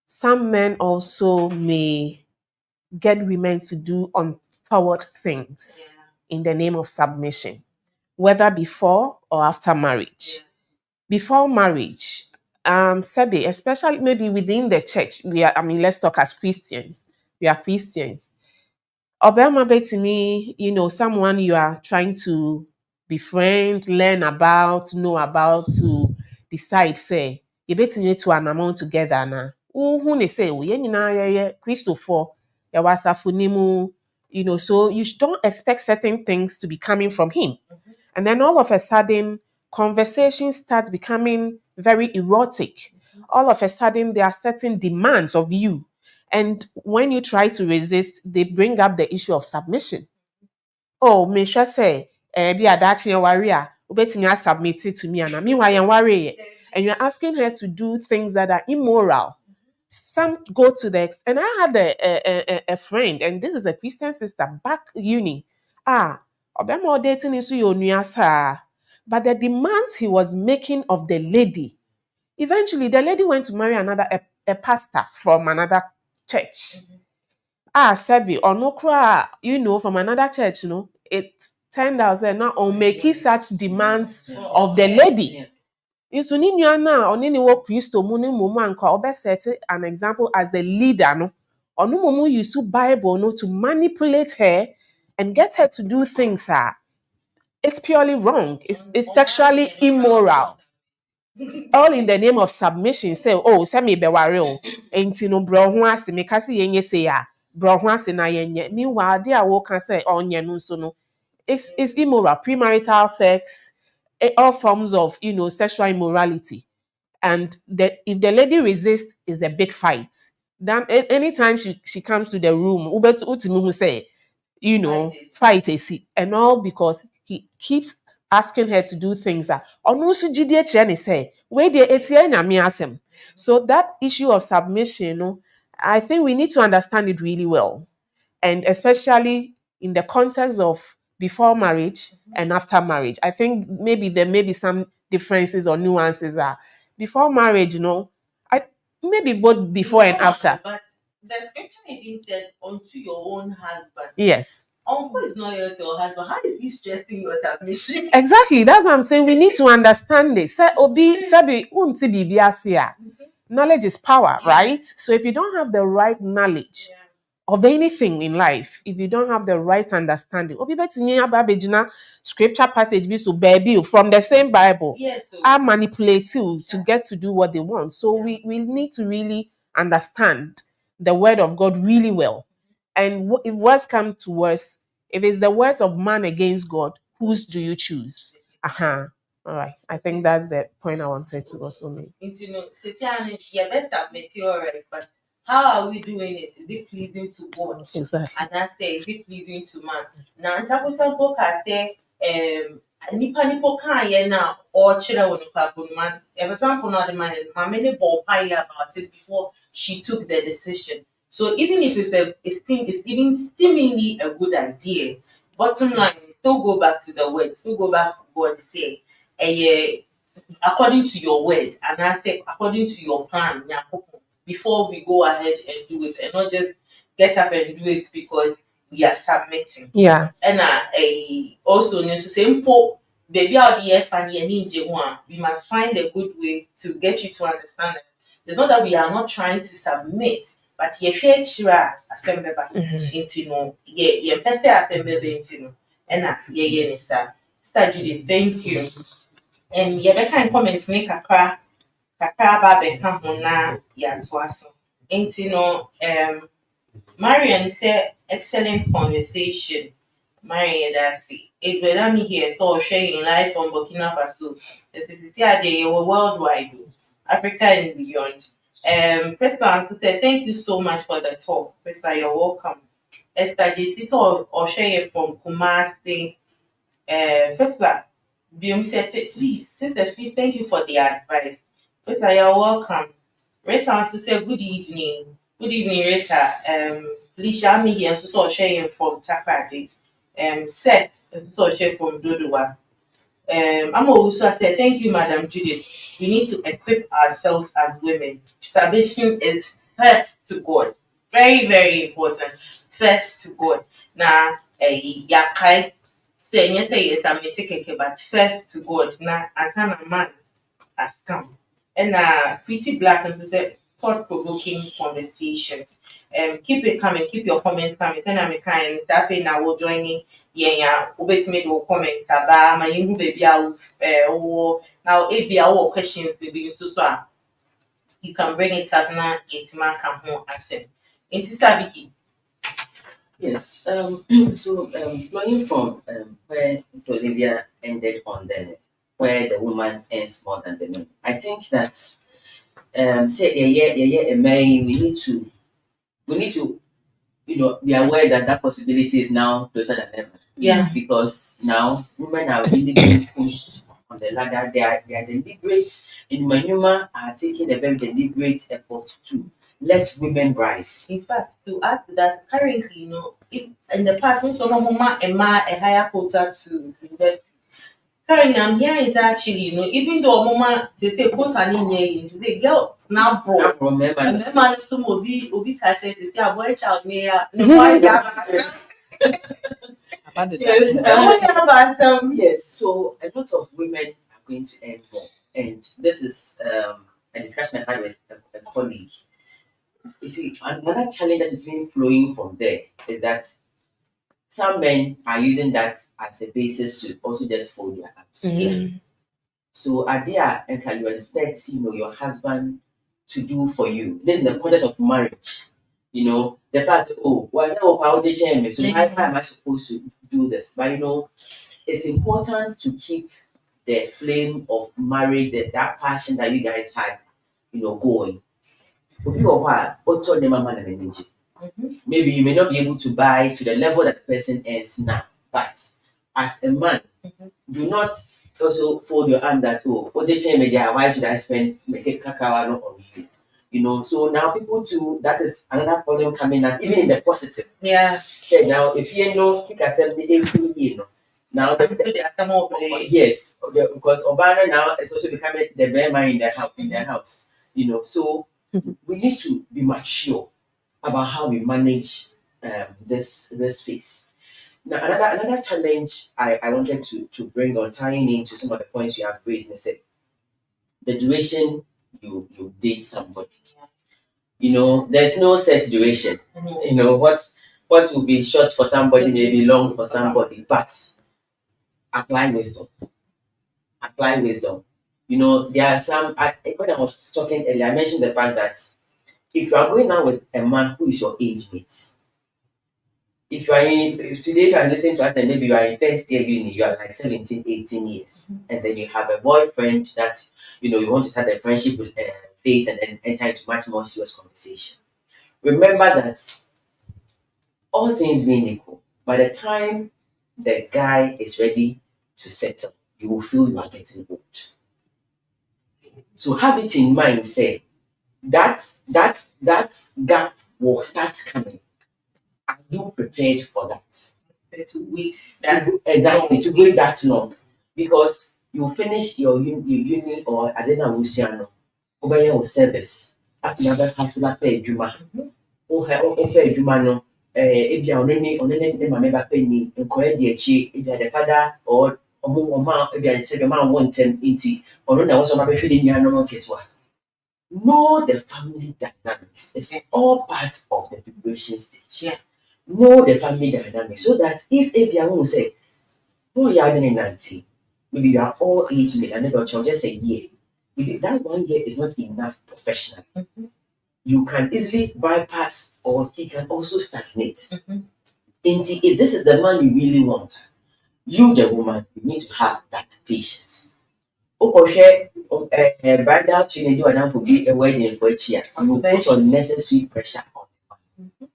some men also may get women to do untoward things in the name of submission, whether before or after marriage. Before marriage, Sebi, especially maybe within the church, let's talk as Christians. We are Christians. Obama to me, someone you are trying to befriend, learn about, know about, to decide, say, you better need to an amount together na. Who they say, we yeah, Christopher, ya wasafunimu, so don't expect certain things to be coming from him. And then all of a sudden, conversation starts becoming very erotic. All of a sudden, there are certain demands of you. And when you try to resist, they bring up the issue of submission. Oh, me sure say, be a dachi warrior, ubetimi submit it to me, and meanwhile, I'm worried. And you're asking her to do things that are immoral. Some go to the and I had a friend, and this is a Christian sister back uni. Obema dating is your nuasa. But the demands he was making of the lady, eventually the lady went to marry a pastor from another church. Sebi, or no cry, from another church, it turned out that now on making such demands of the lady. Is to ni na oni ni wo Kristo mu ni mumu anka obe set an example as a leader no. Onu mumu use to Bible no to manipulate her and get her to do things. It's purely wrong. It's sexually immoral. All in the name of submission. Say, oh, send me beware. Ain't no bro who ask me kasi yenye say ya. Bro who ask na yenye. Meanwhile, dear wo can say on no so no. It's immoral. Premarital sex, all forms of sexual immorality. And if the lady resists, is a big fight. Then anytime she comes to the room, ubet utimu say, fight a seat, and all because he keeps asking her to do things that onusu jidie kyerɛ ne say where the etie na me asem. So that issue of submission, I think we need to understand it really well, and especially in the context of before marriage and after marriage. I think maybe there may be some differences or nuances. Before marriage, I maybe both before and after. But the scripture even said, unto your own husband. Yes. Uncle is not your husband. How is he stressing your submission? Exactly. That's what I'm saying. We need to understand this. Knowledge is power, right? So if you don't have the right knowledge of anything in life, if you don't have the right understanding, scripture passage be so baby from the same Bible, Yes, are manipulate you to get to do what they want. So we need to really understand the word of God really well. And if worse come to worse, if it's the words of man against God, whose do you choose? All right. I think that's the point I wanted to also make. Satan, yeah, that's that meteorite, but how are we doing it? Is it pleasing to God? Exactly. And I say, is it pleasing to man? Now, in some book, I say, nipa can now or children when man. Every example, not the man, my many ball pie about it before she took the decision. So even if it's even seemingly a good idea, bottom line, still go back to the word, still go back to God, say, according to your word, and I say according to your plan, before we go ahead and do it, and not just get up and do it because we are submitting. Yeah. And also need to say, baby, out the FNE we must find a good way to get you to understand that it's not that we are not trying to submit, but you share chira assembly into no, yeah, peste assembly into no, and yeah, sir. Sister Judy, thank you. Yɛbɛka comments ne kakra aba abɛka ho na yɛatoa so. Nti no, Marian said excellent conversation. Marian, that's it. Let me hear so sharing live from Burkina Faso. They were worldwide, Africa and beyond. President said, thank you so much for the talk. President, you're welcome. Esther Jesito or share from Kumasi. President, Biom said, please, sisters, please, thank you for the advice. President, you're welcome. Rita also said, good evening. Good evening, Rita. Felicia me here, so sharing from Takrade. Seth, so sharing from Dodua. I'm also said, thank you, Madam Judith. We need to equip ourselves as women. Salvation is first to God. Very, very important. First to God. Now, yakai say yes, I'm take but first to God. Now, as a man has come. And pretty black and so say thought-provoking conversations. Keep it coming, keep your comments coming. Send me kind that now we'll join in. Yeah, me do comment about my young baby out now if there are questions to be used to start. You can bring it up now, it's my come home accept. In Sister Vicky. Yes. So flowing from where Mr. Olivia ended on the where the woman earns more than the man, I think that say yeah, we need to be aware that that possibility is now closer than ever. Yeah. Because now women are really being pushed on the ladder. They are deliberate. In Manuma are taking a very deliberate effort to let women rise. In fact, to add to that, currently, if in the past, when someone mama a higher quota to invest. Currently, I'm hearing is actually, even though mama they say quota in here, they say girl now Now broke. remember, And remember, some obi cases they say a boy child near no boy have. I've had it Yes, happen. boy have yes, so a lot of women are going to earn more. And this is a discussion I had with a colleague. You see, another challenge that is being flowing from there is that some men are using that as a basis to also just fold their arms. So are there and can you expect your husband to do for you? This is in the context of marriage. The fact that, oh, why is that so why am I supposed to do this? But it's important to keep the flame of marriage, that passion that you guys had, going. Obi wɔ hɔ a, ɔtɔ nneɛma ma no n'ani gye. Maybe you may not be able to buy to the level that the person earns now, but as a man, do not also fold your arm that, oh, media, why should I spend make a kakawa not on you? So now people too, that is another problem coming up, even in the positive. Yeah. Say now, if you know, he can send me every year. Now, yes, because Obama now is also becoming the bear man in the house. So we need to be mature about how we manage this phase. Now, another challenge I wanted to bring on, tying into some of the points you have raised, is the duration you date somebody. There's no set duration. What will be short for somebody may be long for somebody, but apply wisdom. Apply wisdom. There are some. When I was talking earlier, I mentioned the fact that if you are going out with a man who is your age mate, if today if you are listening to us and maybe you are in first year uni, you are like 17, 18 years, and then you have a boyfriend that you want to start a friendship with phase and then enter into much more serious conversation. Remember that all things being equal, by the time the guy is ready to settle, you will feel you are getting old. So have it in mind, say that gap will start coming. Are you prepared for that? To wait that Exactly, to wait that long. Because you finish your uni or Adena Luciano, over your service, after another hustler pay Juma. Pay Juma no, if you are only mamma penny, and correct the chi, if you are the father or Oma, if you are the man 110 or no, I was on my feeling, you know, guess what? Know the family dynamics. It's all part of the preparation stage. Yeah. Know the family dynamics so that if you won't say, oh, you are in 90, maybe you are all age mates, and then just a year. Maybe that 1 year is not enough professional. You can easily bypass, or he can also stagnate. If this is the man you really want, you, the woman, you need to have that patience. Bridal training, you are now for a wedding for a year. You will put unnecessary pressure on the man.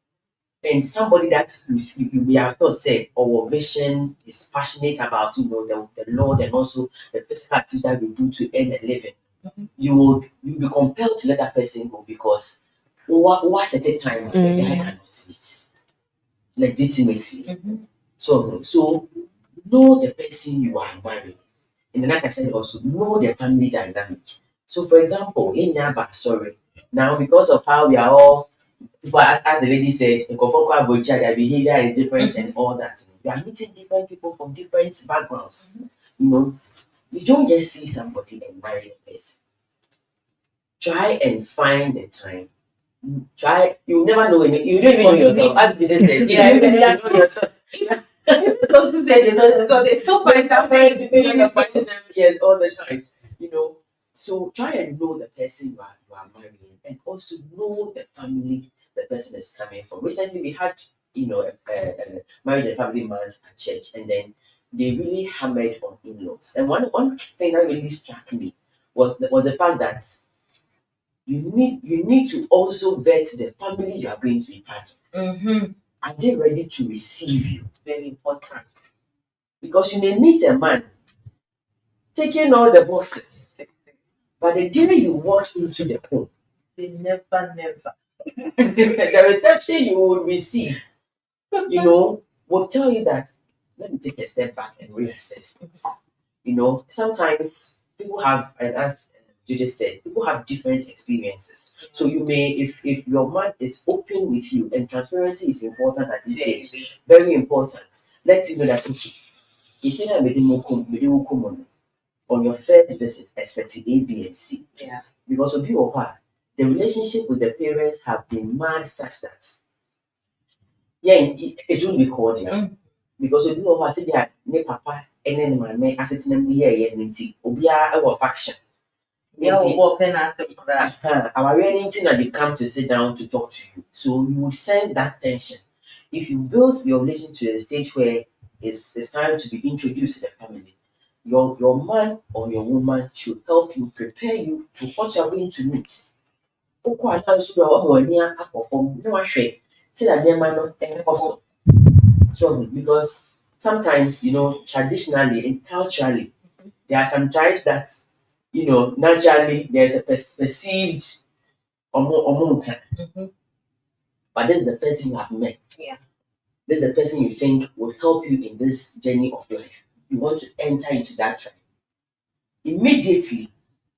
And somebody that we have thought said our vision is passionate about the Lord and also the physical activity that we do to earn a living. You'll be compelled to let that person go because what's at a time the guy cannot meet legitimately. So know the person you are marrying. And then as I said also know the family dynamic. So for example, in Yaba, sorry, now because of how we are all people, as the lady said, in Kofoko their behavior is different and all that. We are meeting different people from different backgrounds. You don't just see somebody and marry a person. Try and find the time. You never know you don't even know yourself. As the lady said, you don't know yourself. Those who said so they still find that very Yes, all the time. So try and know the person you are marrying and also know the family the person is coming from. Recently we had marriage and family month at church, and then they really hammered on in-laws. And one thing that really struck me was the fact that you need to also vet the family you are going to be part of. Mm-hmm. Are they ready to receive you? Very important. Because you may meet a man taking all the boxes, but the day you walk into the home, They never. the reception you will receive, will tell you that, let me take a step back and reassess this. Sometimes people have, and as Judy said, people have different experiences. So you may, if your man is open with you, and transparency is important at this stage, very important. Let you know that, okay, if you are on your first visit, expecting A, B, and C. Yeah. Because of you or her, the relationship with the parents have been mad such that it will be cordial. Because of you or her, say that ne papa and then my man as in our faction. Our anything that they come to sit down to talk to you. So you would sense that tension. If you build your relationship to a stage where it's time to be introduced to the family, your man or your woman should help you, prepare you to what you're going to meet. Because sometimes, traditionally and culturally, there are some tribes that, naturally there's a perceived Mm-hmm. but this is the person you have met. Yeah. This is the person you think will help you in this journey of life. You want to enter into that tribe. Immediately,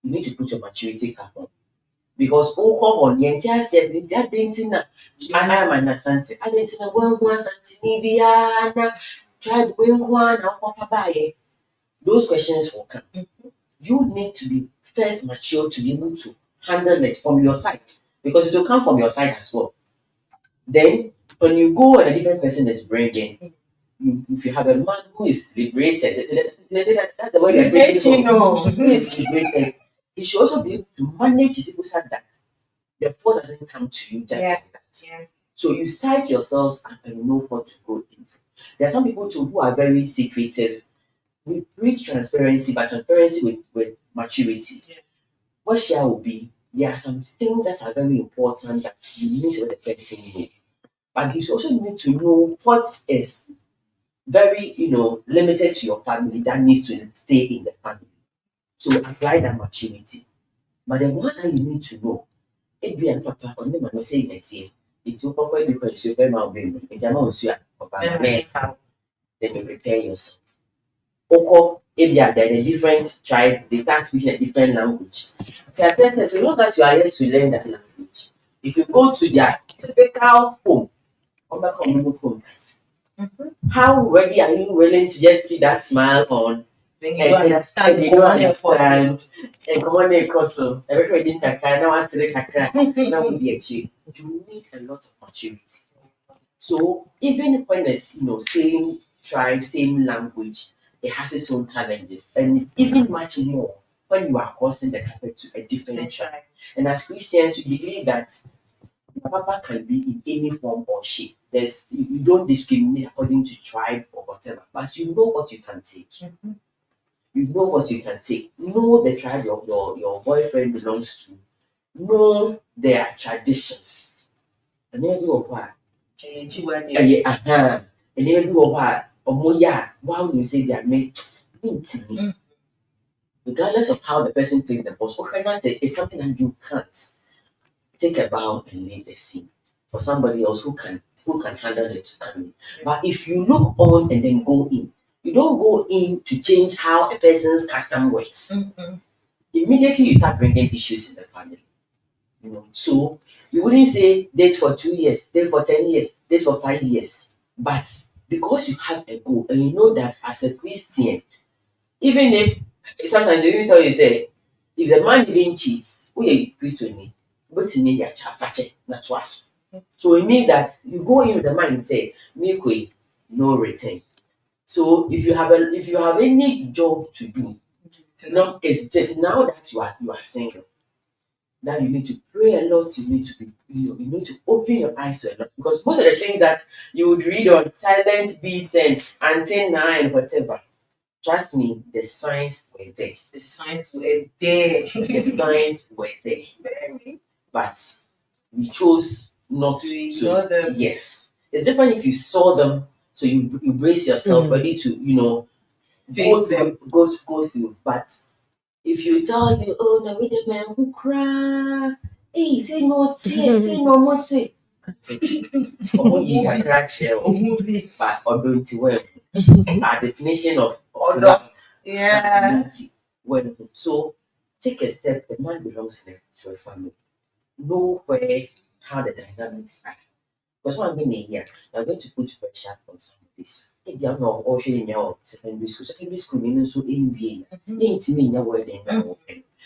you need to put your maturity cap on. Because on the entire says that dating I am an asante. I didn't know well Santi Biana tribe one. Those questions will come. You need to be first mature to be able to handle it from your side. Because it will come from your side as well. Then, when you go and a different person is bringing, if you have a man who is liberated, that's the way they're bringing who is liberated, he should also be able to manage his ego so that the force doesn't come to you just like that. Yeah. So you psych yourselves and you know what to go in. There are some people too who are very secretive. We preach transparency, but transparency with maturity. Yeah. What shall will be? There are some things that are very important that you need to let the person know. But you also need to know what is very, limited to your family that needs to stay in the family. So apply that maturity. But the one that you need to know, it be a papa or never say let's say it's okay because you're very mal baby. It's a mouse, then you prepare yourself. Oko, if they are a different tribe, they start speaking a different language. So long as you are here to learn that language, if you go to their typical home, how ready are you willing to just keep that smile on? Then you understand. You don't understand. And come on, so everybody in Kakra, now wants to the Kakra. Now we get you. You need a lot of maturity. So even when it's same tribe, same language, it has its own challenges, and it's even much more when you are crossing the carpet to a different tribe. And as Christians, we believe that Papa can be in any form or shape. You don't discriminate according to tribe or whatever, but you know what you can take. Mm-hmm. You know what you can take. Know the tribe your boyfriend belongs to. Know their traditions. And then do what? And then do what? Wow, you say they are made. Regardless of how the person takes the boss, it's something that you can't take a bow and leave the scene for somebody else who can handle it to come in. But if you look on and then go in, you don't go in to change how a person's custom works. Mm-hmm. Immediately you start bringing issues in the family. So you wouldn't say date for 2 years, date for 10 years, date for 5 years. But because you have a goal and you know that as a Christian, even if sometimes they even tell you say, if the man even cheats, we are Christian. But in media not was. So it means that you go in with the mind and say, make way, no return. So if you have any job to do, it's just now that you are single. that you need to pray a lot, you need to be, you need to open your eyes to a lot, because most of the things that you would read on silent beats and antenna and whatever, trust me, the signs were there. The signs were there. The signs were there. But we chose not To to. ignore them. Yes. It's different if you saw them, so you brace yourself ready to, Face them. go through. But if you tell you, oh, no, wait a man who cry, hey, say no, say no more, say. Oh, you can crack movie, but or don't well. A definition of love. Yeah. Well, so take a step. The man belongs to a family. Know where how the dynamics are. Because one minute here, you're going to put pressure on somebody's. If you are not all in your secondary school means so NBA. Ain't me in your wedding.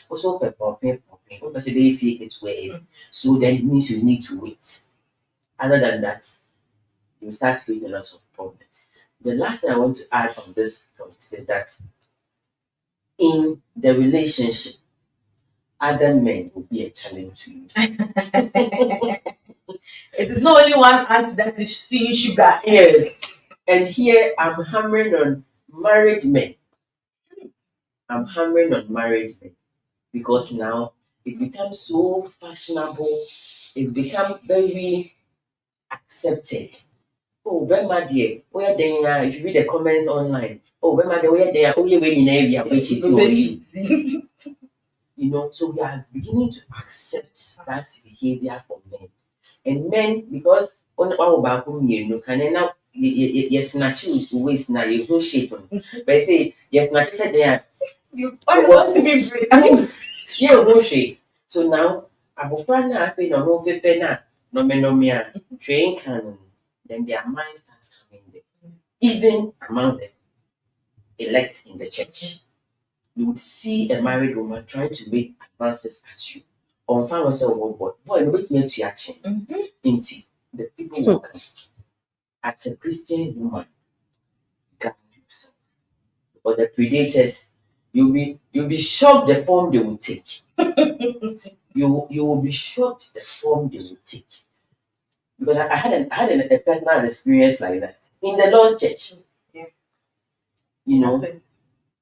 Also, popping. Because they feel it's way. So then it means you need to wait. Other than that, you start creating a lot of problems. The last thing I want to add on this point is that in the relationship, other men will be a challenge to you. It is not only one aunt that is seeing sugar. Yes. And here I'm hammering on married men. I'm hammering on married men because now it becomes so fashionable. It's become very accepted. Oh, Bema dear, where then if you read the comments online, oh, Bema dear, where there, oh, yeah, when you know, we are waiting. So we are beginning to accept that behavior from men. And men, because on our back home, can now yes, naturally always now you go shape. But I say yes, naturally said there. You want to be free. Yeah, go shape. So now, Abufana, I think no pepena, no menomia, train can, then their mind starts coming there. Even amongst the elect in the church, you would see a married woman trying to make advances at you. On fan was a boy, no wait near to your chin. Inti, the people will come. As a Christian woman, guard yourself. But the predators, you'll be shocked the form they will take. You will be shocked the form they will take. Because I had a personal experience like that in the Lord's church. Yeah.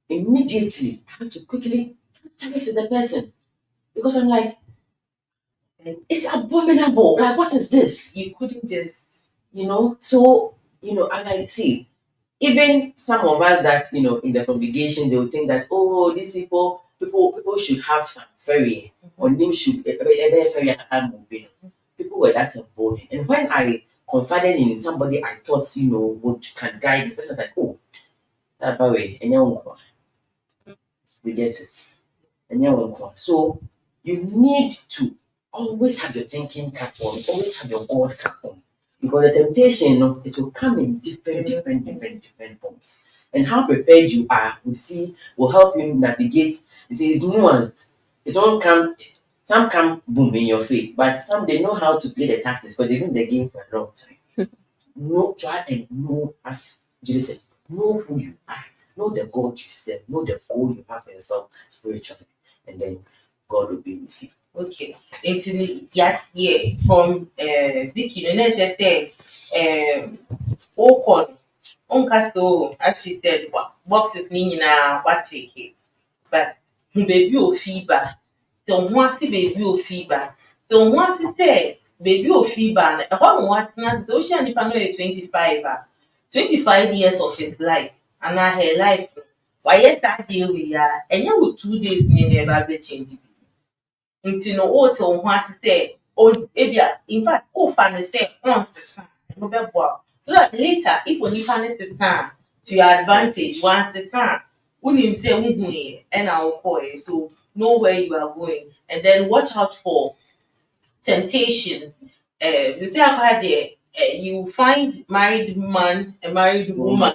Immediately I had to quickly ties with the person because I'm like, it's abominable. Like, what is this? You couldn't just, So, and I see, even some of us that, in the congregation, they will think that, oh, these people should have some ferry, or name should be ferry and moving. People were that emboldened. And when I confided in somebody I thought, can guide me, the person was like, oh, that way, and we get it. So you need to always have your thinking cap on, always have your God cap on. Because the temptation, it will come in different forms. And how prepared you are, will help you navigate. You see, it's nuanced. It won't come, some come boom in your face, but some they know how to play the tactics because they've been in the game for a long time. Try and know, as Julie said, know who you are, know the God you serve, know the goal you have for yourself spiritually, and then God will be with you. okay. Into that year from Vicky, the next day, so as she said, boxes meaning what take it. But baby or fever. So once the baby or fever. So once the say baby or fever, a home what's not the ocean if I know 25. 25 years of his life. And now her life. Why yes that deal we are and you will 2 days never be changed. Until no water on what to say. Oh, in fact, fan is there once. So that later, if when you find the time to your advantage, once the time, when you say, and I'll call it, so know where you are going, and then watch out for temptation. The thing about there, you find married man and married woman.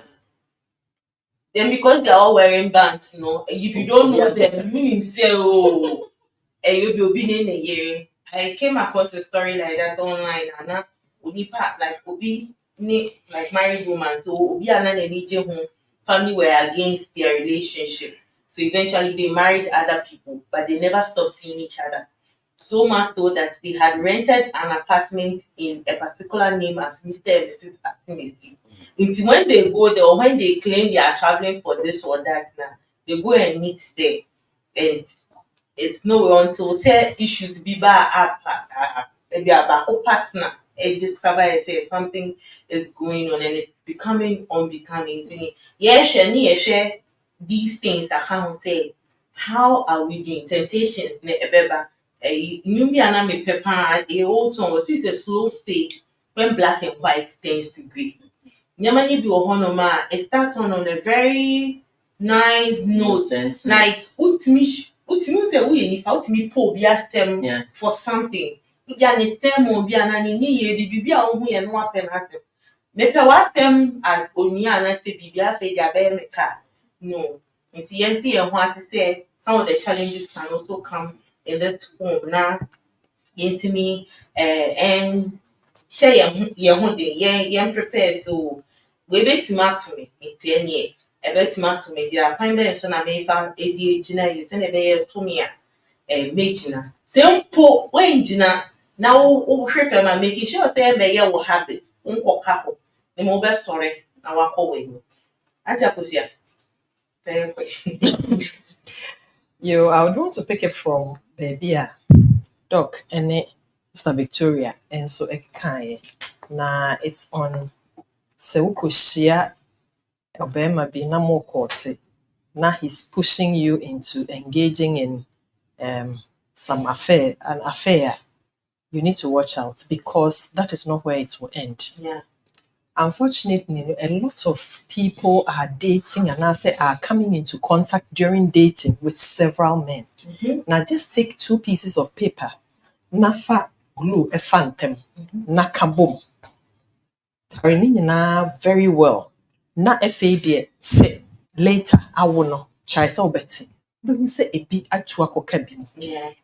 Then because they're all wearing bands, if you don't know them, you need to say, oh, you'll be in a year. I came across a story like that online, and Unipa like Obi like married woman, so Obi and Nene family were against their relationship. So eventually they married other people, but they never stopped seeing each other. So much so that they had rented an apartment in a particular name as Mr. and Mrs. Asimesi. It's when they go there or when they claim they are traveling for this or that now, they go and meet there. And it's no until say issues be up maybe about whole partner and discover and say something is going on and it's becoming unbecoming. Yes, share these things that can say how are we doing temptations ne ebeba nyumi ana me pepa also was is a slow fade when black and white tends to grey. Nyamani bi ohonoma it starts on a very nice note. Like utimi say we ni how to me po bia stem for something. Bia ne stem o bia na ni ye bibia ohun ye no apen asem. Me pe wa stem as onia na say bibia fe dia be me ka. No. Nti yenti ye ho asese some of the challenges can also come in this form na yenti me and share ye ho de ye prepare so we betima to me nti enie e betima to me dia kwan be so na me fa edi egina ye se na be ye to me a megina se mpo when gina na wo hwe fa ma make sure say be ye wo habit nko ka ho ne mo be sore na wakọ we no ati akosia I would want to pick it from baby Doc and Mr. Victoria and so Ekai. Na it's on Seukoshia Obema be na more courtse. Now he's pushing you into engaging in an affair. You need to watch out because that is not where it will end. yeah. Unfortunately, a lot of people are dating and now say are coming into contact during dating with several men. Now just take 2 pieces of paper, nafa glue a phantom, nakabom. Na very well. Na FAD say later I will know. Try so better. But we say a bit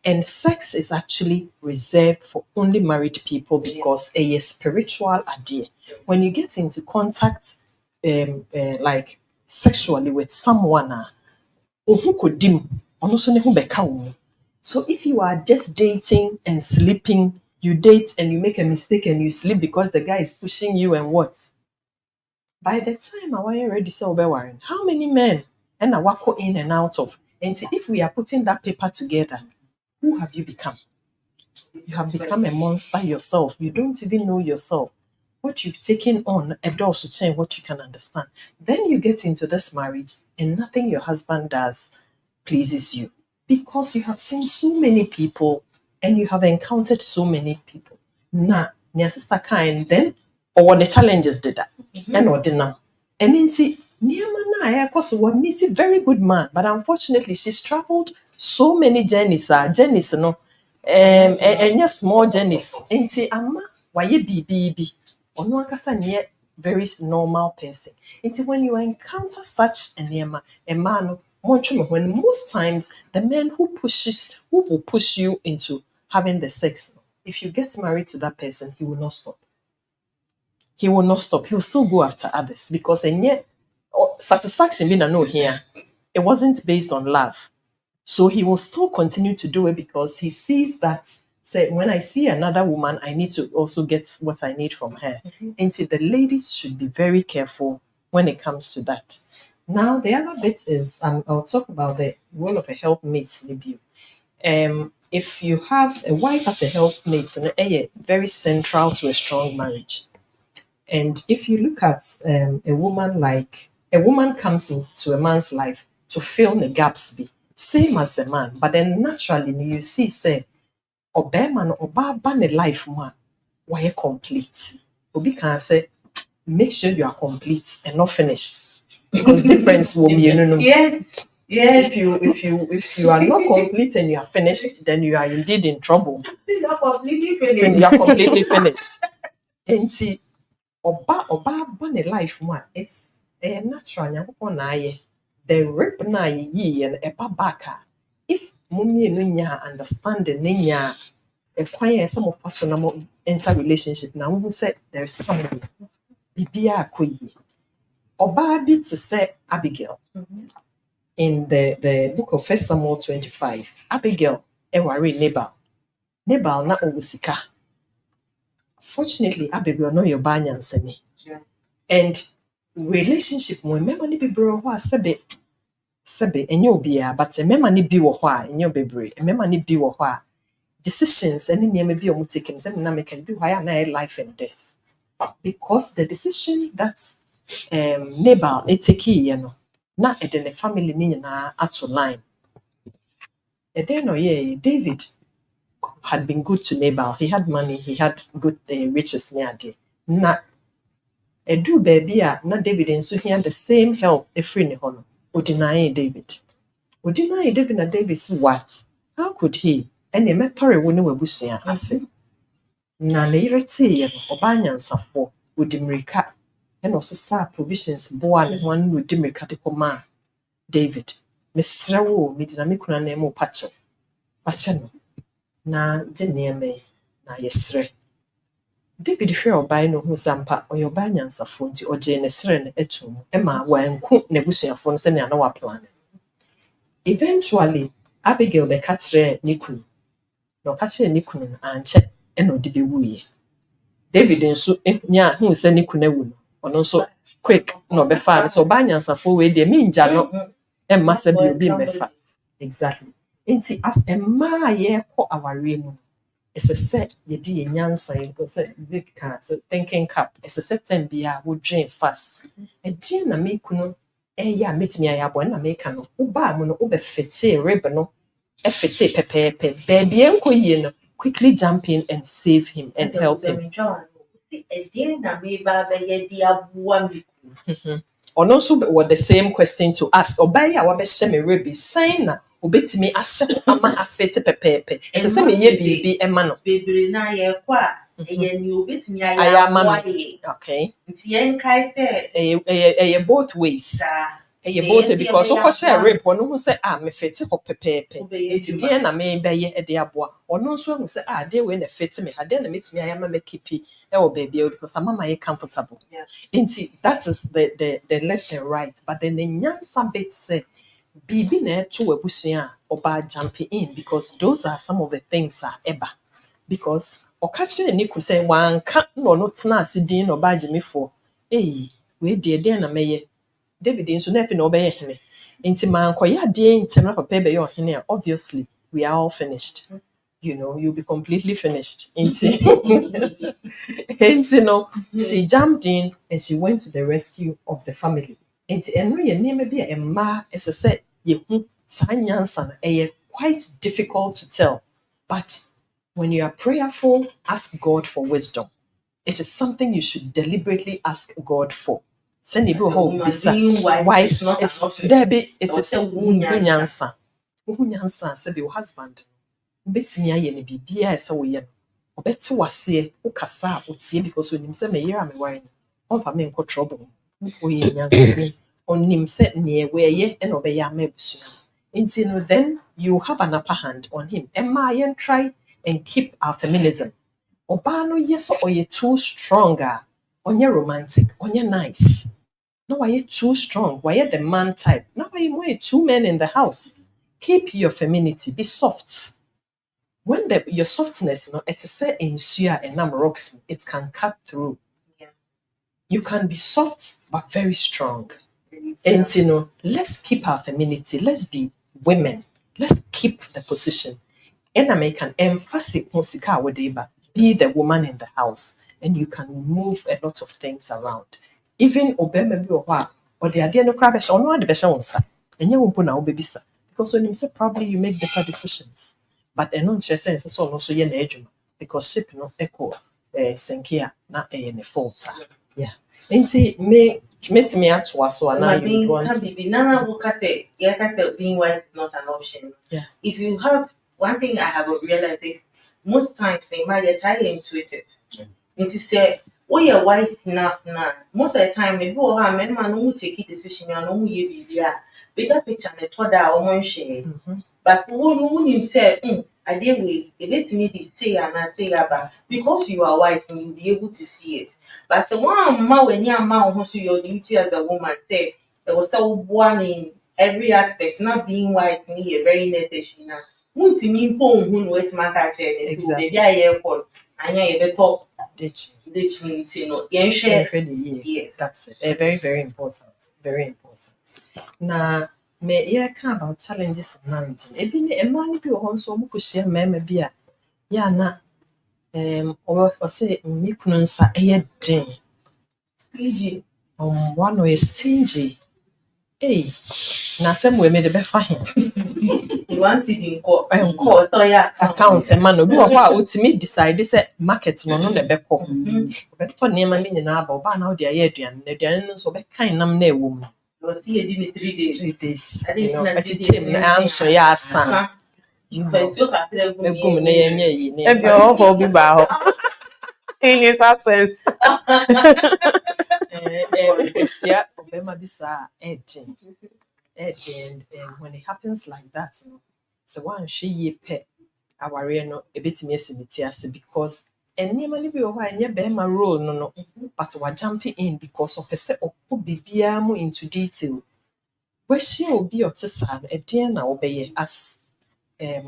and sex is actually reserved for only married people because a spiritual idea. When you get into contact like sexually with someone, so if you are just dating and sleeping, you date and you make a mistake and you sleep because the guy is pushing you and what? By the time I was ready to worrying, how many men and I walk in and out of? And see, if we are putting that paper together, who have you become? You have become a monster yourself. You don't even know yourself. What you've taken on a door to change what you can understand. Then you get into this marriage and nothing your husband does pleases you because you have seen so many people and you have encountered so many people. Now, your sister kind then or the challenges did that and or dinner. And into because we meet a very good man, but unfortunately she's traveled so many journeys. Journeys, no, and yes, small journeys. Enti ama waye bibi ono akasa near very normal person. Enti when you encounter such a man, when most times the man who will push you into having the sex, if you get married to that person, he will not stop. He will not stop. He will still go after others because satisfaction being no here. It wasn't based on love. So he will still continue to do it because he sees that, say, when I see another woman, I need to also get what I need from her. And so the ladies should be very careful when it comes to that. Now, the other bit is, I'll talk about the role of a helpmate, Libby. If you have a wife as a helpmate, very central to a strong marriage. And if you look at a woman comes into a man's life to fill the gaps, be same as the man, but then naturally you see, say, man or ban life man, why complete? Obi can say, make sure you are complete and not finished. Because difference will be, Yeah. If you are not complete and you are finished, then you are indeed in trouble. You are completely finished. When you are completely finished. And see, oba born a life one, it's natural nyankopon na aye. The rip na ye and eba back. If mummy no nya understanding nya e kwan some of us no enter relationship na who said there is something bibia akoyi. Oba bi to say Abigail. In the book of 1 Samuel 25, Abigail, a worry neighbor. Nabal na owusika. Fortunately, Abigail no your banyan semi. And relationship when memory be bro sebe enyo bia but memory be wo hwa enyo bebre memory be wo hwa decisions any name be omu taken say na make be why na life and death because the decision that Nabal take you know na the family ni na ato line and then David had been good to Nabal. He had money, he had good riches near there. Na edu baby na David and so he had the same help free ne hono. Odinaye David. Odinaye David na David said, what? How could he? And the metore wo ne wabusua ase. Na ne yireti ye no oba nyansafo odimirika. And also sa provisions boa ne ho an odimirika de koma David. Mesra wo medina me kuna na mo pache. Pache no. Na jeneme na yesre. David hwɛ ɔbaa no hu sampa ɔyɛ ɔbaa nyansafo nti ɔgye ne sere no atum ɛma wanku n'abusuafo no sɛnea na waplan. Eventually Abigail bɛka kyerɛ ne kunu na ɔka kyerɛ ne kunu no ankyɛ ɛna ɔde bɛwuiɛ. David nso nya hu sɛ ne kunu awu no ɔno nso quick na ɔbɛfa no sɛ ɔbaa nyansafo wei deɛ mengya no ɛmma sɛ bi obi mmɛfa. Exactly. Nti as ɛmmaa yɛkɔ awareɛ mu it's a set yedi nyansa say big can so thinking cap it's a certain bia wo dream fast e dia na me kunu ya metimi ayabo na me ka no wo ba mu no wo be fete rib no e fete pepepe baby enko yie no quickly jump in and save him and help him E dia na me ba be ye di aboa me ono nso were the same question to ask obai a wabɛhyɛ me rib sign na obetimi ahyɛ ama afete pepepe ese se me ye bibi ema no bebre na ye kwa ye ni obetimi aya okay nti yen kai se e both ways e both because so share rib ono hu se me fete ho pepepe nti die na me be ye de aboa ono nso hu se de we na fete me ade na metimi aya ma kipi e wo baby because mama ye comfortable nti that is the left and right but then the nyansa bit say bibi na to abusua oba jump in because those are some of the things eba because okachire ni ku say wanka no no tena ase din no ba gimefo we de na meye David nso na efe na obeye hene nti man koya de ntem na papa be ye ohene obviously we are all finished you know you'll be completely finished nti no she jumped in and she went to the rescue of the family nti eno ye neme bi a emma esese yehu sanyansa na quite difficult to tell but when you are prayerful ask God for wisdom. It is something you should deliberately ask God for. Send you hope this wise not an option. Debbie, it is a nyansa. Nyansa say your husband. Betimi aye ne bibia ese wo ye no. Obeti wase ukasa otie because onim se me yera me wine. Onfa me nko trouble. Oye nyansa. Onim se ne we ye e no be ya mabusu. Nti no then you have an upper hand on him. Emma yen try and keep our feminism. Obano yes or you too stronger, on your romantic, on your nice. No, why you too strong? Why you the man type? No, why you two men in the house? Keep your femininity, be soft. When your softness, it is say in suya and nam rocks, it can cut through. Yeah. You can be soft but very strong. And let's keep our femininity. Let's be women. Let's keep the position. And I make an emphasis on be the woman in the house, and you can move a lot of things around. Even obema bi oha or the idea no crabesha or no the besha wonsa. And you won't na obebisa. Because when you say probably you make better decisions. But a non sense so no so yen ejuma because ship no echo senkia na ne fault. Yeah. And see me at so and now you want to be nana look at it. Yeah, being wise is not an option. Yeah. If you have one thing I have realized most times they might get highly intuitive. It is said, oh, you're wise enough now. Most of the time, maybe oh, I remember no take a decision and no you be bigger picture and the thought that I won't share. But when you say, I deal with it me this stay and I say about because you are wise and you'll be able to see it. But so one ma when your man wants your duty as a woman say there was so one in every aspect, not being wise me a very necessary now. Muntimi mpo hu no wetima aka che ne so baby aye ko anya ye beto the chinti no yenhwe. Yes, that's it. Very, very important. Very important. Na me yeah ka about challenges in marriage. Ebi ne emma ni bi wo ho nso mo kohyia mema bi a ya na or say me kunu nsa eye den. stingy. One way stingy. Hey, na asɛm wɔ me de bɛfa he. You want see the nko. Nkɔ So yeah, account ma no bi wɔ hɔ a otimi decide sɛ market no no na bɛkɔ. Bɛtɔ nneɛma ne nyinaa ba ɔbaa na ɔde ayɛ aduane na aduane no nso ɔbɛkan nam na ɛwɔ mu. you see it in 3 days. 3 days. I didn't know Ɛkyekyɛ mu na anso yɛ asa. Egum na yɛnyɛ yi na If you're all hobby bow in his absence. Ɛhyia ɔbɛma bi saa ɛden. And when it happens like that, you know, so one she ye pet our no a bit messy because and near money be why near my role no, but we're jumping in because of a set of bibiamu into detail. Where she will be your sister, a dear now obey as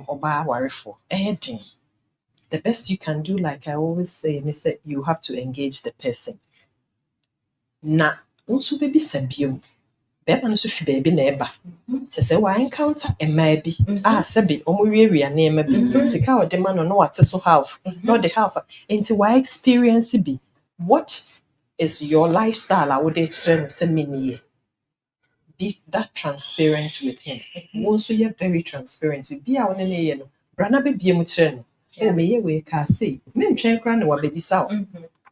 oba worry for heading. The best you can do, like I always say, is that you have to engage the person. Na also baby sabium. Bɛma no so fi baabi na ɛba kyɛ sɛ wa encounter mmaa bi a sɛbi ɔmo wiawia nneɛma bi sika a ɔde ma no na wate so half na ɔde half nti wa experience bi what is your lifestyle a wode kyerɛ no sɛ meniyɛ be that transparent with him wo nso yɛ very transparent bi a wo ne ne yɛ no bra na bɛbie mu kyerɛ no meyɛ wei ka sei mentwɛn koraa na wabɛbisa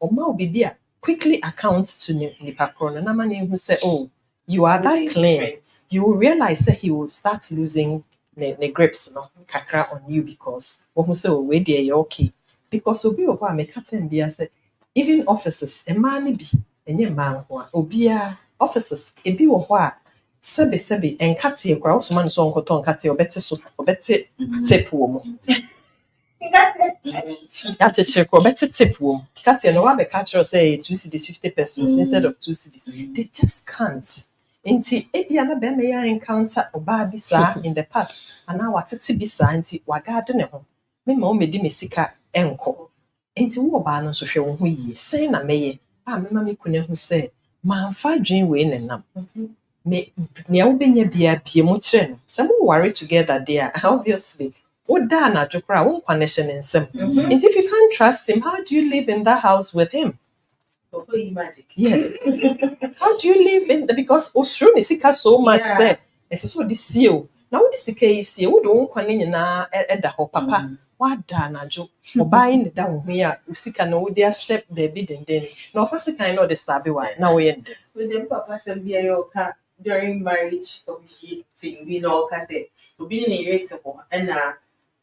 wo ɔma wo bibi a quickly account to nipa korɔ no na ma ne hu sɛ oh you are that clean. You will realize that he will start losing the grips no kakra on you because when say oh we dey okay because obi obo a make ten bia say even officers a man bi enye man ho a obia officers ebi wo ho a sebe enkate ekra wo so man so onkoto nkate obete tip wo mu ya cheche ko obete tip wo mu kate no wa be catch say 2 cedis 50 pesos instead of 2 cedis they just can't. Inti ebia na be me ya encounter oba bi saa in the past ana watete bi saa nti wagade ne ho me ma o medi me sika enko nti wo oba no so hwe wo ho yie sen na meye a me ma me kunu hu se ma mfa dwen we ne nam me ne wo benya bia bia mo kire no se mo worry together there obviously wo da na dwokra wo connection nsem nti if you can't trust him how do you live in that house with him? Magic. Yes. How do you live in because Australia sika so much there? It's so this seal. Now what is the seal? What don't kwane na eda ho papa. What da na jo. Obayin the down here. Usika no wo dia shep baby den. No first kind no the sabi why. Now we end. With them papa say be your car during marriage obviously thing we know kate. Obi ni rate ho na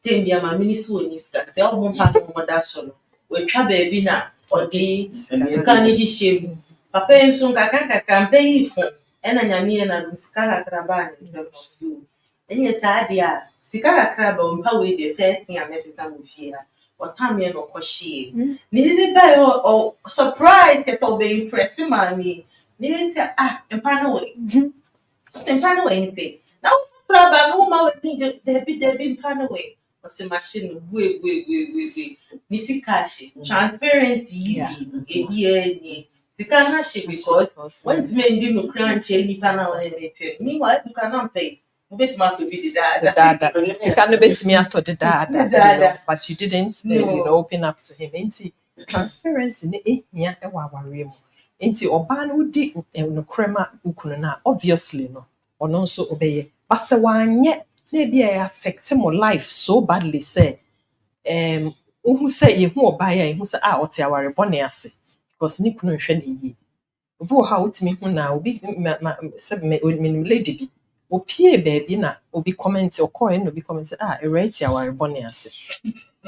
tem bia ma mini so ni sika. Say o mo pa mo da so no. We twa baby na odi sika ni hihye papa enso nkaka campaign fo ena nyame na sika kakraba ni dem so enye saade a sika kakraba mpa we the first thing a message am fie na otam ye no kohye ni ni ba o surprise that will be impressing me ni say mpa no we anything now braba no ma we ni debi mpa no we the machine we nisi cash transparency ebi sika na she because when men do no crunch any pana on anything meanwhile you cannot pay bet ma to be the dada sika no bet me ato the dada but you didn't open up to him enti transparency ne ehia e wa aware mu enti oba no di no krema ukunu na obviously no ono nso obeye but se wanye na bi e affect mo life so badly say who say you who buy a who say ote aware bone ase because ni kunu hwe na yi obi ha utimi hu na obi se me lady bi opie baabi na obi comment okoe no obi comment e right aware bone ase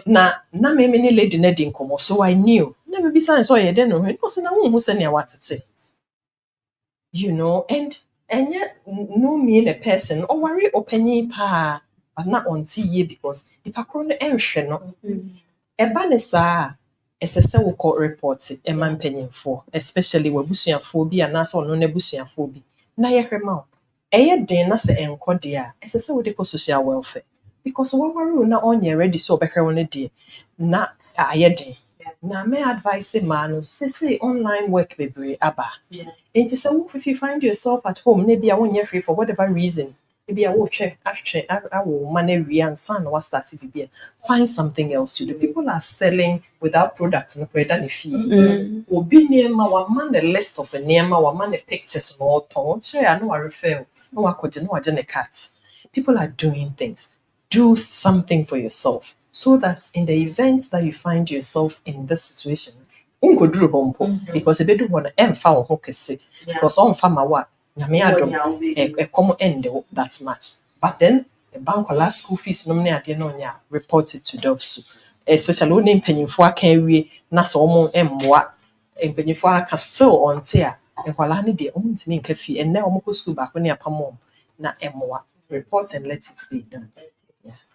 na me ni lady na di nkomo so I knew na me bi san so ye den no because na hu say na watete and yet no mean a person or worry opening pa but not on ye because the pakron enhwe no eba ne saa esese wo call report e man penyin for especially wabusuafo bi ana so no na busuafo bi na ye hwema eye den na se enko de a esese wo de ko social welfare because when we're not on your ready so better on a day, na ayede. Na me advice man say online work bebre aba. It is so if you find yourself at home, maybe I won't hear free for whatever reason. Maybe I will check, I will manage and son or start to be. Find something else to do. People are selling without products and credit fee. Obi nearma one man the list of the nearma one man the pictures and all tone. Sure, I know I refer. No, I could know I didn't cats. People are doing things. Do something for yourself so that in the event that you find yourself in this situation, unkoduru hɔ mpo because ebedu hɔ no ɛmfa wo ho kɛse because ɔmfa ma wo a nyame adom ɛkɔm ɛnde wo that much but then ɛba nkɔlaa school fees nom ne adeɛ no ɔnyɛ a report it to dɔfso especially wo ne mpanyimfoɔ aka awie na sɛ ɔmo ɛmmoa mpanyimfoɔ aka still ɔnte a nkɔlaa no deɛ ɔmo ntumi nka fie ɛnnɛ ɔmo kɔ school baako ne apam ɔmo na ɛmmoa report and let it be done.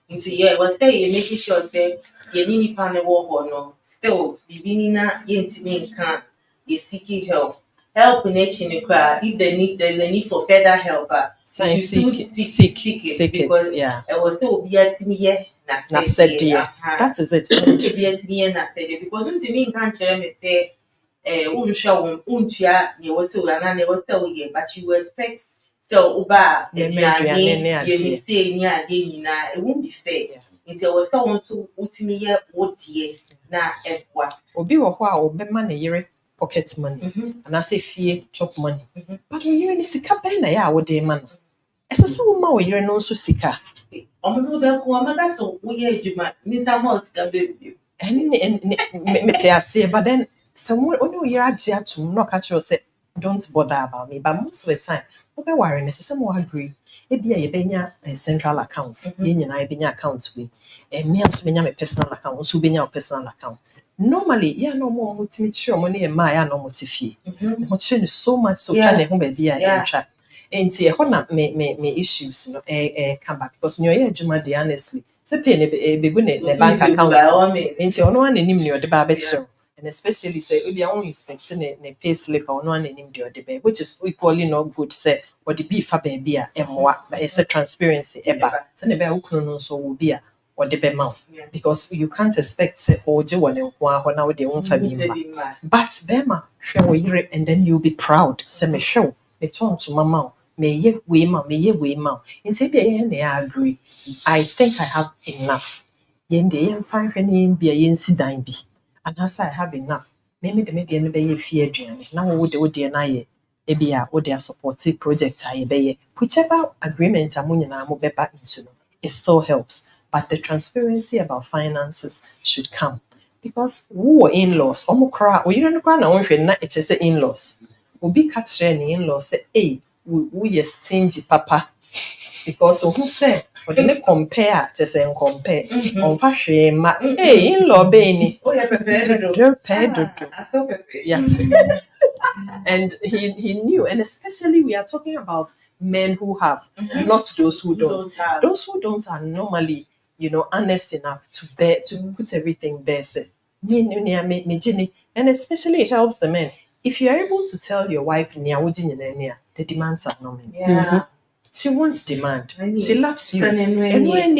Yeah, was there you making sure that you need panel war no still beginning you can't you seeking help. Help in the crowd if there's a need for further help. Seek it, because it was still be at me that is it. To be at me because when to me can't say unsure untia you was so and I was tell you but you expect so uba you stay near it won't be fair. Until someone to put me here what dear na what obi wɔ hɔ a ɔbɛma ne yere pocket money and I say fie chop money but when yere ne sika bɛn na yɛ a wode ma no ɛsɛ sɛ woma wo yere no nso sika ɔmo bɛ ko amaga so wo yɛ adwuma Mr. Malt ka bɛ ɛne mete aseɛ but then someone only wo yere agye atom na ɔka kyerɛ sɛ don't bother about me but most of the time wobɛware no ɛsɛ sɛ mo agree ebia yɛbɛnya central account yɛn nyinaa yɛbɛnya account we me nso bɛnya me personal account nso bɛnya wo personal account normally na ɔmo timi kyerɛ ɔmo ne yɛ maa na ɔmo te fie ne ho kyerɛ no so much so twa ne ho baabi a ɛntwa nti ɛhɔ na me issues no come back because ne ɔyɛ adwuma de honestly sɛ pay ne begu ne bank account nti ɔno ananim ne ɔde ba abɛkyerɛ and especially say ebia ɔmo inspect ne pay slip ɔno ananim de ɔde ba which is equally not good say or the beef baby a ɛmmoa but it's a transparency eba sɛ ne bɛ wokunu no nso wɔ bi a ɔde bɛma because you can't expect say ɔgye wɔ ne nko a hɔ na wode womfa bi mma but bɛma hwɛ wo yere and then you'll be proud sɛ mehwɛ wo metɔ ntoma ma wo meyɛ wei ma wo nti ebia yɛn na yɛ agree I think I have enough yɛn de yɛmfa nhwɛ ne yɛn bia yɛnsi dan bi anaasɛ I have enough me de me deɛ no bɛyɛ fie aduane na wo de wo deɛ no ayɛ ebia wo de support project a yɛbɛyɛ whichever agreement a mo nyinaa mo bɛba into no it still helps but the transparency about finances should come because wo in-laws ɔmo kora oyire no kora na wɔnhwɛ na ɛkyɛ sɛ in-laws obi ka kyerɛ ne in-laws sɛ wo yɛ stingy papa because ohu sɛ ɔde ne compare a kyɛ sɛ compare ɔmfa hwee ma in-law bɛni yes and he knew and especially we are talking about men who have not those who don't those who don't are normally honest enough to put everything there say me and especially it helps the men if you are able to tell your wife the demands are normal she wants demand she loves you and when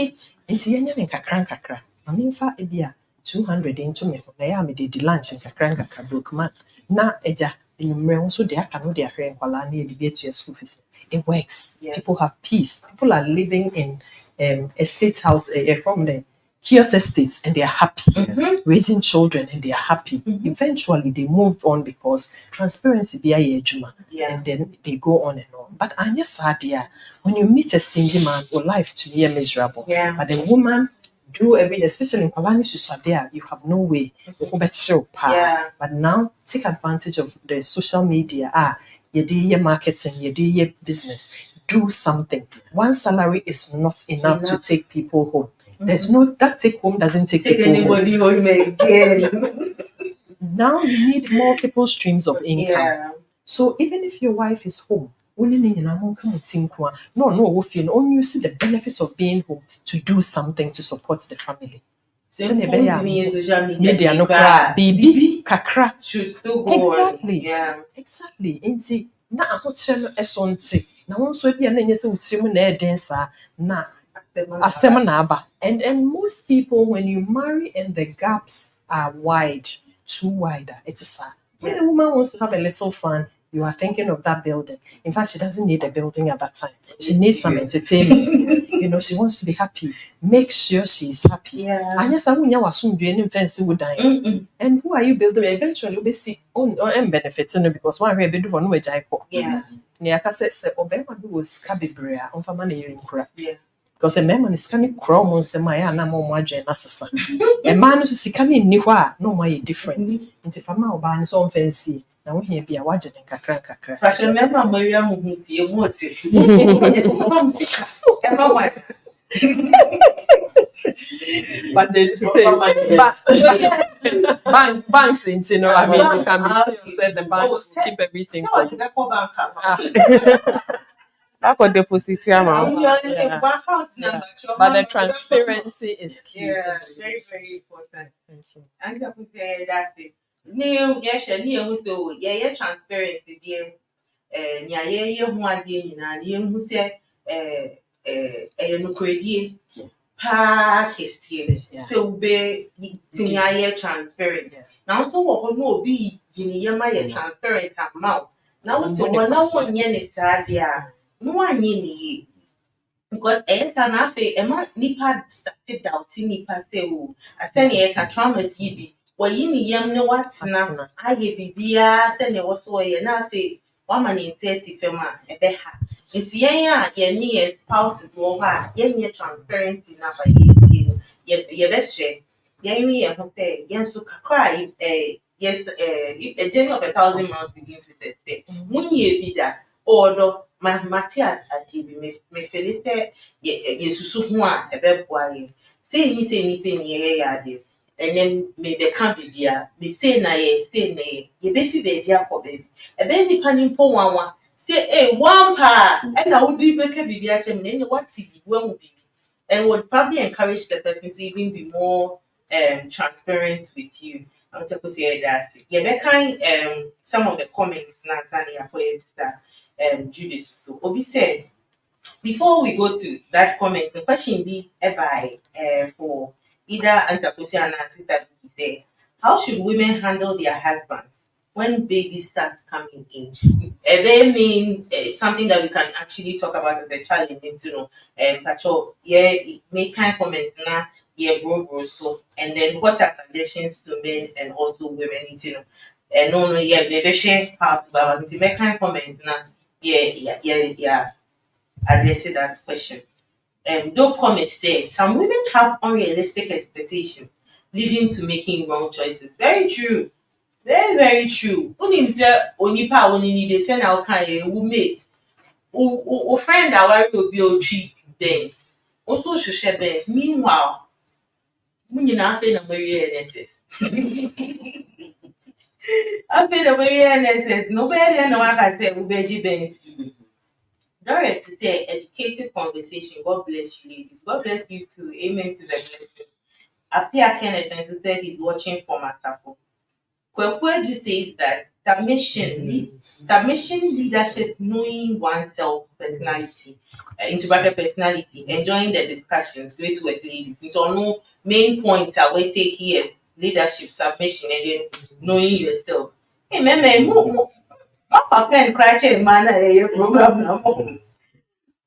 nti yenya ne nkakra mamemfa ebia 200 into me na ya me de lunch nkakra broke man na eja enumre nso de aka no de ahwe nkwala na ye de school fees it works people have peace people are living in estate house from the kiosk estates and they are happy raising children and they are happy eventually they moved on because transparency be a juma and then they go on and on but anya sadia when you meet a stingy man your life to be miserable but the woman do everything, especially in Palani Susadea, you have no way. But now take advantage of the social media. You do your marketing, you do your business. Do something. One salary is not enough to take people home. There's no that take home doesn't take people anybody home again. Now you need multiple streams of income. So even if your wife is home, no, only you see the benefits of being home to do something to support the family. Media no cry, baby, kakra should still go exactly. On. Exactly. Inti na ahokyere no esonte. Na won so bia na nyese wutiri mu na eden sa na asem na aba. And most people, when you marry and the gaps are wide, too wide, it's a sad. When the woman wants to have a little fun, you are thinking of that building. In fact, she doesn't need a building at that time. She needs some entertainment. You know, she wants to be happy. Make sure she is happy. Yeah. And yes, I wouldn't know soon do any fancy would die. And who are you building? Eventually, we'll see on benefits because one way do one way jaiko. Yeah. Near Cassette or Bema was cabibrea on Famani in crap. Yeah. Because a man is coming chrome on Semaya, no more margin assassin. A man who's sicani niwa, no more different. Into Fama ban so fancy. Now we be a wagon and crack. But remember, Maria moved the emotive. But the banks, you know, I mean, you can be sure said the banks will keep everything. Back on deposit amount. But the transparency is key. Yeah, very, very important. Thank you. And I would say that's it. New, yes, new, so yeah, transparency, dear. Yeah, one day, and who said, no credit. Package still be transparent. Now, so no be in transparent amount. Now, it's one yen is that there. No one yen because can have a man nipa started doubting nipa say, oh, I send you can trauma TV. Well, you know what's now. I give Bibia, send you also a nafe. One man in 30 fema, a beha. It's ye near spouses more, ye transparent enough. Ye best share. Ye must say, yes, so cry. Yes, a journey of 1,000 miles begins with a step. When ye be that, or Matia at me felite ye susu ho a ebeboa ye say anything ye yade and then me be can bibia me say na ye ye be fi baby akọ baby e be nipa ni mpo wanwa say one pa and na wo di be ka bibia chem na what bi wo mu bibi and would probably encourage the person to even be more transparent with you. I'll tell you that ye be kind some of the comments na Tanya for your sister Judith. So Obi said, before we go to that comment, the question be by for either Antaposia and Ansita say, how should women handle their husbands when babies start coming in? They mean something that we can actually talk about as a challenge, you know, Pacho, yeah, make kind comments now, yeah, bro, so, and then what are suggestions to men and also women, you know, and no, yeah, they share half, but make kind comments now. Yeah. Addressing that question. Don't comment there. Some women have unrealistic expectations, leading to making wrong choices. Very true. Very, very true. Only say onipa only need 10 out can mate. O friend our will be o tree Benz. Also should share Benz. Meanwhile, when you not na very NSS. I feel the very NSS. Nobody know what I say. Ubeji Benz. Doris today, educated conversation. God bless you, ladies. God bless you too. Amen to the blessing. Apia Kenneth and said he's watching from Asapo. Kwekwedu says that submission, leadership, knowing oneself personality, into bracket personality, enjoying the discussions, great work, ladies. It's on no main point that we take here: leadership, submission, and then knowing yourself. Hey, man, Papa and Cratchit man, a program now.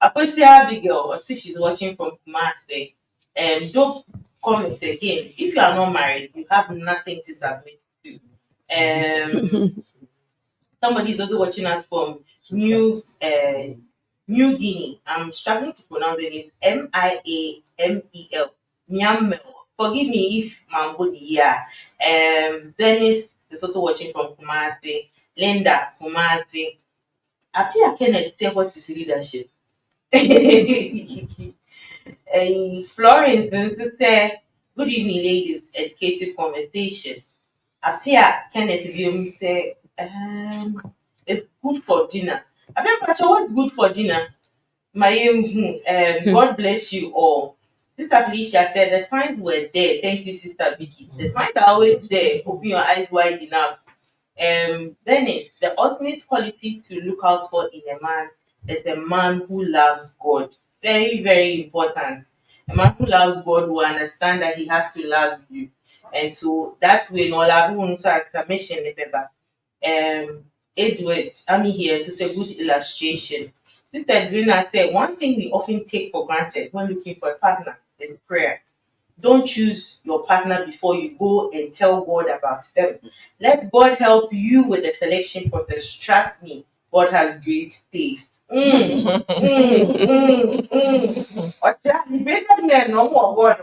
Apostle Abigail, see she's watching from Kumasi. Don't comment again. If you are not married, you have nothing to submit to. Somebody is also watching us from New Guinea. I'm struggling to pronounce it. It's Miamel. Miamel. Forgive me if Mambodi, yeah. Dennis is also watching from Kumasi. Linda, Kumasi. Apia Kenneth say what is leadership? Florence say, good evening, ladies. Educative conversation. Apia Kenneth Biom say, it's good for dinner. Apia Pacho, what's good for dinner? God bless you all. Sister Felicia said the signs were there. Thank you, Sister Vicky. The signs are always there. Open your eyes wide enough. Dennis, the ultimate quality to look out for in a man is a man who loves God. Very, very important. A man who loves God will understand that he has to love you. And so that's when all I want to submission the paper. Edward, I'm here. It's a good illustration. Sister Adrina said one thing we often take for granted when looking for a partner is prayer. Don't choose your partner before you go and tell God about them. Let God help you with the selection process. Trust me, God has great taste. You better me no more God.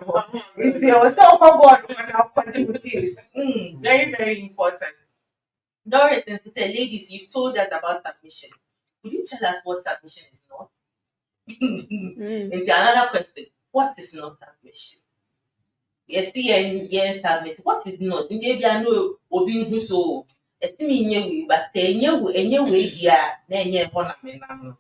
If you was talk about God, I'll continue with this. Very, very important. Doris and sister, ladies, you've told us about submission. Could you tell us what submission is not? And another question: what is not submission? Yes, yes, submit. What is not? Maybe I know Obi who so. Estimi nye but enye we dia na enye hona me na.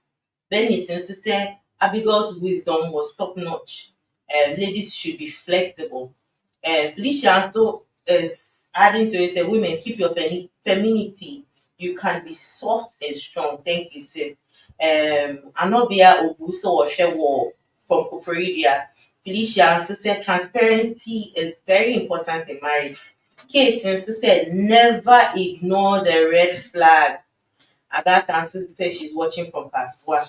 Then he seems to say Abigail's wisdom was top notch. Ladies should be flexible. Felicia also is adding to it, say, women, keep your femininity. You can be soft and strong. Thank you, sis. Anobia Obuso or Shewo from Coperidia. Felicia also said transparency is very important in marriage. Kate also said never ignore the red flags. Agatha also said she's watching from Paswa.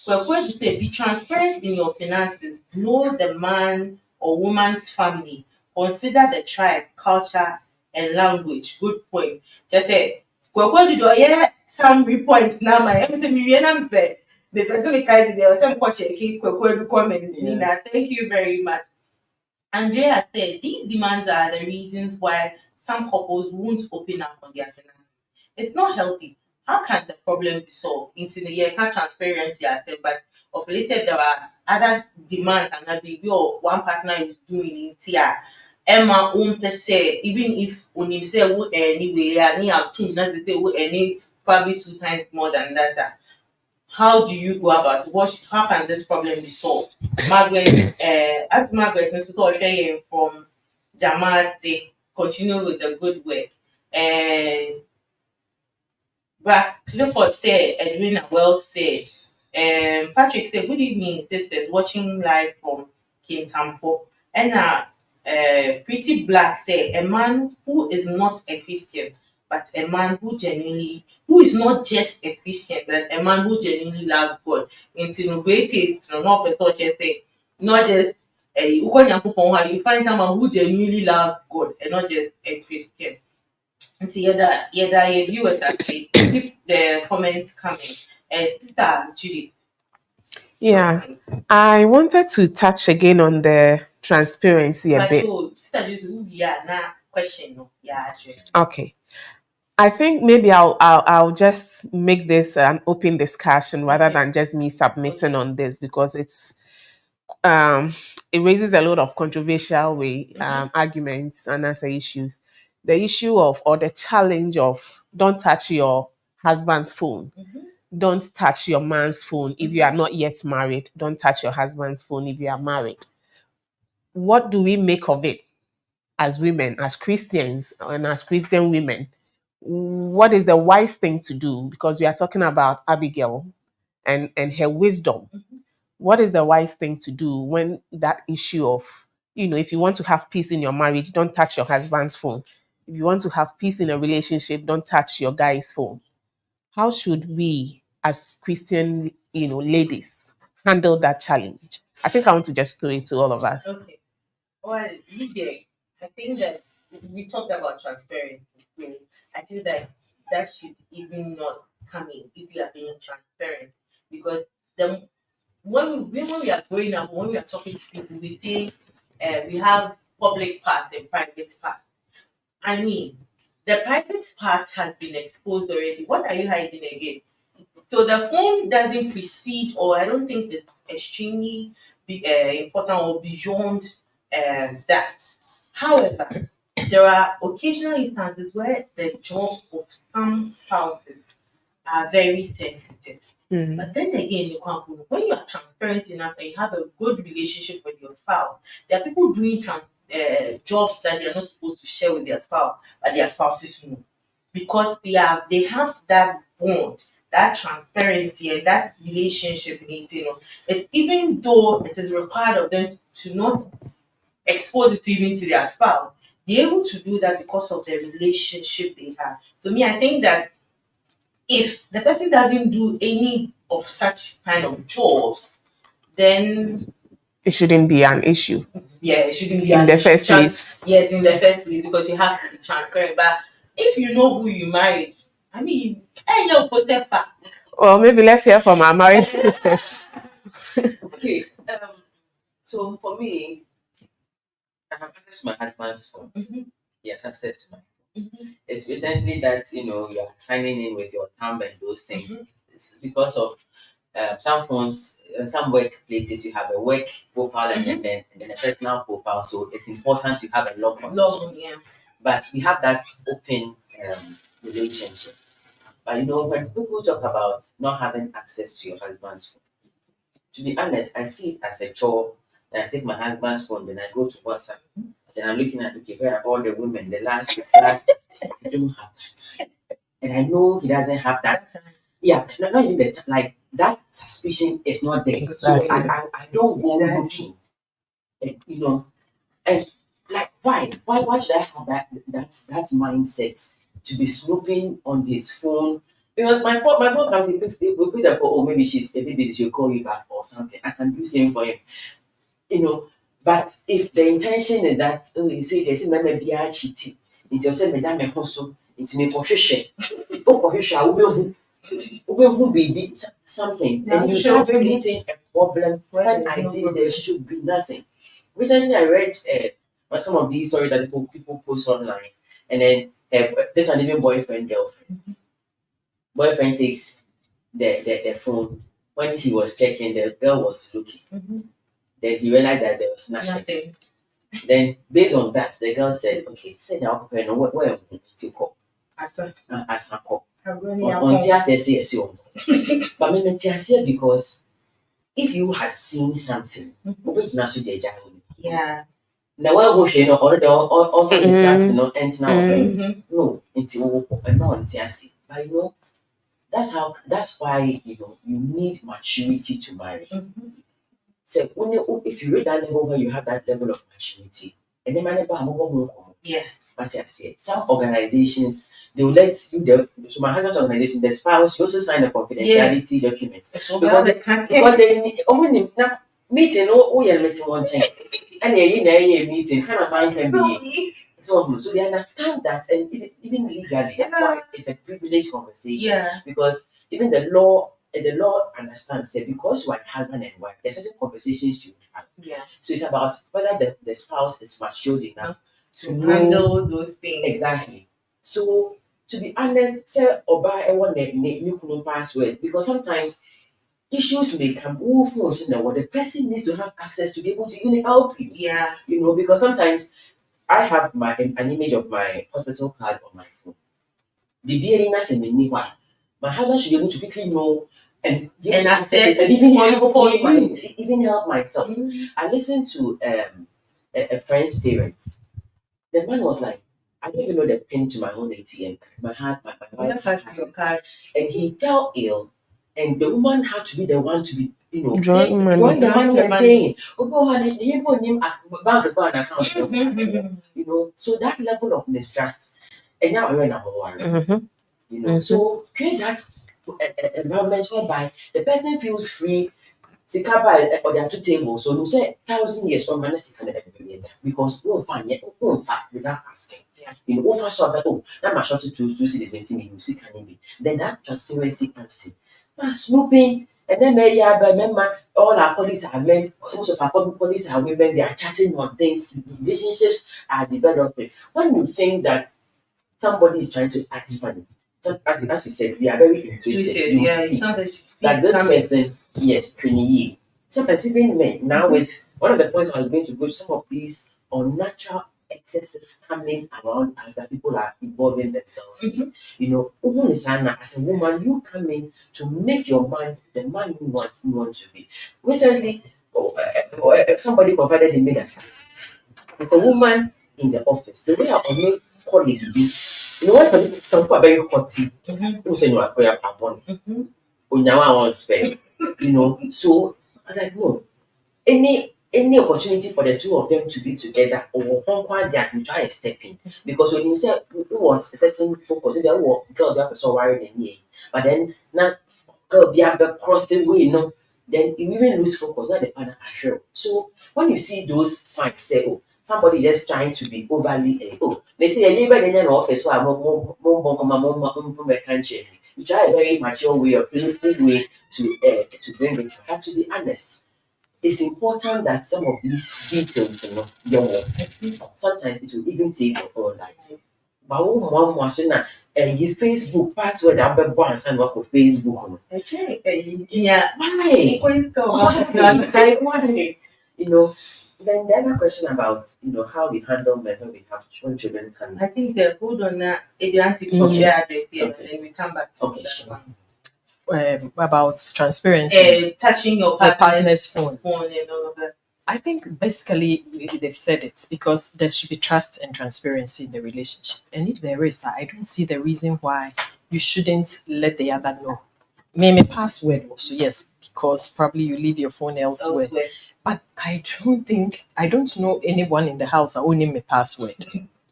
We're going to say be transparent in your finances. Know the man or woman's family. Consider the tribe, culture, and language. Good point. Just say, we're going to do some points now. My I'm the person we kind of some comment. Nina, thank you very much. Andrea said these demands are the reasons why some couples won't open up on their finances. It's not healthy. How can the problem be solved? Into the year, can't transparency I said, but of late there are other demands and that the one partner is doing in here. Emma per se, even if when you say anyway, I need two, not they say any probably 2 times more than that. How do you go about it? How can this problem be solved? Margaret, as Margaret is from Jamaica, continue with the good work. And but Clifford said, Edwina well said. Patrick said, good evening, sisters, watching live from Kintampo. And Pretty Black said, a man who is not a Christian, but a man who is not just a Christian, but a man who genuinely loves God. Into great taste, not say, not just you find someone who genuinely loves God and not just a Christian. And so your viewers actually keep the comments coming. Sister Judy. Yeah, I wanted to touch again on the transparency a But bit. Sister Judy, who we are now question no, yeah, address. Okay. I think maybe I'll just make this an open discussion rather than just me submitting on this because um it raises a lot of controversial arguments and answer issues. The issue of or the challenge of don't touch your husband's phone. Don't touch your man's phone if you are not yet married. Don't touch your husband's phone if you are married. What do we make of it as women, as Christians, and as Christian women? What is the wise thing to do? Because we are talking about Abigail and her wisdom. What is the wise thing to do when that issue of, if you want to have peace in your marriage, don't touch your husband's phone. If you want to have peace in a relationship, don't touch your guy's phone. How should we, as Christian, ladies, handle that challenge? I think I want to just throw it to all of us. Okay. Well, Lydia, I think that we talked about transparency. So I feel that that should even not come in if we are being transparent. Because the when we are growing up, when we are talking to people, we say we have public parts and private parts. I mean, the private part has been exposed already. What are you hiding again? So the phone doesn't precede, or I don't think it's extremely important or beyond that. However, there are occasional instances where the jobs of some spouses are very sensitive. But then again, when you are transparent enough and you have a good relationship with your spouse, there are people doing jobs that they are not supposed to share with their spouse, but their spouses know because they have that bond that transparency and that relationship needs, even though it is required of them to not expose it to even to their spouse, they're able to do that because of the relationship they have. So me, I think that if the person doesn't do any of such kind of jobs, then It shouldn't be an issue yeah, it shouldn't be in an the issue. first place. Yes, in the first place, because you have to be transparent. But if you know who you married, I mean, hey, yo, post that fact. Well, maybe let's hear from our married sisters. Okay. So for me, I have access to my husband's phone. He has access to my phone. It's recently that you are signing in with your thumb and those things. It's because of some phones, some workplaces, you have a work profile and then a personal profile. So it's important to have a log on. Yeah. But we have that open relationship. But when people talk about not having access to your husband's phone, to be honest, I see it as a chore. Then I take my husband's phone, then I go to WhatsApp. Then I'm looking at, okay, where are all the women, the last, I don't have that time. And I know he doesn't have that. Yeah, not even that, like that suspicion is not there. Exactly. So I don't go looking, and like why should I have that mindset to be snooping on his phone? Because my phone comes, he picks it, we pick up, oh, maybe she's a bit busy, she'll call you back or something. I can do same for him, you know. But if the intention is that, oh, you say there's a member be a cheating, it's your same madam also, it's me for sure. Oh, who be something, and you start creating a problem when ideally there should be nothing. Recently, I read some of these stories that people post online, and then this one even boyfriend girlfriend. Boyfriend takes the phone. When he was checking, the girl was looking. Then he realized that there was nothing. Then based on that, the girl said, "Okay, say now, where to call? As a call. On TSS, but maybe TSS because if you had seen something, which now should Yeah. now where was you know all this class ends now no until no on TSS. But that's why you need maturity to marry. So if you read that level where you have that level of maturity, and then Yeah. what I say, some organizations they will let you so my husband's organization, the spouse, you also sign a confidentiality document. Because they only meeting meeting one change. And a meeting, kind of man can be so they understand that, and even legally, that's why it's a privileged conversation. Yeah. Because even the law understands that because you are husband and wife, there's certain conversations you have. Yeah. So it's about whether the spouse is matured enough To handle those things. Exactly. So to be honest, say oba one new password, because sometimes issues may come over what the person needs to have access to be able to even help you. Yeah. Because sometimes I have an image of my hospital card on my phone. My husband should be able to quickly know and access and even help myself. I listened to a friend's parents. The man was like, I don't even know the pin to my own ATM card. My wife has your it. card. And he fell ill, and the woman had to be the one to be, Drawing money. drawing the money and paying. Bank account, So that level of mistrust, and now we're number one. So create that environment whereby the person feels free. Sikaba or there are two tables, so you say 1,000 years from minus because we'll find without asking. Yeah. Offer so that that my short to two cities maintain you see can be. Then that transparency comes in. Now snooping, and then remember all our colleagues are men, most of our colleagues are women, they are chatting on things, relationships are developing. When you think that somebody is trying to act funny, so as you said, we are very intuitive. Yeah, it's not Like this person, yes, pretty. Sometimes even men now with one of the points I was going to go, some of these unnatural excesses coming around us that people are involving themselves in. As a woman, you come in to make your man the man you want to be. Recently, somebody provided a me that if a woman in the office, the way I make colleague be. You know what? Some people are very haughty. Who say no, I born. Onyawa won't spare. You know, so I was like, no, any opportunity for the two of them to be together or one they can try and step in. Because when you say who was a certain focus, they were girl be so worried and yeah. But then now girl be across the way, you know, then you even lose focus, not the partner sure. So when you see those signs say, oh, somebody just trying to be overly oh, they say a labor in an office so I'm more country. You try a very mature way or playful way to bring it. But to be honest, it's important that some of these details, you know, sometimes it will even save your own life. But one was your Facebook password, I'll be born and work with Facebook. Yeah. Why? Why? You know, then the other question about, you know, how we handle men when we have children can. I think they hold on that if you want to compare address here, and then we come back to that one. About transparency, Touching your the partner's partner's phone. and all of that. I think basically they've said it because there should be trust and transparency in the relationship. And if there is, I don't see the reason why you shouldn't let the other know. Maybe password also, yes, because probably you leave your phone elsewhere. But I don't know anyone in the house that only me password.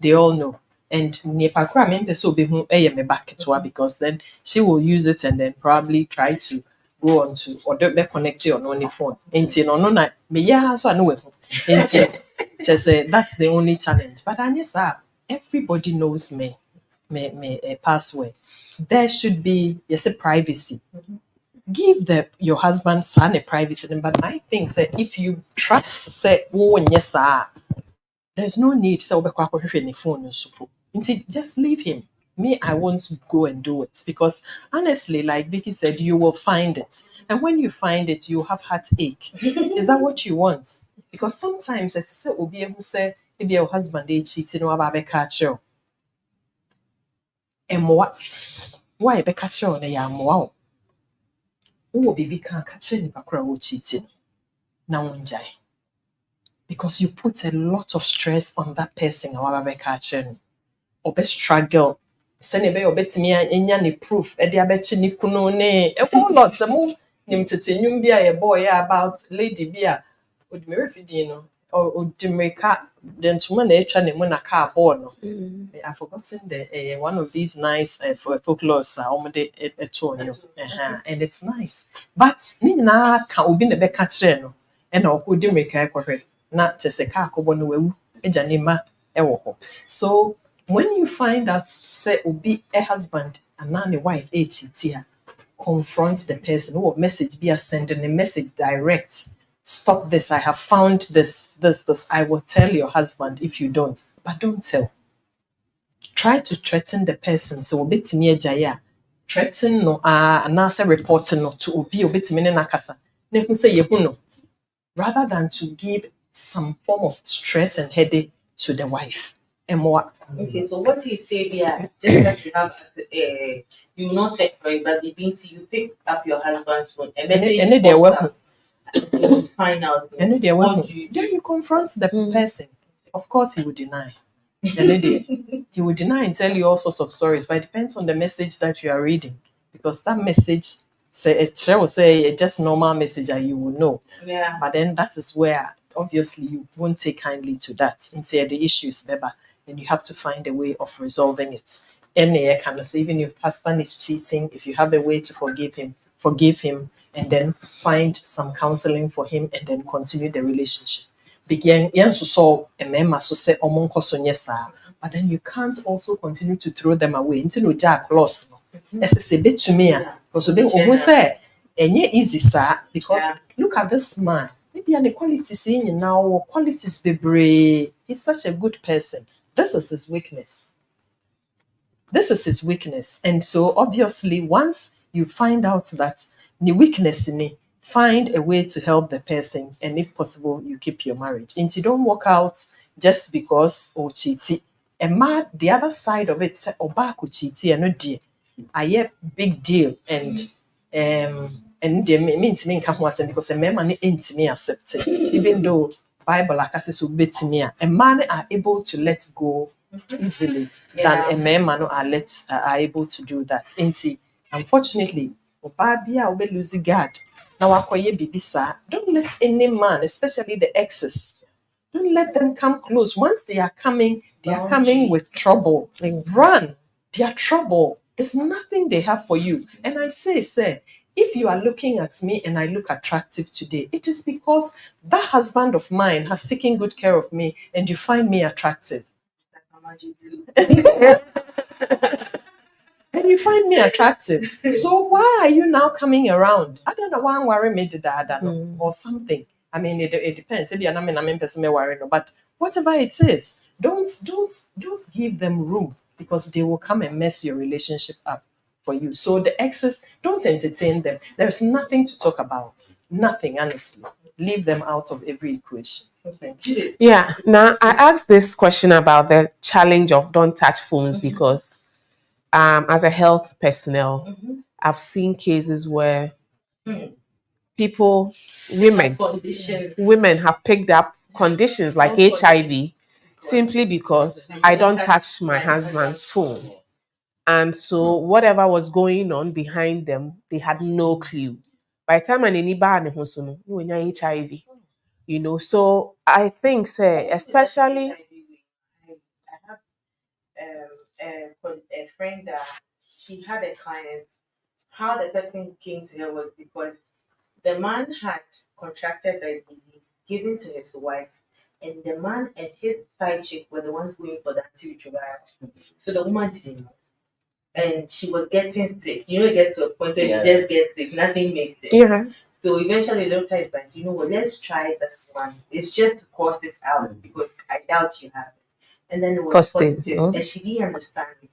They all know. And Nepa Kra mempe so be hu me back to her because then she will use it and then probably try to go on to or be connected on only phone. Enti no na me ya so anu we. Enti just say that's the only challenge. But everybody knows me a password. There should be a privacy. Give your husband son a privacy. But my thing say if you trust say oh yes there's no need say any phone just leave him. Me, I won't go and do it because honestly, like Vicky said, you will find it. And when you find it, you have heartache. Is that what you want? Because sometimes as I say, Obi who say maybe your husband they cheating or about catch you. And what why be catch you na more? Who be can't catch any bakra cheating. Now unjai. Because you put a lot of stress on that person or catching. Or be struggle. Send a obetimi anya ne proof e de abechi ne kunu ne e whole lot mo nim tete nyum bia ye boy about lady bia odimere fidin no or odimereka the ntuma na etwa ne mu na car board no. I've forgotten the one of these nice folklores omode eto no and it's nice but ni na ka obi na be ka kire no e na odimereka ekwohwe na chese car kobo no wawu eja ne ma e wo ho. So when you find that say obi a husband and now a wife cheatia, confront the person or message be sending a message direct. Stop this. I have found this. I will tell your husband if you don't. But don't tell. Try to threaten the person. So bit near Jaya. Threaten no and answer reporting no to obi bit nakasa. Nehu say yehuno. Rather than to give some form of stress and headache to the wife. And more. Okay, so what if say just that you have you will not separate, but the being you pick up your husband's phone and message you find out. And then you confront the person. Of course he would deny. He would deny and tell you all sorts of stories, but it depends on the message that you are reading. Because that message will say just normal message that you will know. Yeah. But then that is where obviously you won't take kindly to that until the issue is better. And you have to find a way of resolving it. And even if husband is cheating, if you have a way to forgive him, and then find some counseling for him, and then continue the relationship. But then you can't also continue to throw them away until you jack loss. As a bit to me, because easy, sir. Because look at this man. Maybe an equality seeing now qualities be brave. He's such a good person. This is his weakness. And so obviously once you find out that the weakness in it, find a way to help the person, and if possible you keep your marriage. And you don't walk out just because cheaty. And the other side of it say back cheaty and no dear. I big deal and they mean to me because a man ain't me accept it. Even though Bible like I said so bet me a man are able to let go easily Yeah. than a man man are able to do that. Inti, unfortunately, obabia obe lose guard. Now wakoye bibisa. Don't let any man, especially the exes, don't let them come close. Once they are coming, they are coming with trouble. Run. They are trouble. There's nothing they have for you. And I say, if you are looking at me and I look attractive today, it is because that husband of mine has taken good care of me and you find me attractive. And you find me attractive. So why are you now coming around? I don't know why I'm worrying me or something. I mean, it depends. Maybe I'm person worrying, but whatever it is, don't give them room because they will come and mess your relationship up for you. So the exes, don't entertain them. There's nothing to talk about. Nothing, honestly. Leave them out of every equation. Thank you. Yeah. Now I asked this question about the challenge of don't touch phones because as a health personnel, I've seen cases where people, women have picked up conditions like HIV simply because I don't touch my husband's phone. And so whatever was going on behind them, they had no clue. By the time HIV, so I think, say, especially I have a friend that she had a client. How the person came to her was because the man had contracted the disease given to his wife, and the man and his side chick were the ones going for the antiretroviral. So the woman didn't know. And she was getting sick. It gets to a point where you just get sick, nothing makes sense. yeah. So eventually the doctor is like, you know what, let's try this one. It's just to cost it out because I doubt you have it. And then it was Costing. positive, Oh. and she didn't understand it.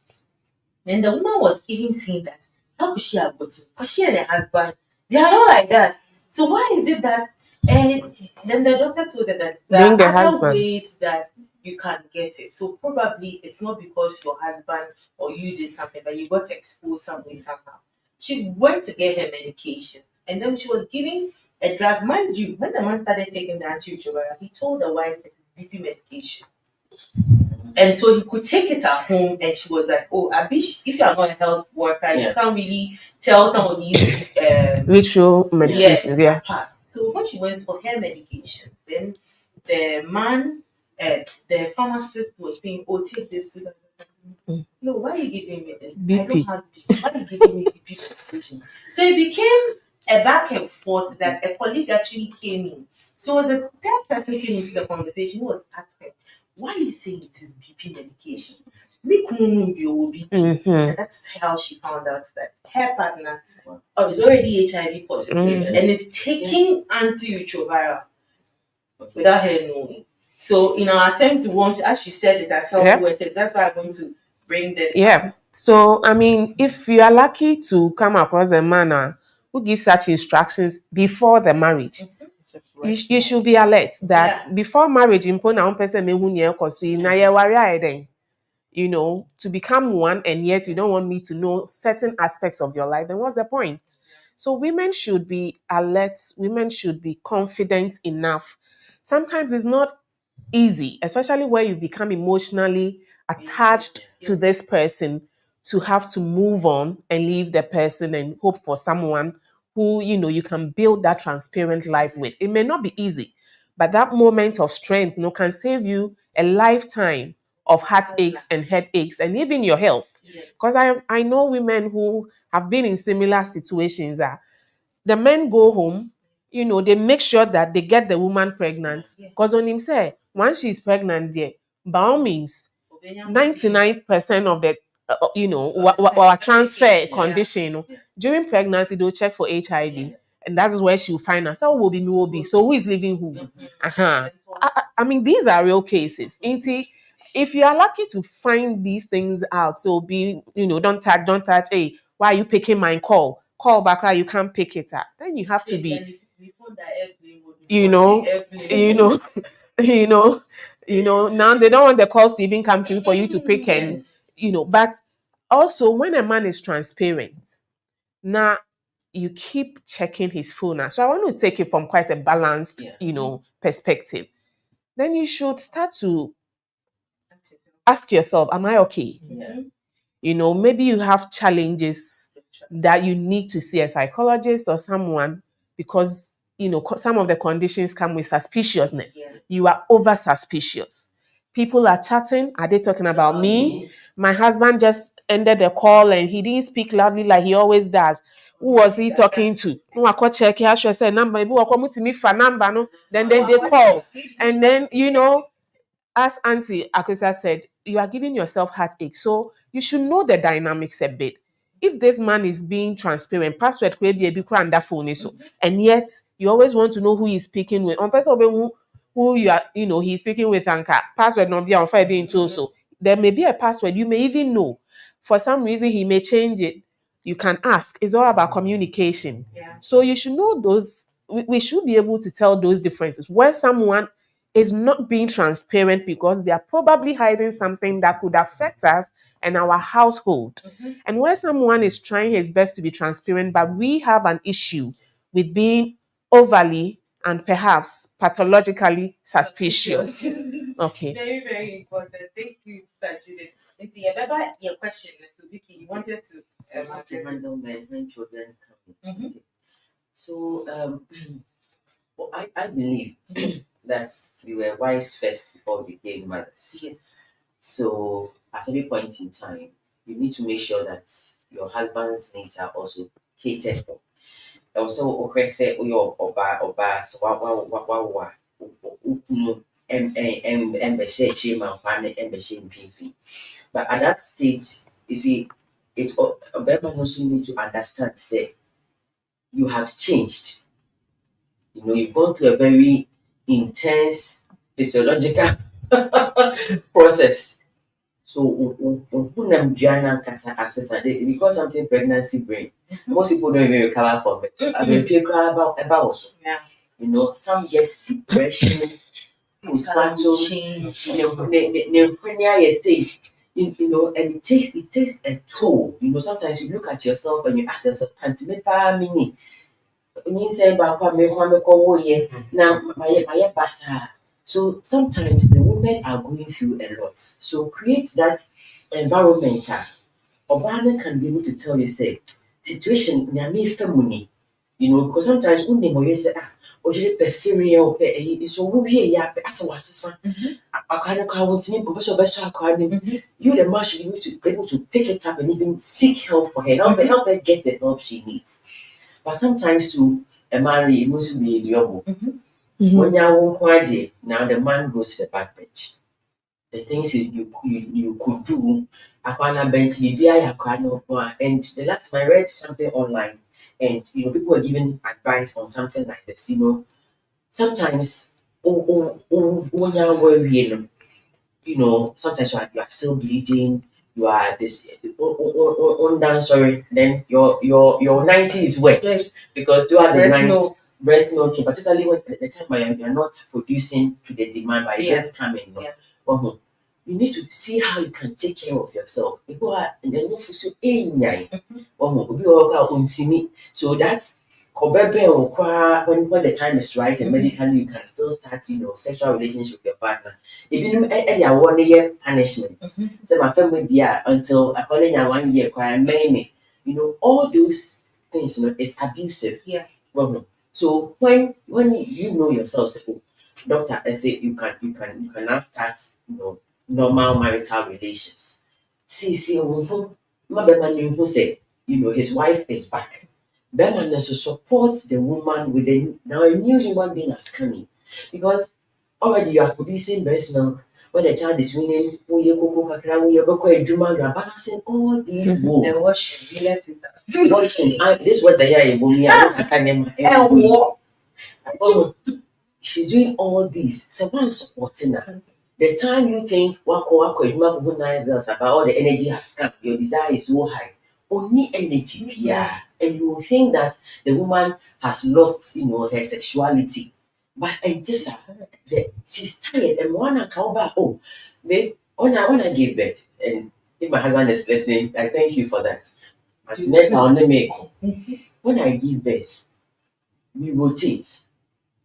And the woman was even saying that, how could she have got it? Because she and her husband, they are not like that. So why you did that? And then the doctor told her that there Bring are the other husband. ways that you can get it. So probably it's not because your husband or you did something, but you got exposed some way, somehow. She went to get her medication, and then she was giving a drug. Mind you, when the man started taking the antiretroviral, he told the wife that it's BP medication. And so he could take it at home, and she was like, "Oh, Abish, if you are not a health worker, you can't really tell some of these Ritual medications, yeah. apart." So when she went for her medication, then the man, the pharmacist was saying, "Oh, take this." So that, no, why are you giving me this? I don't BP. have BP. Why are you giving me BP medication? So it became a back and forth that a colleague actually came in. So it was the third person who came into the conversation who was asking, why are you saying it is BP medication? Make BP. And that's how she found out that her partner is already HIV positive and is taking antiretroviral without her knowing. So in our attempt to want, as she said it as health workers, that's why I'm going to bring this up. So I mean, if you are lucky to come across a man who gives such instructions before the marriage, you should be alert that before marriage, impona one person may who near na ye worry then. To become one, and yet you don't want me to know certain aspects of your life, then what's the point? So women should be alert, women should be confident enough. Sometimes it's not easy, especially where you become emotionally attached to this person, to have to move on and leave the person and hope for someone who you can build that transparent life with. It may not be easy, but that moment of strength can save you a lifetime of heartaches and headaches and even your health. Because I know women who have been in similar situations. The men go home, they make sure that they get the woman pregnant. Because on him say, once she's pregnant, there, by all means, 99% of the our transfer condition during pregnancy they'll check for HIV, and that is where she'll find out. So will be no will be. So who is leaving who? I mean, these are real cases. Ain't it? If you are lucky to find these things out, so be don't touch. Hey, why are you picking my call? Call back, right? You can't pick it up. Then you have to be, you know, you know, you know, now they don't want the calls to even come through for you to pick and but also when a man is transparent, now you keep checking his phone now. So I want to take it from quite a balanced, perspective. Then you should start to ask yourself, am I okay? Yeah. You know, maybe you have challenges that you need to see a psychologist or someone because, you know, some of the conditions come with suspiciousness. Yeah. You are over suspicious. People are chatting. Are they talking about me? My husband just ended the call and he didn't speak loudly like he always does. Who was he talking to? No, I call check. I should say number. Maybe come to me for number. No, then they call, and then you know, as Auntie Akosa said, you are giving yourself heartache. So you should know the dynamics a bit. If this man is being transparent, password could be a big on that phone, so and yet you always want to know who he's speaking with. On person who you are, you know, he's speaking with anchor. Password not be on fire being told so. There may be a password you may even know. For some reason, he may change it. You can ask. It's all about communication. Yeah. So you should know those. We should be able to tell those differences. Where someone is not being transparent because they are probably hiding something that could affect us and our household. And where someone is trying his best to be transparent, but we have an issue with being overly and perhaps pathologically suspicious. Okay. Very, very important. Thank you, Sister Judith. And see, remember your question, Mr. Vicky, you wanted to How to handle when children come. Mhm. Okay. So well, I believe that we were wives first before we became mothers. Yes. So at every point in time, you need to make sure that your husband's needs are also catered for. Also, okay, say your oba so wa ukunu embeshe chima kwane embeshe mpipi. But at that stage, you see, it's a better also need to understand say you have changed. You know, you've gone through a very intense physiological process. So, because something pregnancy brain, most people don't even recover from it. So, I mean, people about also. Yeah. You know, some get depression, postpartum, Change. you know, and it takes a toll. You know, sometimes you look at yourself and you ask yourself, mini nyinsɛn baako a mekɔwɔyɛ na mayɛ basaa. So sometimes the women are going through a lot. So create that environment a ɔbaa no can be able to tell you say situation nyame fa mu ni. You know, because sometimes wonim ɔyɛ sɛ ɔyere pɛ cereal pɛ ɛyi so wowie yɛ apɛ asɛ wasesa akwaa no koraa wɔntumi mpɛ sɛ ɔbɛsɔ akwaa no mu. You the man should be able to pick it up and even seek help for her, help her get the help she needs. But sometimes too, a man really must be able. When you won't quite now the man goes to the back bench. The things you could do, Akwana Benti, and the last time I read something online, and you know, people were giving advice on something like this. You know, sometimes when you know, sometimes you are still bleeding, you are this down sorry, then your 90 is wet because you are the breast milk, particularly when the time when you're not producing to the demand by just coming. You need to see how you can take care of yourself. People are in the so that's when the time is right and medically you can still start, you know, sexual relationship with your partner. If you know any 1 year punishment, say my family there until according to 1 year maybe, you know, all those things, you know, is abusive. Yeah. So when you know yourself, say, oh, doctor, I say you can now start, you know, normal marital relations. See, my man who said, you know, his wife is back. Berman also support the woman with now a new human being has coming. Because already you are producing breast milk. When the child is winning, you are balancing all these woes. The washing, you let it Washing, this is what they are in she's doing all this. So one supporting her. The time you think wako nice girls about all the energy has come, your desire is so high. Only energy, yeah. And you will think that the woman has lost, you know, her sexuality. But she's tired and one come back. Oh, babe, when I gave birth, and if my husband is listening, I thank you for that. When I give birth, we rotate.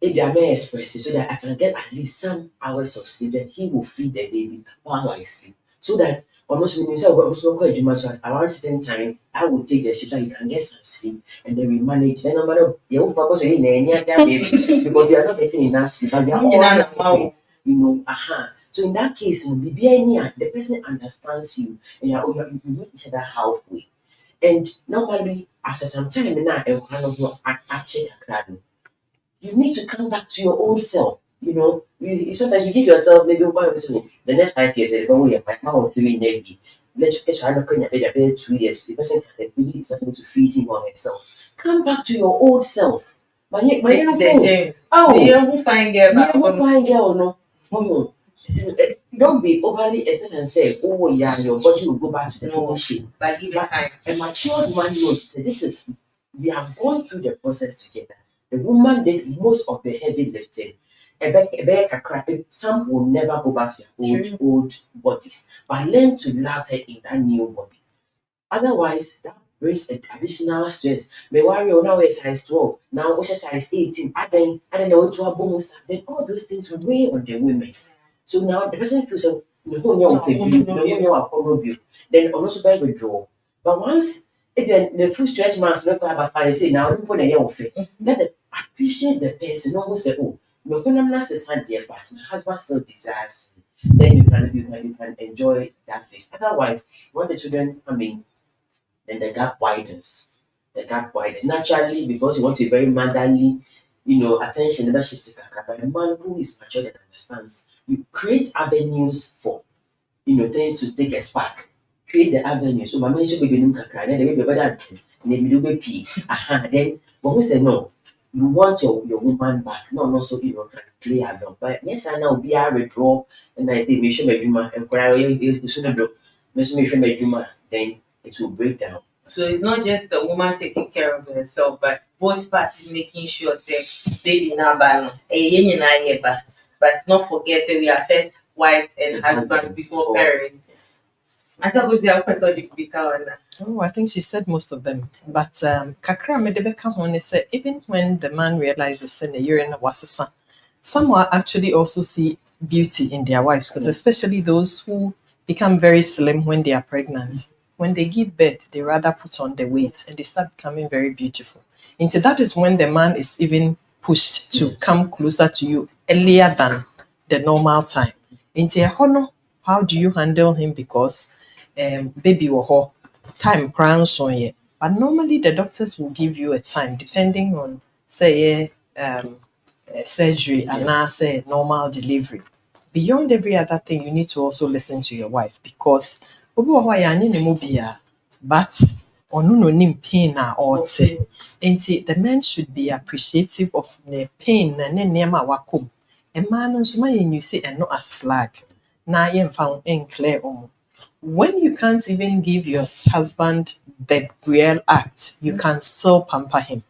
Maybe I may express it so that I can get at least some hours of sleep. Then he will feed the baby while I sleep. so that almost when you say also quite so around certain time, I will take the shift so you can get some sleep and then we manage. Then no matter you focus on baby because you are not getting enough sleep and they are all helping, you know, So in that case, the person understands you and you meet each other halfway. And normally after some time now I check a crowd. You need to come back to your old self. You know, you sometimes you give yourself maybe the next 5 years, my mom was doing maybe. Let's get trying to maybe 2 years. The person can really is able to feed him or herself. Come back to your old self. The fine Girl, no. Don't be overly expectant and say, oh yeah, your body will go back to the old shape. But give it time. A matured man knows say we have gone through the process together. The woman did most of the heavy lifting. Some will never go back to their old bodies, but learn to love her in that new body. Otherwise, that brings additional stress. Me worry now we're size 12, now we're size 18. I don't know to a bonus. Then all those things will weigh on the women. So now the person feels the whole young then also by withdraw. But once again the full stretch marks make about say now I'm going to let them appreciate the person, not who say, oh, no, I'm not a son dear, but my husband still desires me. Then you can enjoy that face. Otherwise, when the children come in, then the gap widens. The gap widens. Naturally, because you want to be very manly, attention never shifts to kaka. But a man who is mature and understands, you create avenues for things to take a spark. Create the avenues. So my man should be doing kakra. Then the baby better maybe do baby. Then but who say no? You want your woman back. No, so can play along. But yes, I know be a withdraw and I say, Michelle Meduma and Korea, you sooner do. Michelle Meduma, then it will break down. So it's not just the woman taking care of herself, but both parties making sure that baby now ban but not forget that we are first wives and husbands before parents. I suppose you have person Oh, I think she said most of them. But kakra me debe ka ho ne say even when the man realizes that the urine was some will actually also see beauty in their wives, because especially those who become very slim when they are pregnant. When they give birth, they rather put on the weight and they start becoming very beautiful. And so that is when the man is even pushed to come closer to you earlier than the normal time. Into how do you handle him? Because baby or time crowns on ye. But normally the doctors will give you a time depending on say surgery and now say normal delivery. Beyond every other thing, you need to also listen to your wife, because obi wɔ hɔ a yɛanye ne mu bia, but ɔno na onim pain a ɔte. Nti the men should be appreciative of the pain na ne nneɛma a wakɔ mu. Mmaa no nso ma yɛn use ɛno as flag na yɛmfa nkle ɔmo. When you can't even give your husband the real act, you can still pamper him.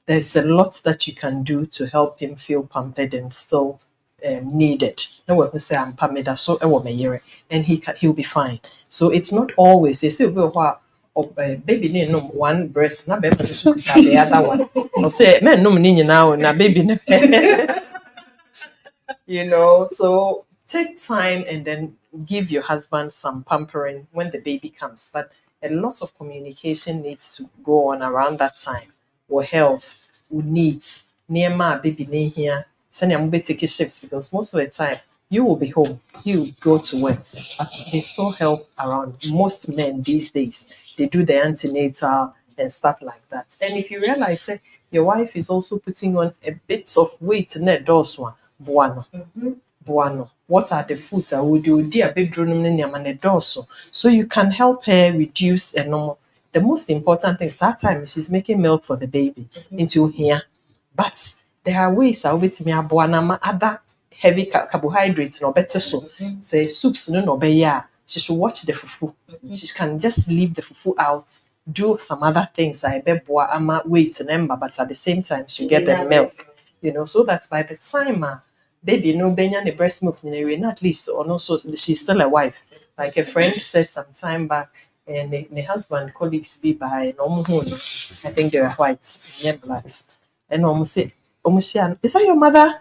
There's a lot that you can do to help him feel pampered and still needed. And he'll be fine. So it's not always they say baby need one breast, not baby the other one. Or say men no now na baby. So take time and then give your husband some pampering when the baby comes. But a lot of communication needs to go on around that time. Or health, or needs, near my baby near here, send your mobile take shifts, because most of the time you will be home, you will go to work, but they still help around. Most men these days, they do the antenatal and stuff like that. And if you realize that your wife is also putting on a bit of weight in that doors one, buano. What are the foods that would you dear bedroom and so you can help her reduce a normal. The most important thing is that time she's making milk for the baby into here. But there are ways I will be buana other heavy carbohydrates no better so. Say soups no be she should watch the fufu. She can just leave the fufu out, do some other things like beboa ama weight number, but at the same time she get the milk, so that's by the time baby no benya the breast milk at least, or no, so she's still a wife. Like a friend said some time back, and the husband colleagues be by no I think they were whites, yeah, blacks. And almost say, is that your mother?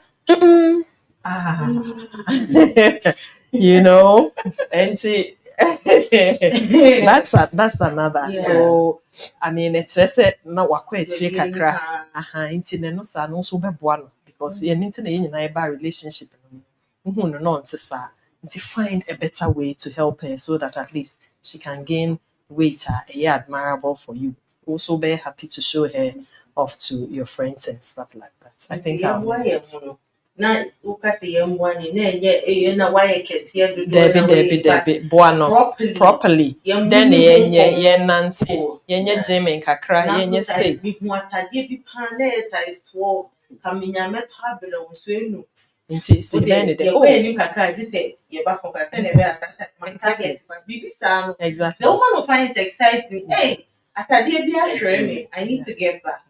And see, that's another. Yeah. So I mean it's just na wakɔ akyire kakra. Aha, nti ne no sa no so bɛboa no because yɛn nti na yɛn nyinaa ɛba relationship no mu. Wohu no no nte saa. Nti find a better way to help her so that at least she can gain weight a ɛyɛ admirable for you. Also be happy to show her off to your friends and stuff like that. I think I'll leave it. Na ukasi yembwani na enye na waye kesiye do Debbie, boano properly. Then ye nancy, ye Jimmy kakra, ye say. Bi hu atade bi pan na size 12 kaminya meto abele onsuenu. Nti si ben de oh ye nim kakra ji say ye ba fon kakra na be atata target bibi sa no. Exactly. The woman will find it exciting. Hey, atade bi ahwere me. I need to get back.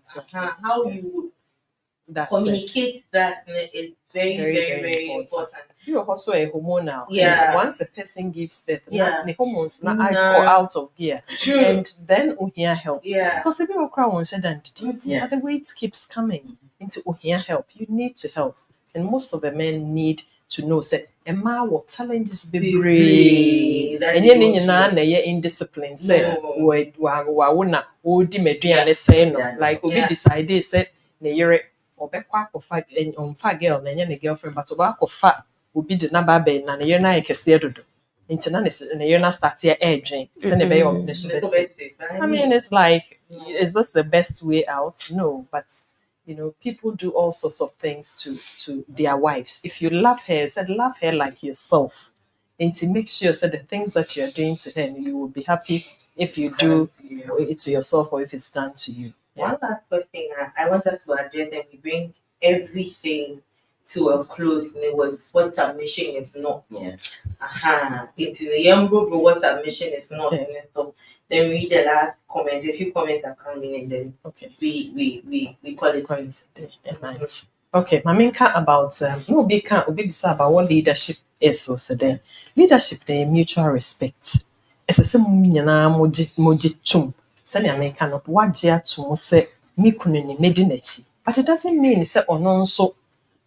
How you would communicate that is very important. You are also a hormonal. Yeah. And once the person gives birth, the hormones go out of gear. True. And then we hear help. Yeah. Because if you cry once and but the weight keeps coming into hear help. You need to help. And most of the men need to know say Emma what challenges be brave. And you're indiscipline. Say wawuna odi meduane say no. Like we decided say ne or back or fight on fat girl and any girlfriend, but tobacco fat would be the number bay and you're not a casedo. Internet and you're not start here edging. Send a bay of I mean, it's like, is this the best way out? No, but you know, people do all sorts of things to their wives. If you love her, said love her like yourself. And to make sure that the things that you're doing to her, you will be happy if you do it to yourself or if it's done to you. One last first thing I want us to address, and we bring everything to a close, and it was what submission is not. Yeah. It's in the young group, but what submission is not. Okay. So then read the last comment. A few comments are coming, and then we call it a night. Okay, Maminka about no be about what leadership is. So then leadership, the mutual respect. It's a same moji chum. Sani America no wagye to say me kunu ni medi n'akyi. But it doesn't mean say ono nso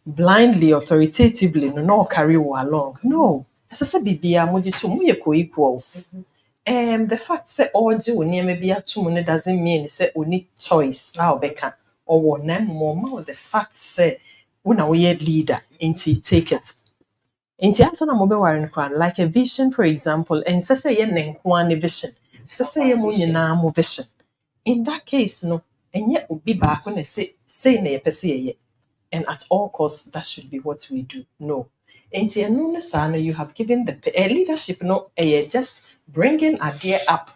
blindly authoritatively no carry you along. No. As I said bibia mogye to mu ye co-equals. The fact say ogye wo niam bia to mu doesn't mean say oni choice na obeka or wo na moma the fact say una we leader into take it. Inti asa na mo be ware no like a vision for example and say ye nenko an vision. Say mo nyina mo vision. In that case, no, and yet will be back when I say na yepese and at all costs that should be what we do. No. And no, you have given the leadership no just bringing a idea up.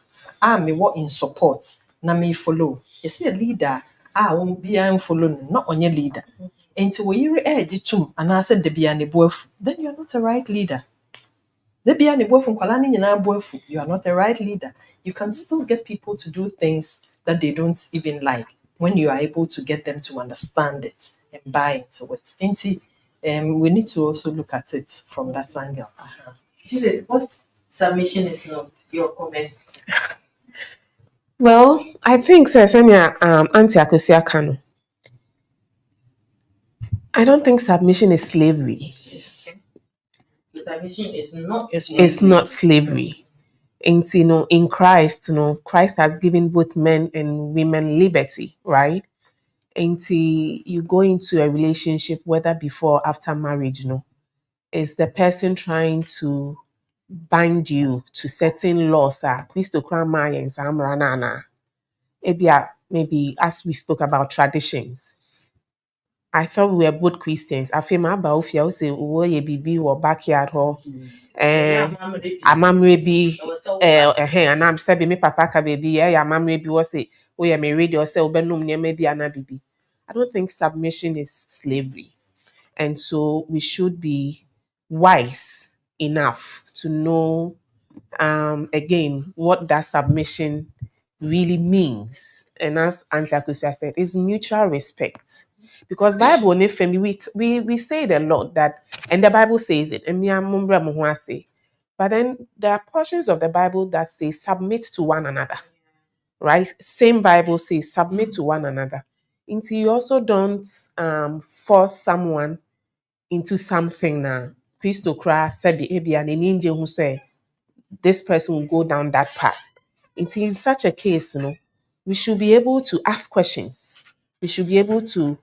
Me what in support. Na me follow. You see a leader, won't be follow not on your leader. And to where you edge tum and I said the be an then you're not a right leader. You are not a right leader. You can still get people to do things that they don't even like when you are able to get them to understand it and buy into it. And we need to also look at it from that angle. Judith, what submission is not your comment? Well, I think Senia Auntie Akosia Kano. I don't think submission is slavery. Submission is not slavery. It's not slavery. And in Christ, Christ has given both men and women liberty, right? And you go into a relationship, whether before or after marriage, is the person trying to bind you to certain laws. Maybe as we spoke about traditions. I thought we were both Christians. I feel my about if you say, "Oh, ye bibi or backyard ho," amamre bi, and I'm saying me papa ka baby, amamre bi was say, "Oh, yeah, me ready or say, obenum ne maybe ana bibi." I don't think submission is slavery, and so we should be wise enough to know, again, what that submission really means. And as Auntie Akusia said, is mutual respect. Because Bible we say it a lot that, and the Bible says it, and me and say. But then there are portions of the Bible that say submit to one another. Right? Same Bible says submit to one another. Until you also don't force someone into something now. Christo Kra said the Abia and Ninja who say this person will go down that path. It is such a case, we should be able to ask questions. We should be able to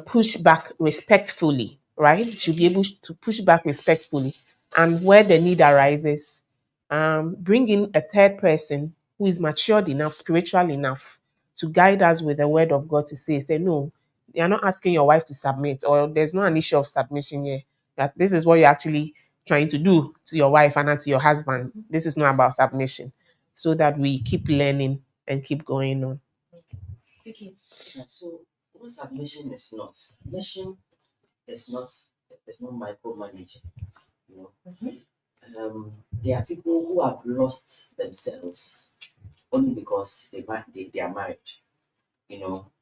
push back respectfully, right? You should be able to push back respectfully. And where the need arises, bring in a third person who is matured enough, spiritual enough to guide us with the word of God to say, no, you're not asking your wife to submit, or there's no an issue of submission here. That this is what you're actually trying to do to your wife and not to your husband. This is not about submission. So that we keep learning and keep going on. Okay. So what submission is not? Submission is not micromanaging. You know, there are people who have lost themselves only because they are married.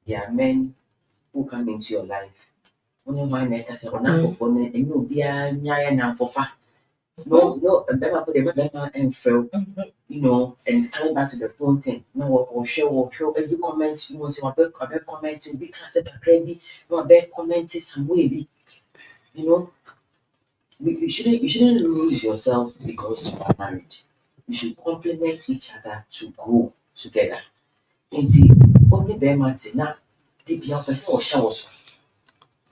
There are men who come into your life. When you mind like I said, and you'll be a nyaya na papa. No, and fro, and coming back to the phone thing. No, or show every comment you want to say, commenting, we can't say crazy, no, bad commenting some way, you know. You shouldn't lose yourself because you are married. You should complement each other to grow together. And only bear matter now, the person or showers.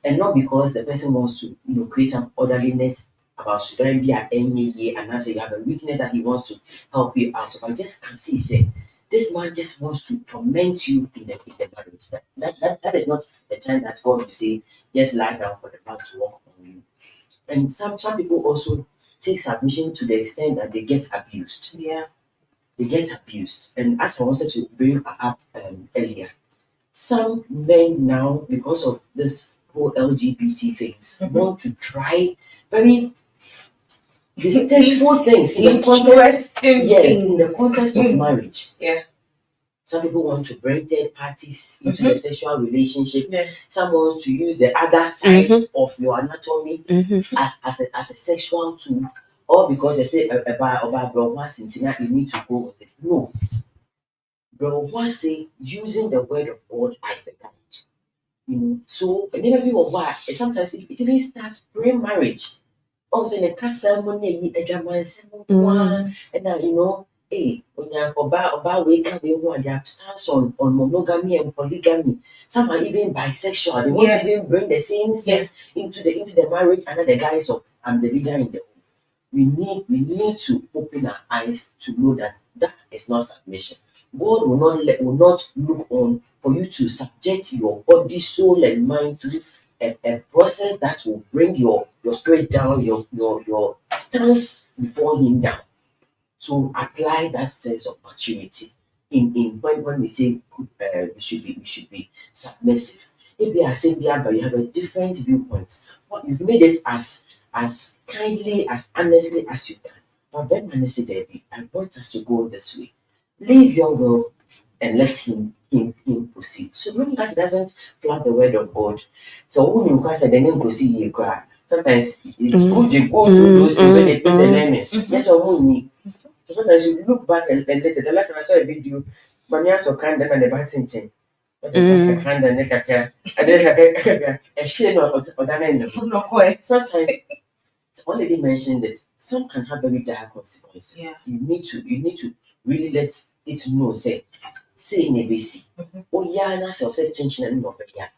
And not because the person wants to, create some orderliness about should be at any year and answer you have a weakness that he wants to help you out. But I just can see, say, this man just wants to torment you in the marriage. That is not the time that God will say, just lie down for the man to walk on you. And some people also take submission to the extent that they get abused. Yeah. They get abused. And as I wanted to bring up earlier, some men now, because of this whole LGBT things, want to try very distasteful things in the context of marriage. Yeah. Some people want to bring third parties into the sexual relationship. Yeah. Some want to use the other side of your anatomy as a sexual tool, or because they say about bro once you need to go with it. No. Bro once say using the word of God as the guide. So whenever people why sometimes it even starts pre-marriage. Also in the cast ceremony, a German ceremony, and now when you're about wake up, their stance on monogamy and polygamy. Some are even bisexual. They want to even bring the same sex into the marriage under the guise of I'm the leader in the home. We need to open our eyes to know that is not submission. God will not look on for you to subject your body, soul, and mind to a process that will bring your spirit down, your stance before Him down. So apply that sense of maturity in when we say we should be submissive. Maybe I say but you have a different viewpoint. Well, you've made it as kindly, as honestly as you can. But then when I say Debbie, I want us to go this way. Leave your will and let him proceed. So long as it doesn't flood the word of God. So when you guys are then go see you cry. Sometimes it's good you go through those things when they put the lemons. Yes or no. So sometimes you look back and later. The last time I saw a video, Mania so kind and the bathing chain. Sometimes one lady mentioned that some can have very dire consequences. Yeah. You need to really let it know. Say in a basic. Oh yeah, and as I said, changing and not yeah.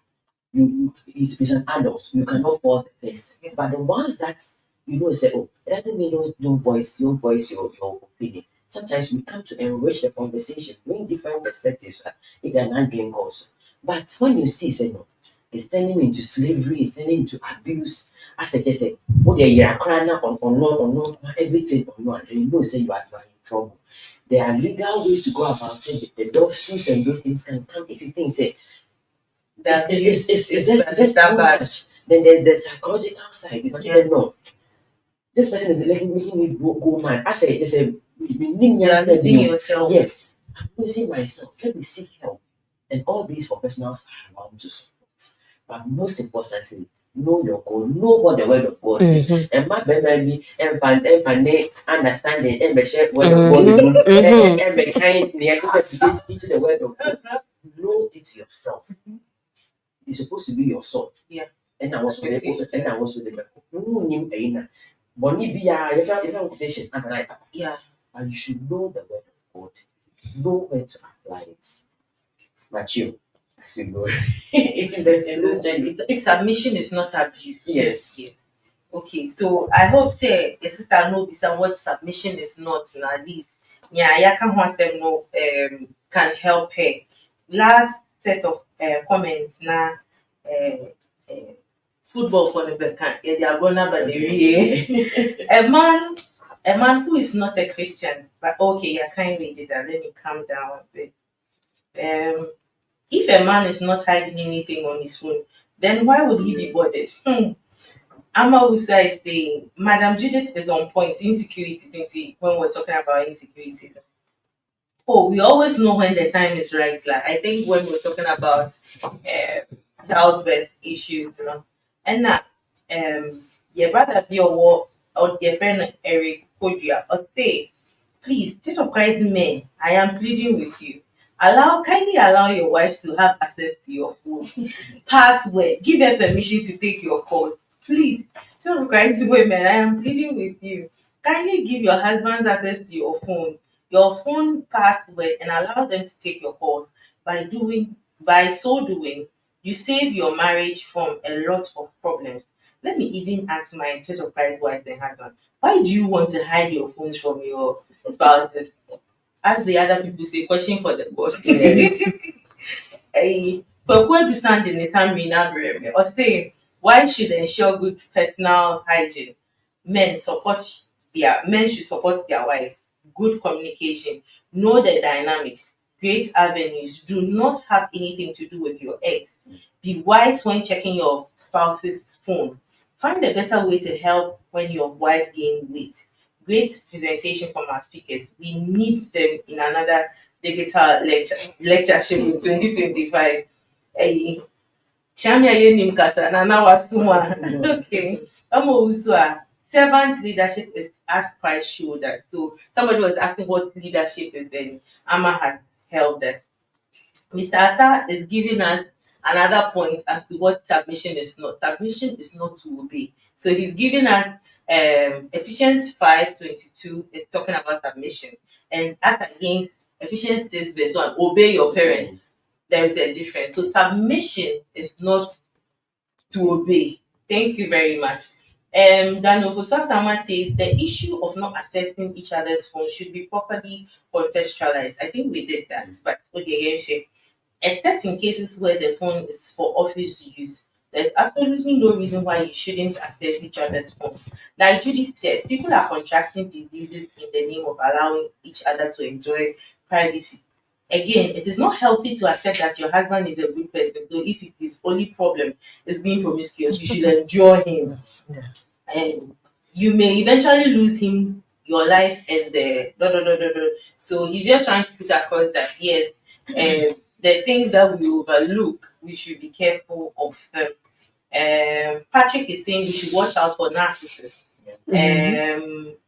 It's an adult. You cannot force the person. Yeah. But the ones that say, oh, it doesn't mean don't voice your opinion. Sometimes we come to enrich the conversation, bring different perspectives. If they're not doing also. But when you see, say no, it's turning into slavery, it's turning into abuse. As I just said, oh, you're crying on everything on no, and you say you are in trouble. There are legal ways to go about it. The lawsuits and those things can come if you think say that it's just that bad. Then there's the psychological side because you said no. This person is making me go mad. I said just say yourself. Yes, I'm losing myself. Let me seek help. And all these professionals are around to support. But most importantly, know your goal, know what the word of God is. And my baby, and understanding, and share what the word of God and be kind into the word of God. Know it yourself. It's supposed to be your sword. Yeah. And I was with the Bonnie be if you quotation, and like, Yeah. and you should know the word of God, know when to apply it. Mature, as you know, in this journey. Submission is not abuse. Yes. Okay, so I hope say the sister know what submission is not na at least. Yeah, I can want them know can help her. Last set of comments now football for the back yeah, they are runner by the rear. A man who is not a Christian, but okay, I kindly did that. Let me calm down a bit. If a man is not hiding anything on his phone, then why would he be bothered? Amma Musa is the Madam Judith is on point. Insecurities, when we're talking about insecurities. Oh, we always know when the time is right. Like I think when we're talking about childbirth issues, and now, your brother be or your friend Eric Kodria or say, please, Church of Christ men, I am pleading with you. Kindly allow your wives to have access to your phone. Password, give her permission to take your calls. Please, Church of Christ women, I am pleading with you. Kindly give your husbands access to your phone password, and allow them to take your calls. By so doing, you save your marriage from a lot of problems. Let me even ask my Church of Christ wives and husbands, why do you want to hide your phones from your spouses? As the other people say, question for the boss. Purple Bisand in the time or say, why should ensure good personal hygiene? Men should support their wives. Good communication, know the dynamics, create avenues. Do not have anything to do with your ex. Be wise when checking your spouse's phone. Find a better way to help when your wife gain weight. Great presentation from our speakers. We need them in another digital lectureship in 2025. Hey, Chamia Yenim Kasa, and now okay. Also, servant leadership is as Christ showed us. So somebody was asking what leadership is, then Amma has helped us. Mr. Asa is giving us another point as to what submission is not. Submission is not to obey. So he's giving us Ephesians 5:22 is talking about submission. And as against Ephesians 6:1, obey your parents. There is a difference. So submission is not to obey. Thank you very much. Daniel Fusastama says the issue of not accessing each other's phone should be properly contextualized. I think we did that, but okay, except in cases where the phone is for office use. There's absolutely no reason why you shouldn't access each other's phones. Like Judy said, people are contracting diseases in the name of allowing each other to enjoy privacy. Again, it is not healthy to accept that your husband is a good person. So if his only problem is being promiscuous, you should enjoy him. And you may eventually lose him, your life, and the. So he's just trying to put across that yes, the things that we overlook, we should be careful of them. Patrick is saying we should watch out for narcissists.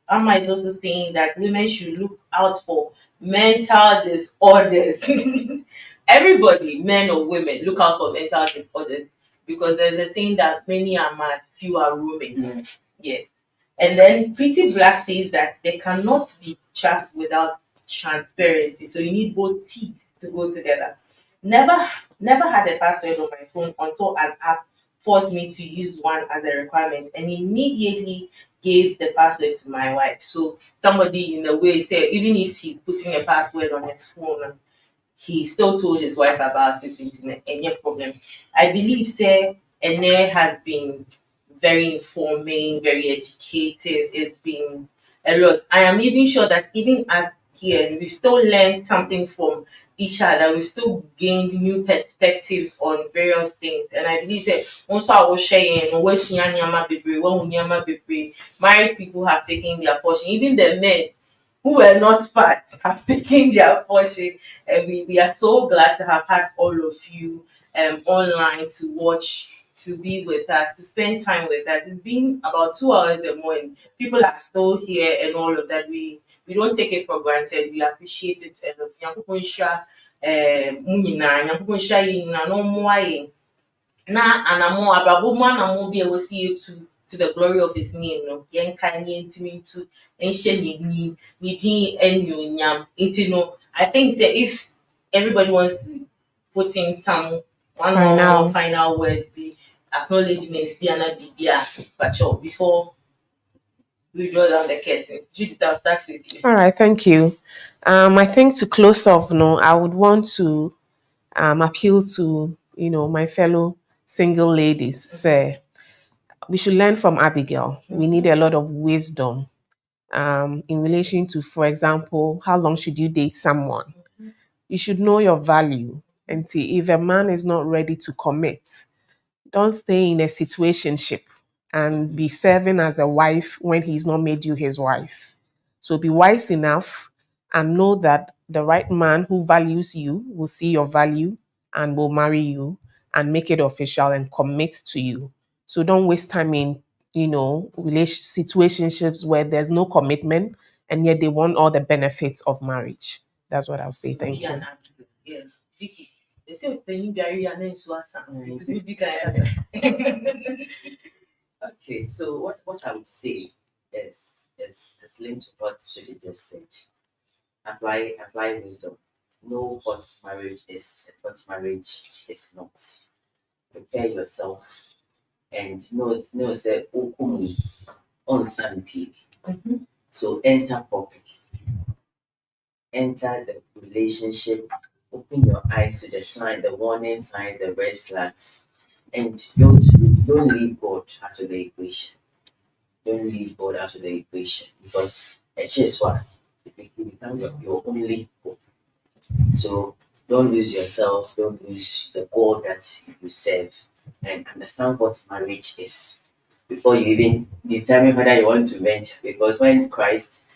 Amma is also saying that women should look out for mental disorders. Everybody, men or women, look out for mental disorders because there's a saying that many are mad, few are roaming. Yes. And then Pretty Black says that there cannot be trust without transparency. So you need both T's to go together. Never had a password on my phone until an app forced me to use one as a requirement and immediately gave the password to my wife. So somebody in a way said even if he's putting a password on his phone, he still told his wife about it and any problem. I believe say Ene has been very informing, very educative. It's been a lot. I am even sure that even as here, we've still learned something from each other. We've still gained new perspectives on various things. And I believe that also I was sharing married people have taken their portion. Even the men who were not part have taken their portion. And we are so glad to have had all of you online to watch, to be with us, to spend time with us. It's been about 2 hours the morning. People are still here and all of that. We don't take it for granted. We appreciate it a lot. Nyankopɔn nhyira, mo nyinaa. Nyankopɔn nhyira yɛn nyinaa na ɔmmoa yɛn. Na anamo abrabɔ mu anamo bi a ɛwɔ sɛ yɛtu to the glory of his name. No, yen can intimate to ancient ni and you know. I think that if everybody wants to put in some one more final word, the acknowledgement, be an but before we draw down the curtains. Judith, I'll start with you. All right, thank you. I think to close off, no, I would want to appeal to my fellow single ladies. Say we should learn from Abigail. We need a lot of wisdom in relation to, for example, how long should you date someone? You should know your value. And see, if a man is not ready to commit, don't stay in a situationship and be serving as a wife when he's not made you his wife. So be wise enough and know that the right man who values you will see your value and will marry you and make it official and commit to you. So don't waste time in, situationships where there's no commitment and yet they want all the benefits of marriage. That's what I'll say. Thank you. Yes, Vicky. They say when you marry and then it's a good Okay, so what I would say is linked to what Judy just said. Apply wisdom. Know what marriage is and what marriage is not. Prepare yourself and know say on some people. So enter public. Enter the relationship. Open your eyes to the sign, the warning sign, the red flags, and don't leave God out of the equation. Don't leave God out of the equation because it becomes your only hope. So don't lose yourself, don't lose the God that you serve, and understand what marriage is before you even determine whether you want to venture. Because when Christ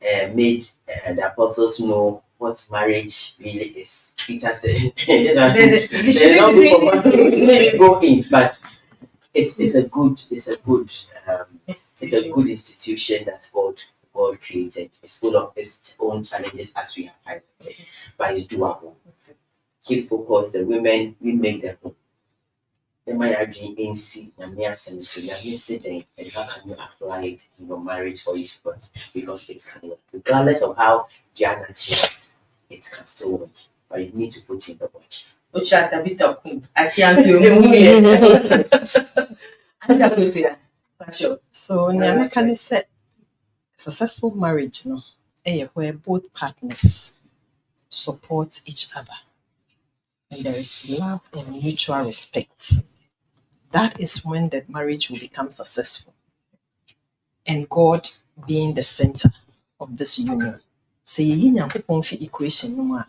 made the apostles know what marriage really is, Peter said, "They don't go in, but it's a good institution that God created. It's full of its own challenges as we have highlighted, but it's doable. Keep focused. The women we make them. They might have been in see and near some so you're sitting and how can you apply it in your marriage for you to work? Because it can work. Regardless of how Diana changed, it can still work. But you need to put in the work. So Nyamekane said successful marriage, where both partners support each other and there is love and mutual respect. That is when the marriage will become successful. And God being the center of this union. Equation,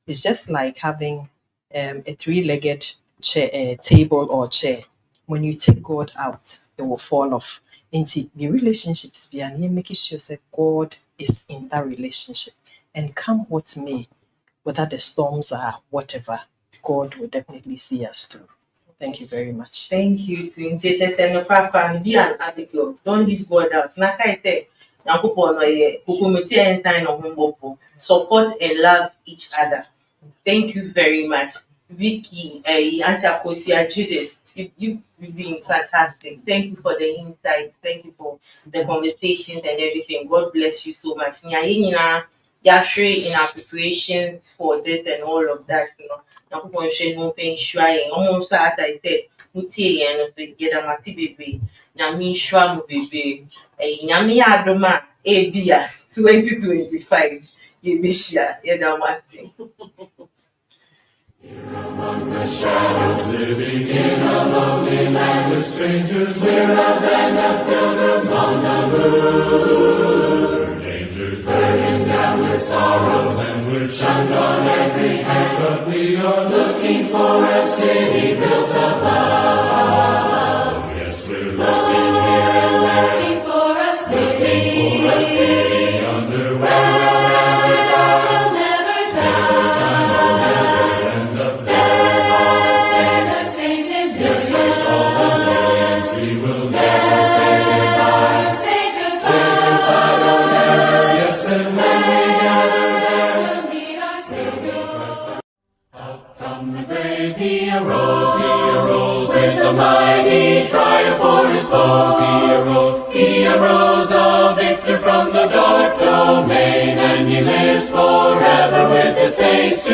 it's just like having a three-legged chair, table or chair. When you take God out, it will fall off. Into the relationships, and making sure that God is in that relationship. And come what may, whether the storms are whatever, God will definitely see us through. Thank you very much. Thank you to Intiates and Papa and be an Abigail. Don't leave God out. Naka I said, support and love each other. Thank you very much. Vicky, Auntie Akosia, Judith, you've been fantastic. Thank you for the insight. Thank you for the conversations and everything. God bless you so much. In our preparations for this and all of that, almost as I said, Mutie and so get a masti baby. Nami Shram baby. Yami Adoma, Abia 2025. Yebisha, Yedamasti. Among the shadows, living in a lonely land with strangers, we're a band of pilgrims on the move. Dangers burdened down with sorrows, and we're shunned on every hand, but we are looking for a city built above. Yes, we're looking here and looking for a city under where we'll never die. And up there, the saints in yes, with all the millions, we will never say goodbye. Say goodbye, oh never. Yes, and when we gather there, we'll meet our Savior. Out from the grave he arose, a mighty triumph for his foes. He arose a victor from the dark domain, and he lives forever with the saints